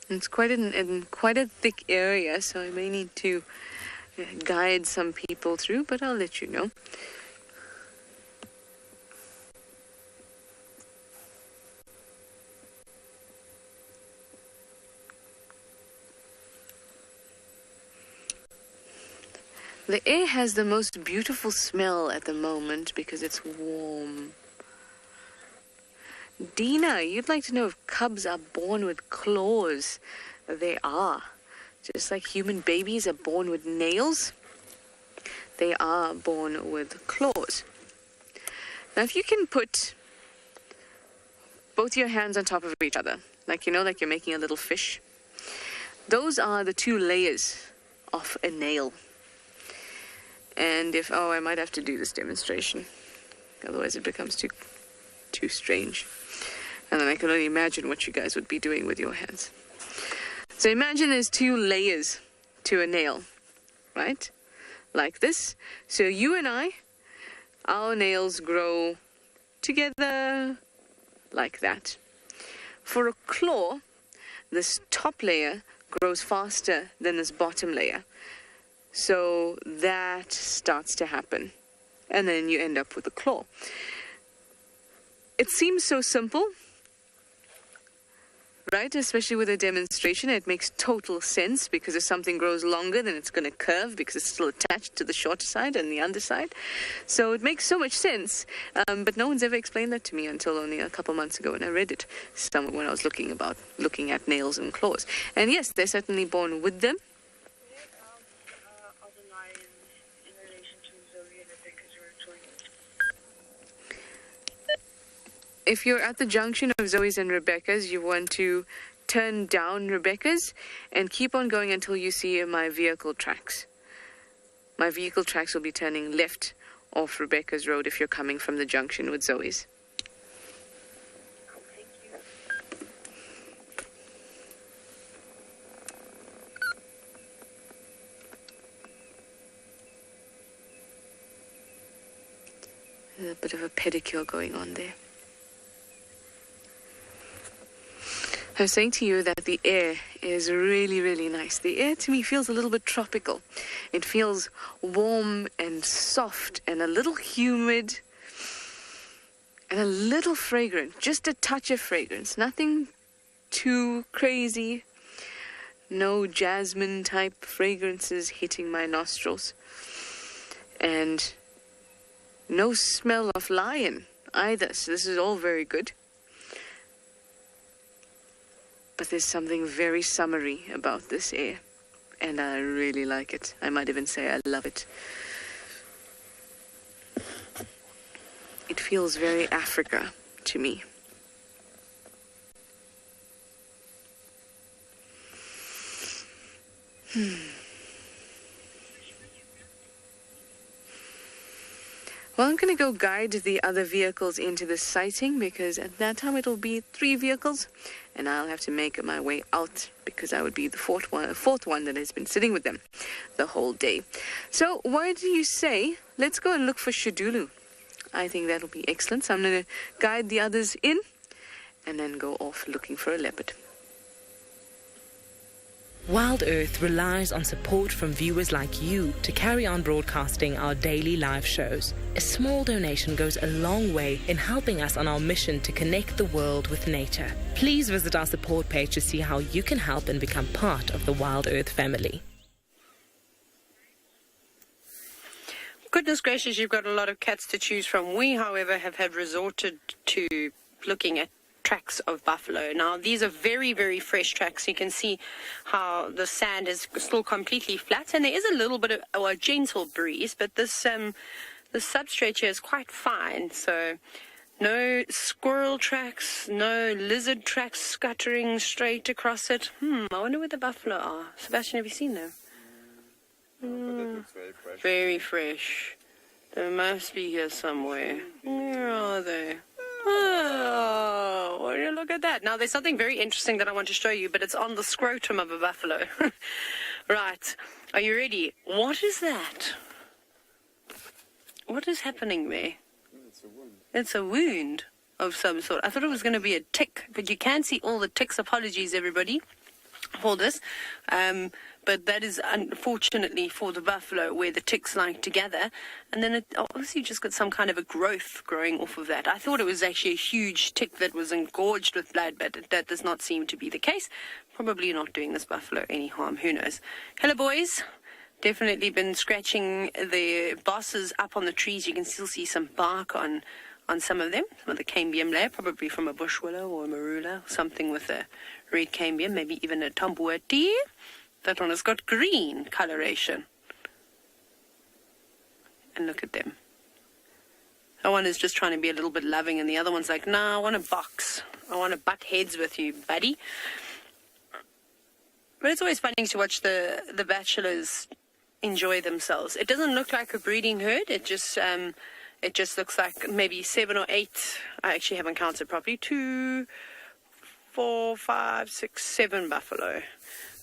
It's quite quite a thick area, so I may need to guide some people through, but I'll let you know. The air has the most beautiful smell at the moment because it's warm. Dina, you'd like to know if cubs are born with claws? They are. Just like human babies are born with nails, they are born with claws. Now, if you can put both your hands on top of each other, like you're making a little fish, those are the two layers of a nail. And I might have to do this demonstration, otherwise it becomes too strange. And then I can only imagine what you guys would be doing with your hands. So imagine there's two layers to a nail, right? Like this. So you and I, our nails grow together like that. For a claw, this top layer grows faster than this bottom layer. So that starts to happen. And then you end up with a claw. It seems so simple, right? Especially with a demonstration, it makes total sense, because if something grows longer, then it's going to curve because it's still attached to the shorter side and the underside. So it makes so much sense. But no one's ever explained that to me until only a couple months ago when I read it, when I was looking at nails and claws. And yes, they're certainly born with them. If you're at the junction of Zoe's and Rebecca's, you want to turn down Rebecca's and keep on going until you see my vehicle tracks. My vehicle tracks will be turning left off Rebecca's road if you're coming from the junction with Zoe's. There's a bit of a pedicure going on there. I was saying to you that the air is really, really nice. The air to me feels a little bit tropical. It feels warm and soft and a little humid and a little fragrant. Just a touch of fragrance. Nothing too crazy. No jasmine type fragrances hitting my nostrils. And no smell of lion either. So this is all very good. But there's something very summery about this air, and I really like it. I might even say I love it. It feels very Africa to me. Well, I'm going to go guide the other vehicles into the sighting, because at that time it'll be 3 vehicles, and I'll have to make my way out because I would be the fourth one that has been sitting with them the whole day. So why do you say, let's go and look for Shadulu? I think that'll be excellent. So I'm going to guide the others in and then go off looking for a leopard. WildEarth relies on support from viewers like you to carry on broadcasting our daily live shows. A small donation goes a long way in helping us on our mission to connect the world with nature. Please visit our support page to see how you can help and become part of the WildEarth family. Goodness gracious, you've got a lot of cats to choose from. We, however, have resorted to looking at tracks of buffalo. Now, these are very, very fresh tracks. You can see how the sand is still completely flat, and there is a little bit of a gentle breeze, but this the substrate here is quite fine. So no squirrel tracks, no lizard tracks scuttering straight across it. I wonder where the buffalo are. Sebastian, have you seen them? But that looks very fresh. Very fresh. They must be here somewhere. Where are they? Oh, will you look at that? Now, there's something very interesting that I want to show you, but it's on the scrotum of a buffalo. Right. Are you ready? What is that? What is happening there? It's a wound. It's a wound of some sort. I thought it was going to be a tick, but you can see all the ticks. Apologies, everybody, for this. But that is unfortunately for the buffalo where the ticks like to gather. And then it obviously just got some kind of a growth growing off of that. I thought it was actually a huge tick that was engorged with blood, but that does not seem to be the case. Probably not doing this buffalo any harm. Who knows? Hello, boys. Definitely been scratching the bosses up on the trees. You can still see some bark on some of them. Some of the cambium layer, probably from a bush willow or a marula, something with a red cambium, maybe even a tombuati. That one has got green coloration. And look at them. That one is just trying to be a little bit loving, and the other one's like, nah, I want to box. I want to butt heads with you, buddy. But it's always funny to watch the bachelors enjoy themselves. It doesn't look like a breeding herd. It just looks like maybe 7 or 8. I actually haven't counted properly. 2, 4, 5, 6, 7 buffalo.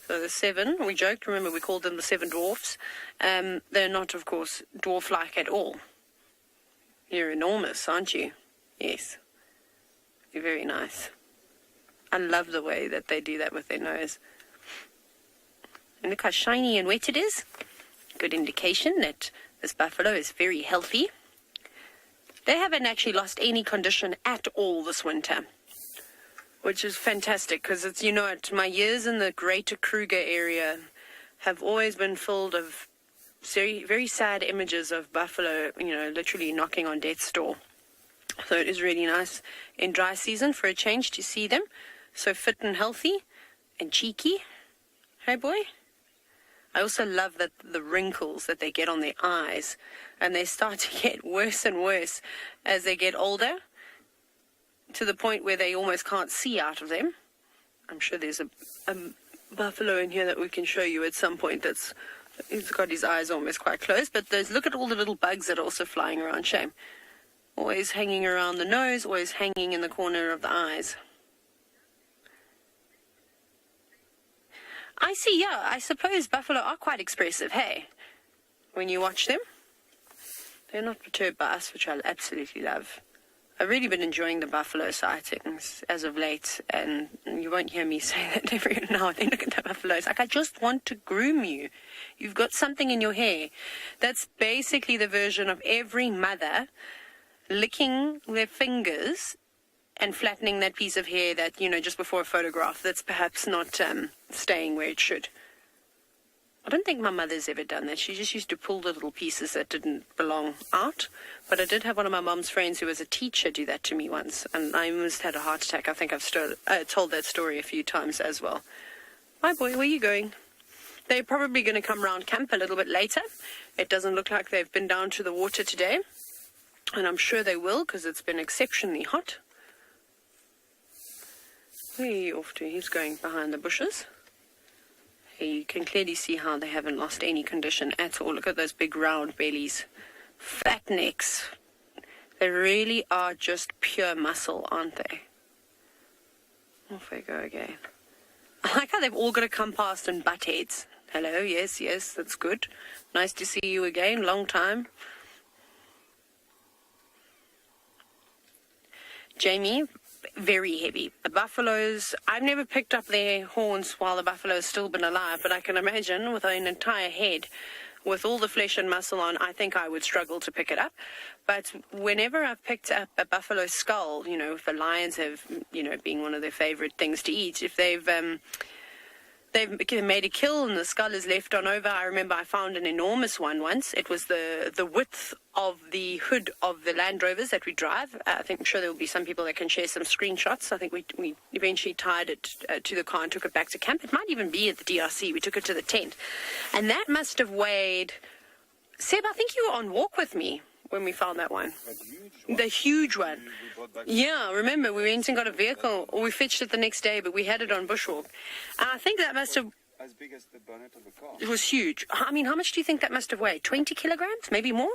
So the 7, we joked, remember we called them the 7 dwarfs. They're not, of course, dwarf-like at all. You're enormous, aren't you? Yes. You're very nice. I love the way that they do that with their nose. And look how shiny and wet it is. Good indication that this buffalo is very healthy. They haven't actually lost any condition at all this winter, which is fantastic, because it's, my years in the greater Kruger area have always been filled of very, very sad images of buffalo, literally knocking on death's door. So it is really nice in dry season for a change to see them so fit and healthy and cheeky. Hey, boy? I also love that the wrinkles that they get on their eyes, and they start to get worse and worse as they get older, to the point where they almost can't see out of them. I'm sure there's a buffalo in here that we can show you at some point he's got his eyes almost quite closed, but look at all the little bugs that are also flying around, shame. Always hanging around the nose, always hanging in the corner of the eyes. I see, yeah, I suppose buffalo are quite expressive, hey? When you watch them. They're not perturbed by us, which I absolutely love. I've really been enjoying the buffalo sightings as of late, and you won't hear me say that every now and then. Look at the buffaloes. Like, I just want to groom you. You've got something in your hair. That's basically the version of every mother licking their fingers and flattening that piece of hair that, just before a photograph, that's perhaps not staying where it should. I don't think my mother's ever done that. She just used to pull the little pieces that didn't belong out. But I did have one of my mom's friends who was a teacher do that to me once, and I almost had a heart attack. I think I've told that story a few times as well. My boy, where are you going? They're probably going to come round camp a little bit later. It doesn't look like they've been down to the water today, and I'm sure they will, because it's been exceptionally hot. Where are you off to? He's going behind the bushes. You can clearly see how they haven't lost any condition at all. Look at those big round bellies. Fat necks. They really are just pure muscle, aren't they? Off they go again. I like how they've all got to come past and butt heads. Hello, yes, that's good. Nice to see you again. Long time. Jamie, very heavy. The buffaloes, I've never picked up their horns while the buffalo's still been alive, but I can imagine with an entire head, with all the flesh and muscle on, I think I would struggle to pick it up. But whenever I've picked up a buffalo skull, if the lions have, being one of their favorite things to eat, if they've made a kill and the skull is left on over. I remember I found an enormous one once. It was the width of the hood of the Land Rovers that we drive. I'm sure there will be some people that can share some screenshots. I think we eventually tied it to the car and took it back to camp. It might even be at the DRC. We took it to the tent. And that must have weighed... Seb, I think you were on walk with me when we found that one. The huge one. Yeah, remember, we went and got a vehicle, or we fetched it the next day, but we had it on bushwalk. And I think that must have... As big as the bonnet of the car. It was huge. I mean, how much do you think that must have weighed? 20 kilograms? Maybe more?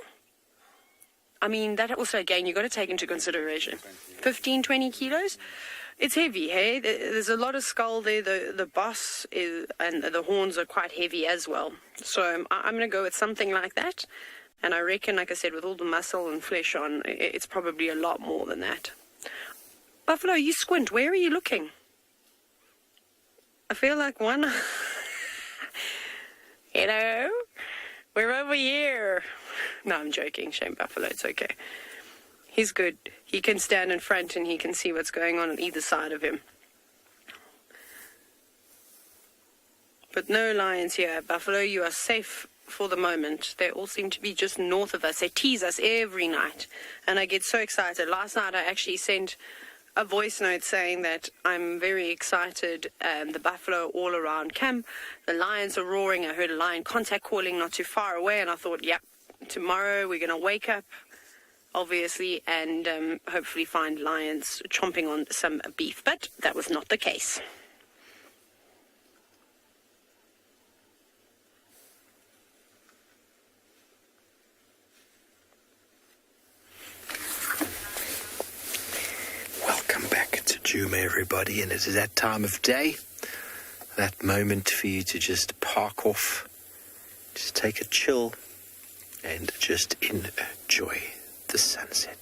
I mean, that also, again, you've got to take into consideration. 15, 20 kilos? It's heavy, hey? There's a lot of skull there. The boss is, and the horns are quite heavy as well. So I'm going to go with something like that. And I reckon, like I said, with all the muscle and flesh on, it's probably a lot more than that. Buffalo, you squint. Where are you looking? I feel like one... Hello? We're over here. No, I'm joking. Shame Buffalo. It's okay. He's good. He can stand in front and he can see what's going on either side of him. But no lions here. Buffalo, you are safe for the moment. They all seem to be just north of us. They tease us every night, and I get so excited. Last night I actually sent a voice note saying that I'm very excited. The buffalo are all around camp. The lions are roaring. I heard a lion contact calling not too far away, and I thought, yep, tomorrow we're going to wake up, obviously, and hopefully find lions chomping on some beef. But that was not the case. Welcome back to Djuma, everybody, and it is that time of day, that moment for you to just park off, just take a chill, and just enjoy the sunset.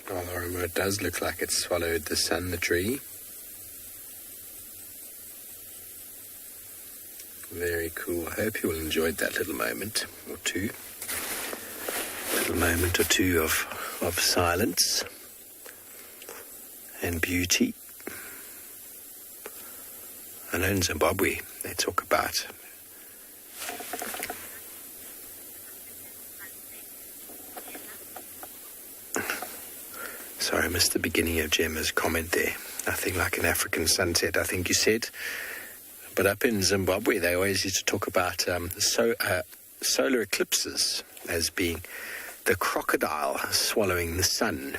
Well, the remote does look like it's swallowed the sun, the tree. Very cool. I hope you all enjoyed that little moment or two. Little moment or two of silence and beauty. I know in Zimbabwe they talk about sorry, I missed the beginning of Gemma's comment there. Nothing like an African sunset, I think you said. But up in Zimbabwe, they always used to talk about solar eclipses as being the crocodile swallowing the sun.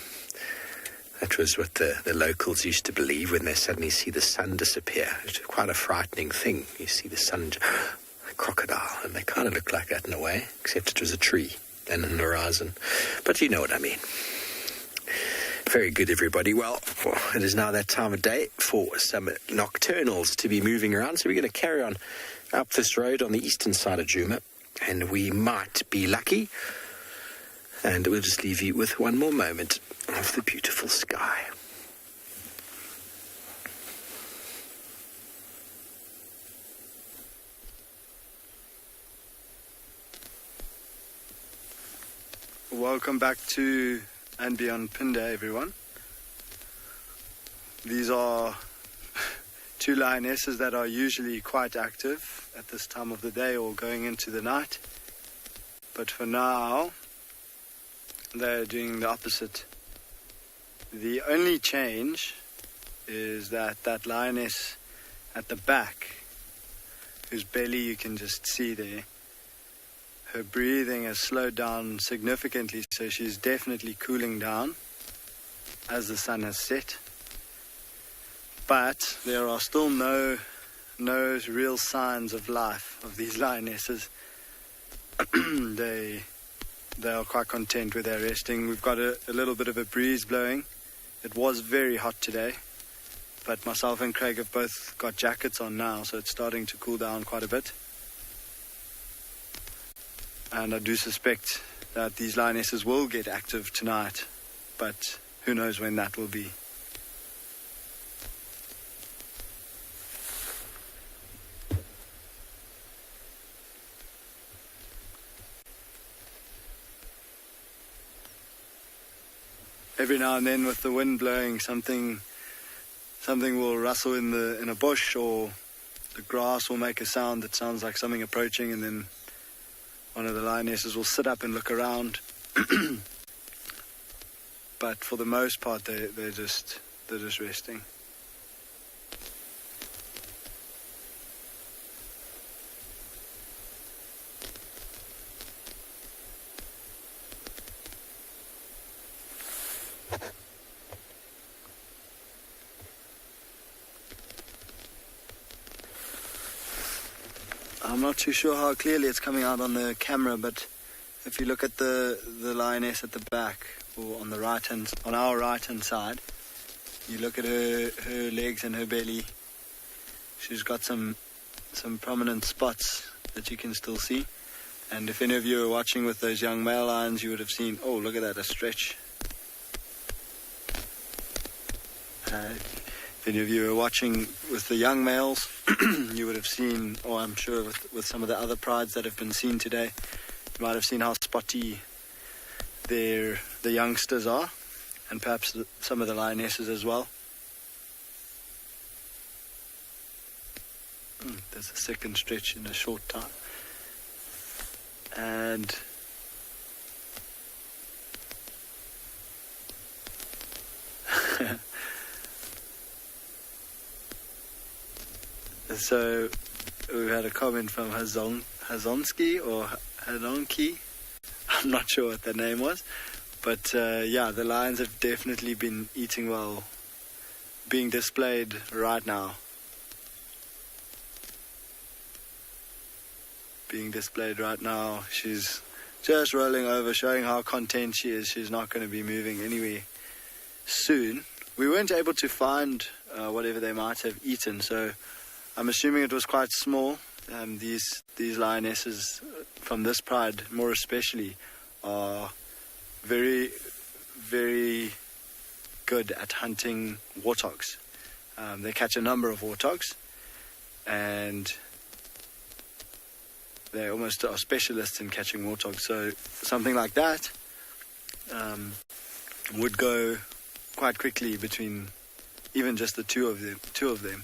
That was what the locals used to believe when they suddenly see the sun disappear. It's quite a frightening thing. You see the sun, a crocodile, and they kind of look like that in a way, except it was a tree and an horizon. But you know what I mean. Very good, everybody. Well, it is now that time of day for some nocturnals to be moving around. So we're going to carry on up this road on the eastern side of Djuma, and we might be lucky. And we'll just leave you with one more moment of the beautiful sky. Welcome back to andBeyond Phinda, everyone. These are two lionesses that are usually quite active at this time of the day or going into the night. But for now, they're doing the opposite. The only change is that lioness at the back, whose belly you can just see there, her breathing has slowed down significantly, so she's definitely cooling down as the sun has set. But there are still no real signs of life of these lionesses. They are quite content with their resting. We've got a little bit of a breeze blowing. It was very hot today, but myself and Craig have both got jackets on now, so it's starting to cool down quite a bit. And I do suspect that these lionesses will get active tonight, but who knows when that will be. Every now and then, with the wind blowing, something will rustle in a bush, or the grass will make a sound that sounds like something approaching, and then one of the lionesses will sit up and look around. But for the most part, they're just resting. I'm not too sure how clearly it's coming out on the camera, but if you look at the lioness at the back, or on our right hand side, you look at her legs and her belly, she's got some prominent spots that you can still see. And if any of you are watching with those young male lions, you would have seen, oh, look at that, a stretch. If any of you are watching with the young males, you would have seen, or I'm sure with some of the other prides that have been seen today, you might have seen how spotty the youngsters are, and perhaps some of the lionesses as well. There's a second stretch in a short time. And so we had a comment from Hazonsky or Hadonki. I'm not sure what the name was, but yeah, the lions have definitely been eating well, being displayed right now. She's just rolling over, showing how content she is. She's not going to be moving anywhere soon. We weren't able to find whatever they might have eaten, so I'm assuming it was quite small. These lionesses from this pride, more especially, are very, very good at hunting warthogs. They catch a number of warthogs, and they almost are specialists in catching warthogs. So something like that would go quite quickly between even just the two of them.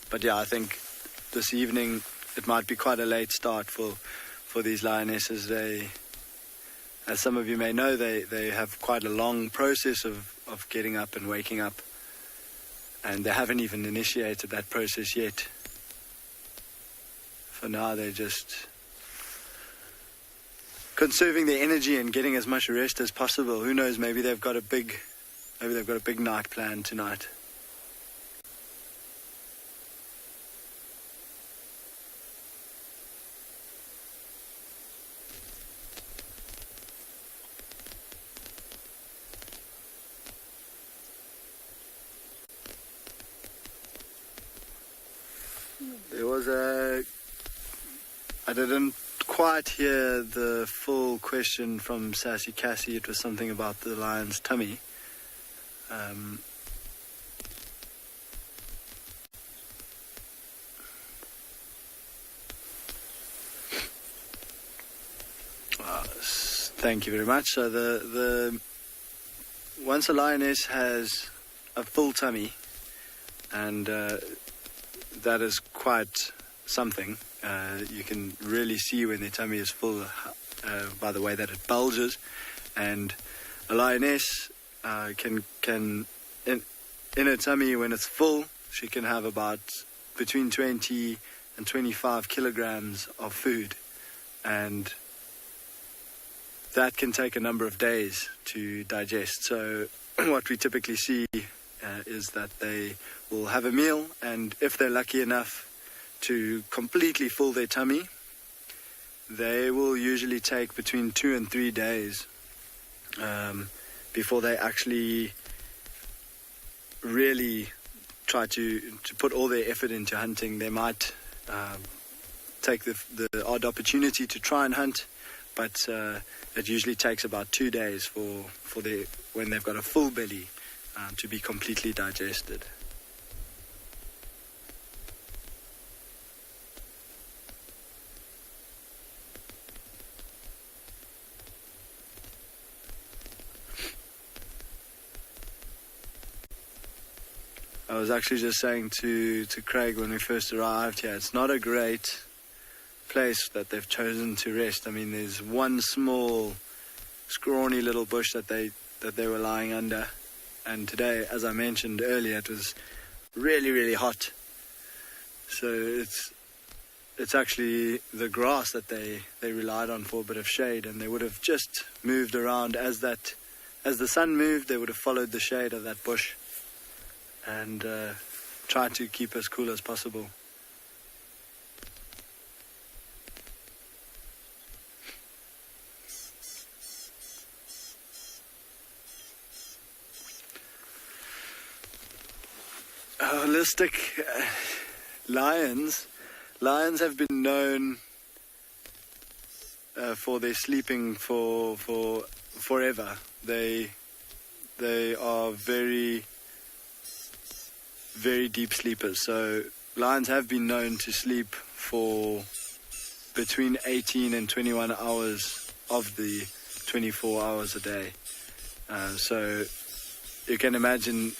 But yeah, I think this evening it might be quite a late start for these lionesses. They, as some of you may know, they have quite a long process of getting up and waking up, and they haven't even initiated that process yet. For now, they're just conserving their energy and getting as much rest as possible. Who knows? Maybe they've got a big night plan tonight. There was I didn't quite hear the full question from Sassy Cassie. It was something about the lion's tummy. Thank you very much. So the once a lioness has a full tummy, and that is quite something. You can really see when their tummy is full by the way that it bulges, and a lioness can in her tummy, when it's full, she can have about between 20 and 25 kilograms of food, and that can take a number of days to digest. So what we typically see is that they will have a meal, and if they're lucky enough to completely fill their tummy, they will usually take between 2 and 3 days before they actually really try to put all their effort into hunting. They might take the odd opportunity to try and hunt, but it usually takes about 2 days for when they've got a full belly to be completely digested. I was actually just saying to Craig when we first arrived here, it's not a great place that they've chosen to rest. I mean, there's one small, scrawny little bush that they were lying under, and today, as I mentioned earlier, it was really, really hot. So it's actually the grass that they relied on for a bit of shade, and they would have just moved around as the sun moved. They would have followed the shade of that bush and tried to keep as cool as possible. Holistic lions have been known for their sleeping for forever. They are very, very deep sleepers. So lions have been known to sleep for between 18 and 21 hours of the 24 hours a day. So you can imagine,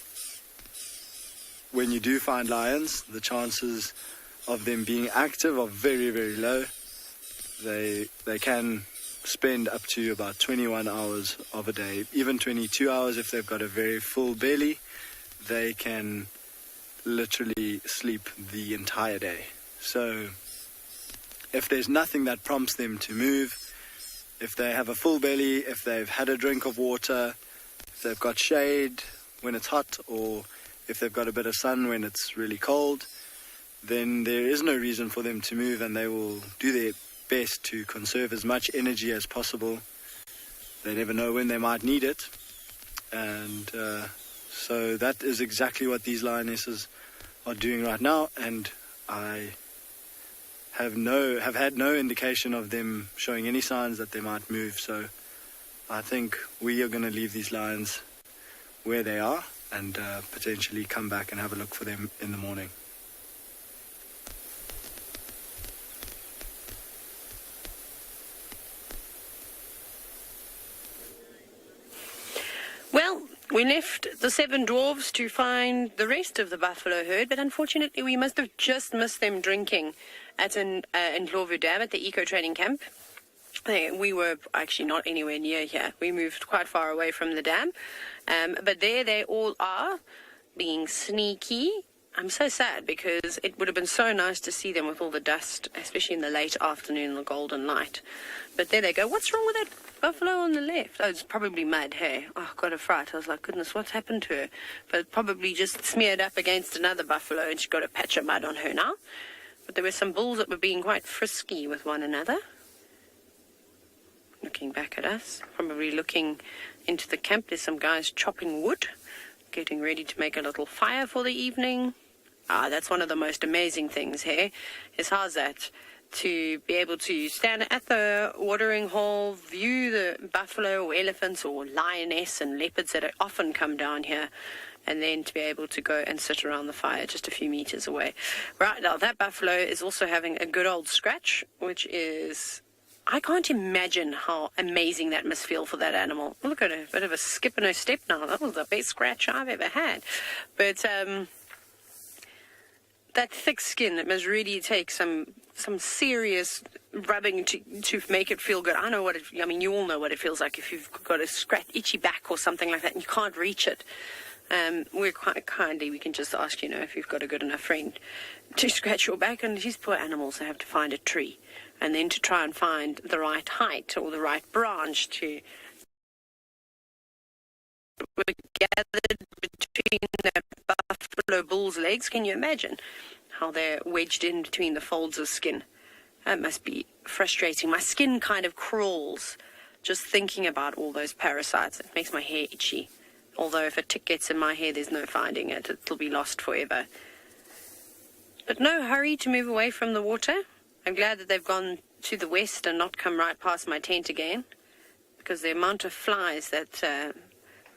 when you do find lions, the chances of them being active are very, very low. They can spend up to about 21 hours of a day, even 22 hours if they've got a very full belly. They can literally sleep the entire day. So if there's nothing that prompts them to move, if they have a full belly, if they've had a drink of water, if they've got shade when it's hot, or if they've got a bit of sun when it's really cold, then there is no reason for them to move, and they will do their best to conserve as much energy as possible. They never know when they might need it, and so that is exactly what these lionesses are doing right now, and I have had no indication of them showing any signs that they might move. So I think we are going to leave these lions where they are and potentially come back and have a look for them in the morning. Well, we left the Seven Dwarves to find the rest of the buffalo herd, but unfortunately we must have just missed them drinking at in Ndlovu Dam at the eco training camp. We were actually not anywhere near here. We moved quite far away from the dam. But there they all are, being sneaky I'm so sad because it would have been so nice to see them with all the dust, especially in the late afternoon, the golden light. But there they go. What's wrong with that buffalo on the left? Oh, it's probably mud, hey? Oh, I got a fright. I was like, goodness, what's happened to her? But probably just smeared up against another buffalo and she got a patch of mud on her now. But there were some bulls that were being quite frisky with one another. Looking back at us, probably looking into the camp. There's some guys chopping wood, getting ready to make a little fire for the evening. That's one of the most amazing things here, is how's that? To be able to stand at the watering hole, view the buffalo or elephants or lioness and leopards that often come down here, and then to be able to go and sit around the fire just a few meters away. Right now, that buffalo is also having a good old scratch, which is... I can't imagine how amazing that must feel for that animal. Look at her, a bit of a skip in her step now. That was the best scratch I've ever had. But that thick skin, it must really take some serious rubbing to make it feel good. I know what I mean, you all know what it feels like if you've got a itchy back or something like that and you can't reach it. We're quite kindly, we can just ask, if you've got a good enough friend to scratch your back. And these poor animals, they have to find a tree and then to try and find the right height or the right branch to gathered between the buffalo bull's legs. Can you imagine how they're wedged in between the folds of skin? That must be frustrating. My skin kind of crawls just thinking about all those parasites. It makes my hair itchy. Although if a tick gets in my hair, there's no finding it. It'll be lost forever. But no hurry to move away from the water. I'm glad that they've gone to the west and not come right past my tent again, because the amount of flies that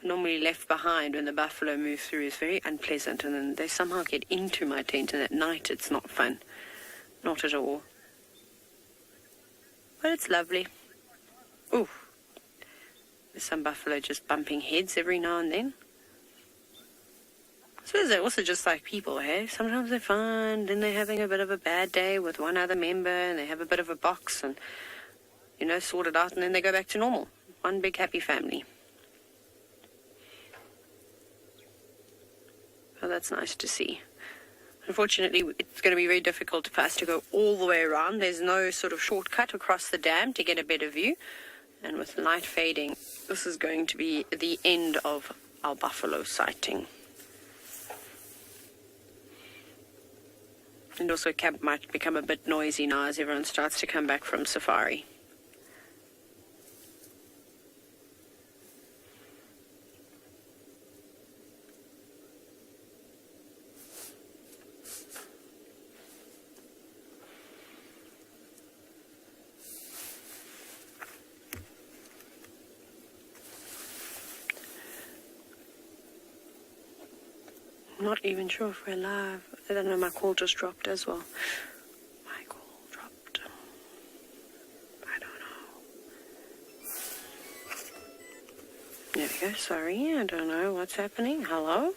normally left behind when the buffalo move through is very unpleasant, and then they somehow get into my tent, and at night it's not fun. Not at all. But it's lovely. Ooh. There's some buffalo just bumping heads every now and then. I suppose they're also just like people, hey? Sometimes they're fine, then they're having a bit of a bad day with one other member, and they have a bit of a box, and, sort it out, and then they go back to normal. One big happy family. Oh, that's nice to see. Unfortunately, it's going to be very difficult for us to go all the way around. There's no sort of shortcut across the dam to get a better view. And with light fading, this is going to be the end of our buffalo sighting. And also camp might become a bit noisy now as everyone starts to come back from safari. I'm not even sure if we're live. I don't know, my call just dropped as well. My call dropped. I don't know. There we go, sorry, I don't know what's happening. Hello?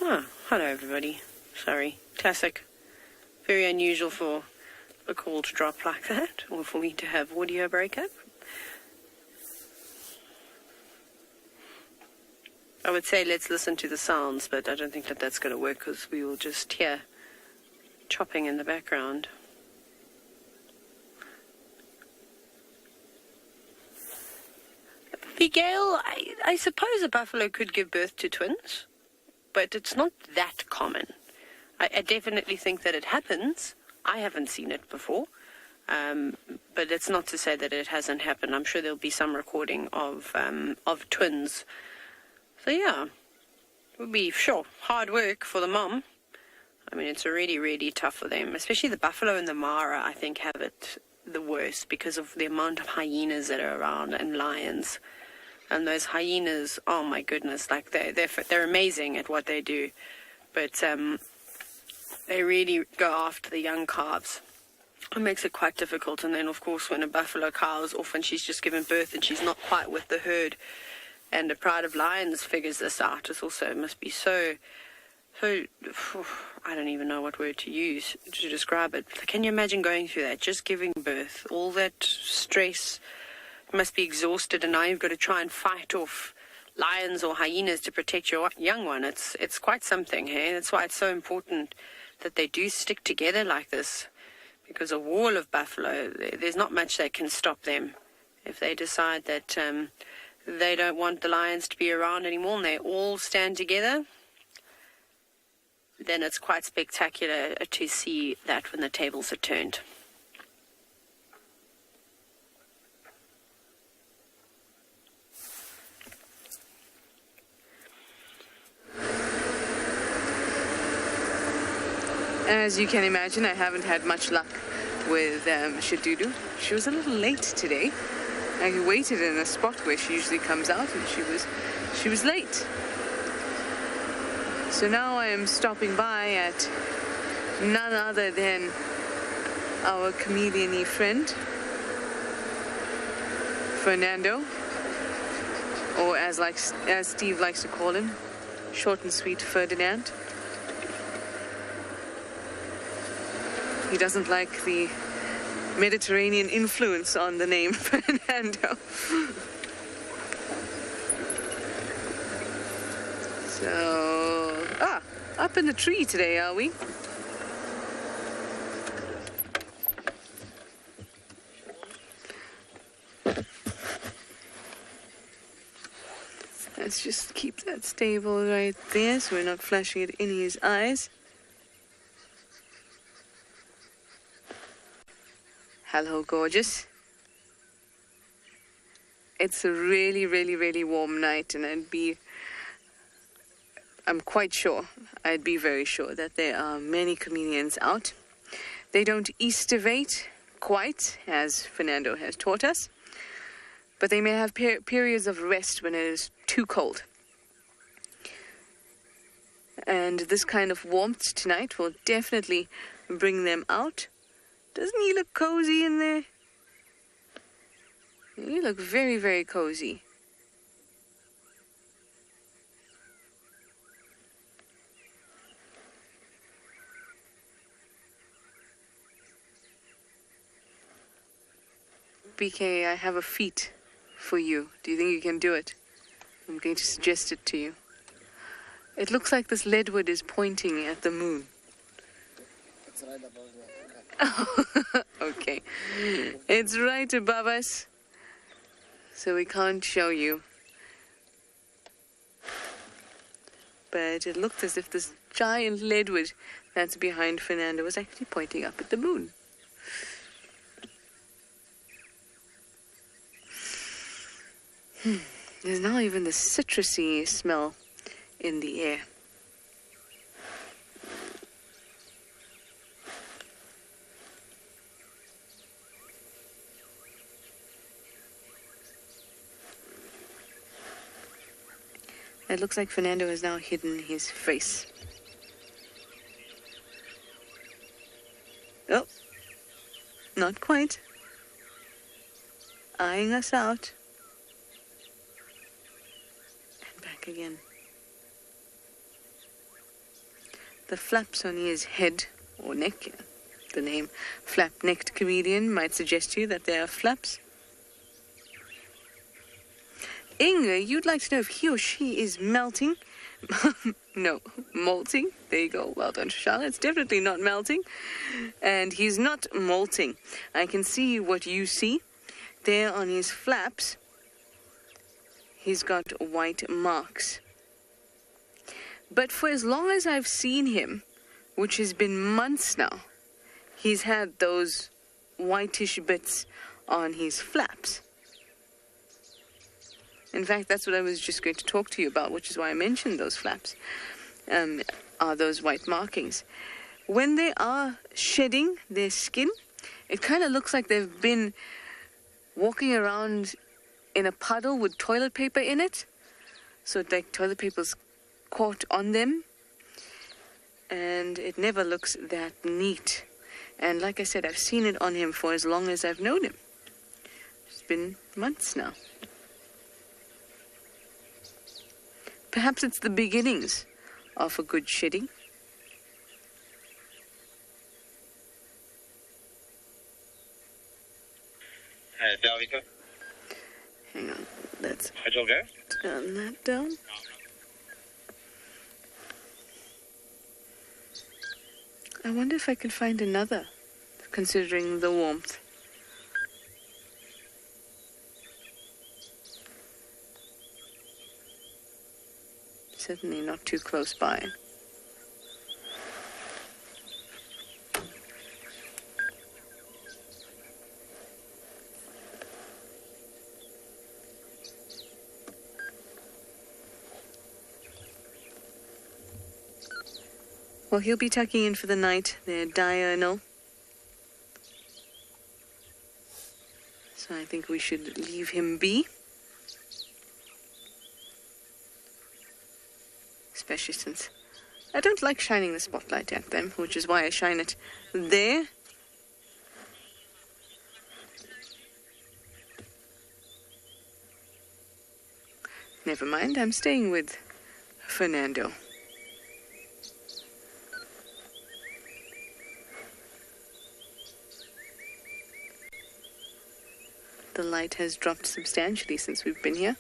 Oh, hello everybody. Sorry, classic. Very unusual for a call to drop like that, or for me to have audio breakup. I would say let's listen to the sounds, but I don't think that that's going to work because we will just hear chopping in the background. Miguel, I suppose a buffalo could give birth to twins, but it's not that common. I definitely think that it happens. I haven't seen it before, but it's not to say that it hasn't happened. I'm sure there'll be some recording of twins. So yeah, it would be, sure, hard work for the mom. I mean, it's already really tough for them, especially the buffalo and the mara, I think, have it the worst because of the amount of hyenas that are around and lions. And those hyenas, oh my goodness, like they're amazing at what they do. But they really go after the young calves. It makes it quite difficult. And then, of course, when a buffalo cow is off and she's just given birth and she's not quite with the herd, and the Pride of Lions figures this out. It must be so, I don't even know what word to use to describe it. Can you imagine going through that, just giving birth, all that stress? You must be exhausted, and now you've got to try and fight off lions or hyenas to protect your young one. It's quite something, hey? That's why it's so important that they do stick together like this, because a wall of buffalo, there's not much that can stop them. If they decide that they don't want the lions to be around anymore and they all stand together, then it's quite spectacular to see that when the tables are turned. As you can imagine, I haven't had much luck with Shadudu. She was a little late today. I waited in a spot where she usually comes out, and she was late. So now I am stopping by at none other than our chameleon-y friend, Fernando, or as Steve likes to call him, short and sweet Ferdinand. He doesn't like the Mediterranean influence on the name Fernando. So, up in the tree today, are we? Let's just keep that stable right there so we're not flashing it in his eyes. Hello, gorgeous. It's a really, really, really warm night, and I'm quite sure, I'd be very sure that there are many chameleons out. They don't estivate quite, as Fernando has taught us, but they may have periods of rest when it is too cold. And this kind of warmth tonight will definitely bring them out. Doesn't he look cozy in there? You look very, very cozy. BK, I have a feat for you. Do you think you can do it? I'm going to suggest it to you. It looks like this leadwood is pointing at the moon. It's right above me. Okay. It's right above us, so we can't show you. But it looked as if this giant leadwood that's behind Fernando was actually pointing up at the moon. There's now even the citrusy smell in the air. It looks like Fernando has now hidden his face. Oh, not quite. Eyeing us out. And back again. The flaps on his head or neck, the name flap-necked chameleon might suggest to you that there are flaps. Inga, you'd like to know if he or she is melting? No, molting. There you go. Well done, Shashala. It's definitely not melting. And he's not molting. I can see what you see. There on his flaps, he's got white marks. But for as long as I've seen him, which has been months now, he's had those whitish bits on his flaps. In fact, that's what I was just going to talk to you about, which is why I mentioned those flaps, are those white markings. When they are shedding their skin, it kind of looks like they've been walking around in a puddle with toilet paper in it. So like toilet paper's caught on them. And it never looks that neat. And like I said, I've seen it on him for as long as I've known him. It's been months now. Perhaps it's the beginnings of a good shedding. There we go. Hang on, let's... It will go? Gun that down. I wonder if I can find another, considering the warmth. Certainly not too close by. Well, he'll be tucking in for the night. They're diurnal. So I think we should leave him be. Especially since I don't like shining the spotlight at them, which is why I shine it there. Never mind, I'm staying with Fernando. The light has dropped substantially since we've been here.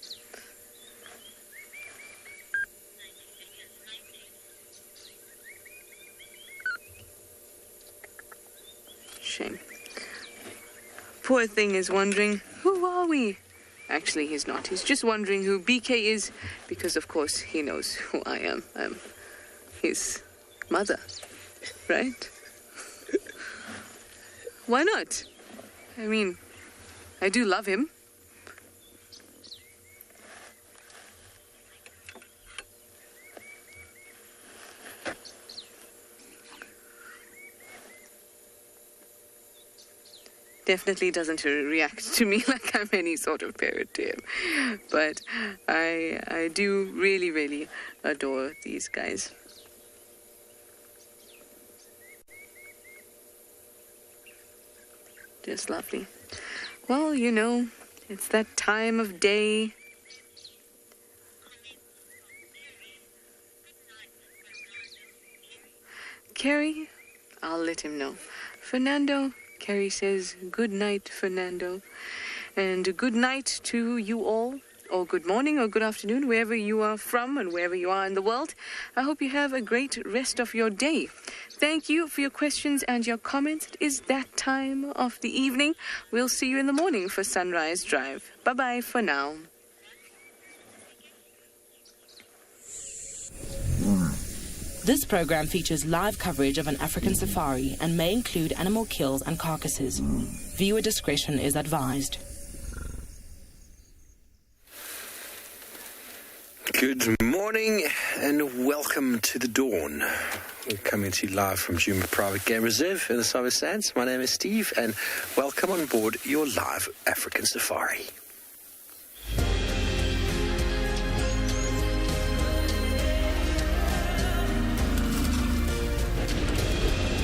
Shame. Poor thing is wondering, who are we? Actually, he's not. He's just wondering who BK is, because of course he knows who I am. I'm his mother, right? Why not? I mean, I do love him. Definitely doesn't react to me like I'm any sort of parent to him. But I do really, really adore these guys. Just lovely. Well, you know, it's that time of day. Carrie, I'll let him know. Fernando, Carrie says, good night, Fernando. And good night to you all, or good morning or good afternoon, wherever you are from and wherever you are in the world. I hope you have a great rest of your day. Thank you for your questions and your comments. It is that time of the evening. We'll see you in the morning for Sunrise Drive. Bye-bye for now. This program features live coverage of an African safari and may include animal kills and carcasses. Viewer discretion is advised. Good morning and welcome to the dawn. We're coming to you live from Djuma Private Game Reserve in the Sabi Sands. My name is Steve and welcome on board your live African safari.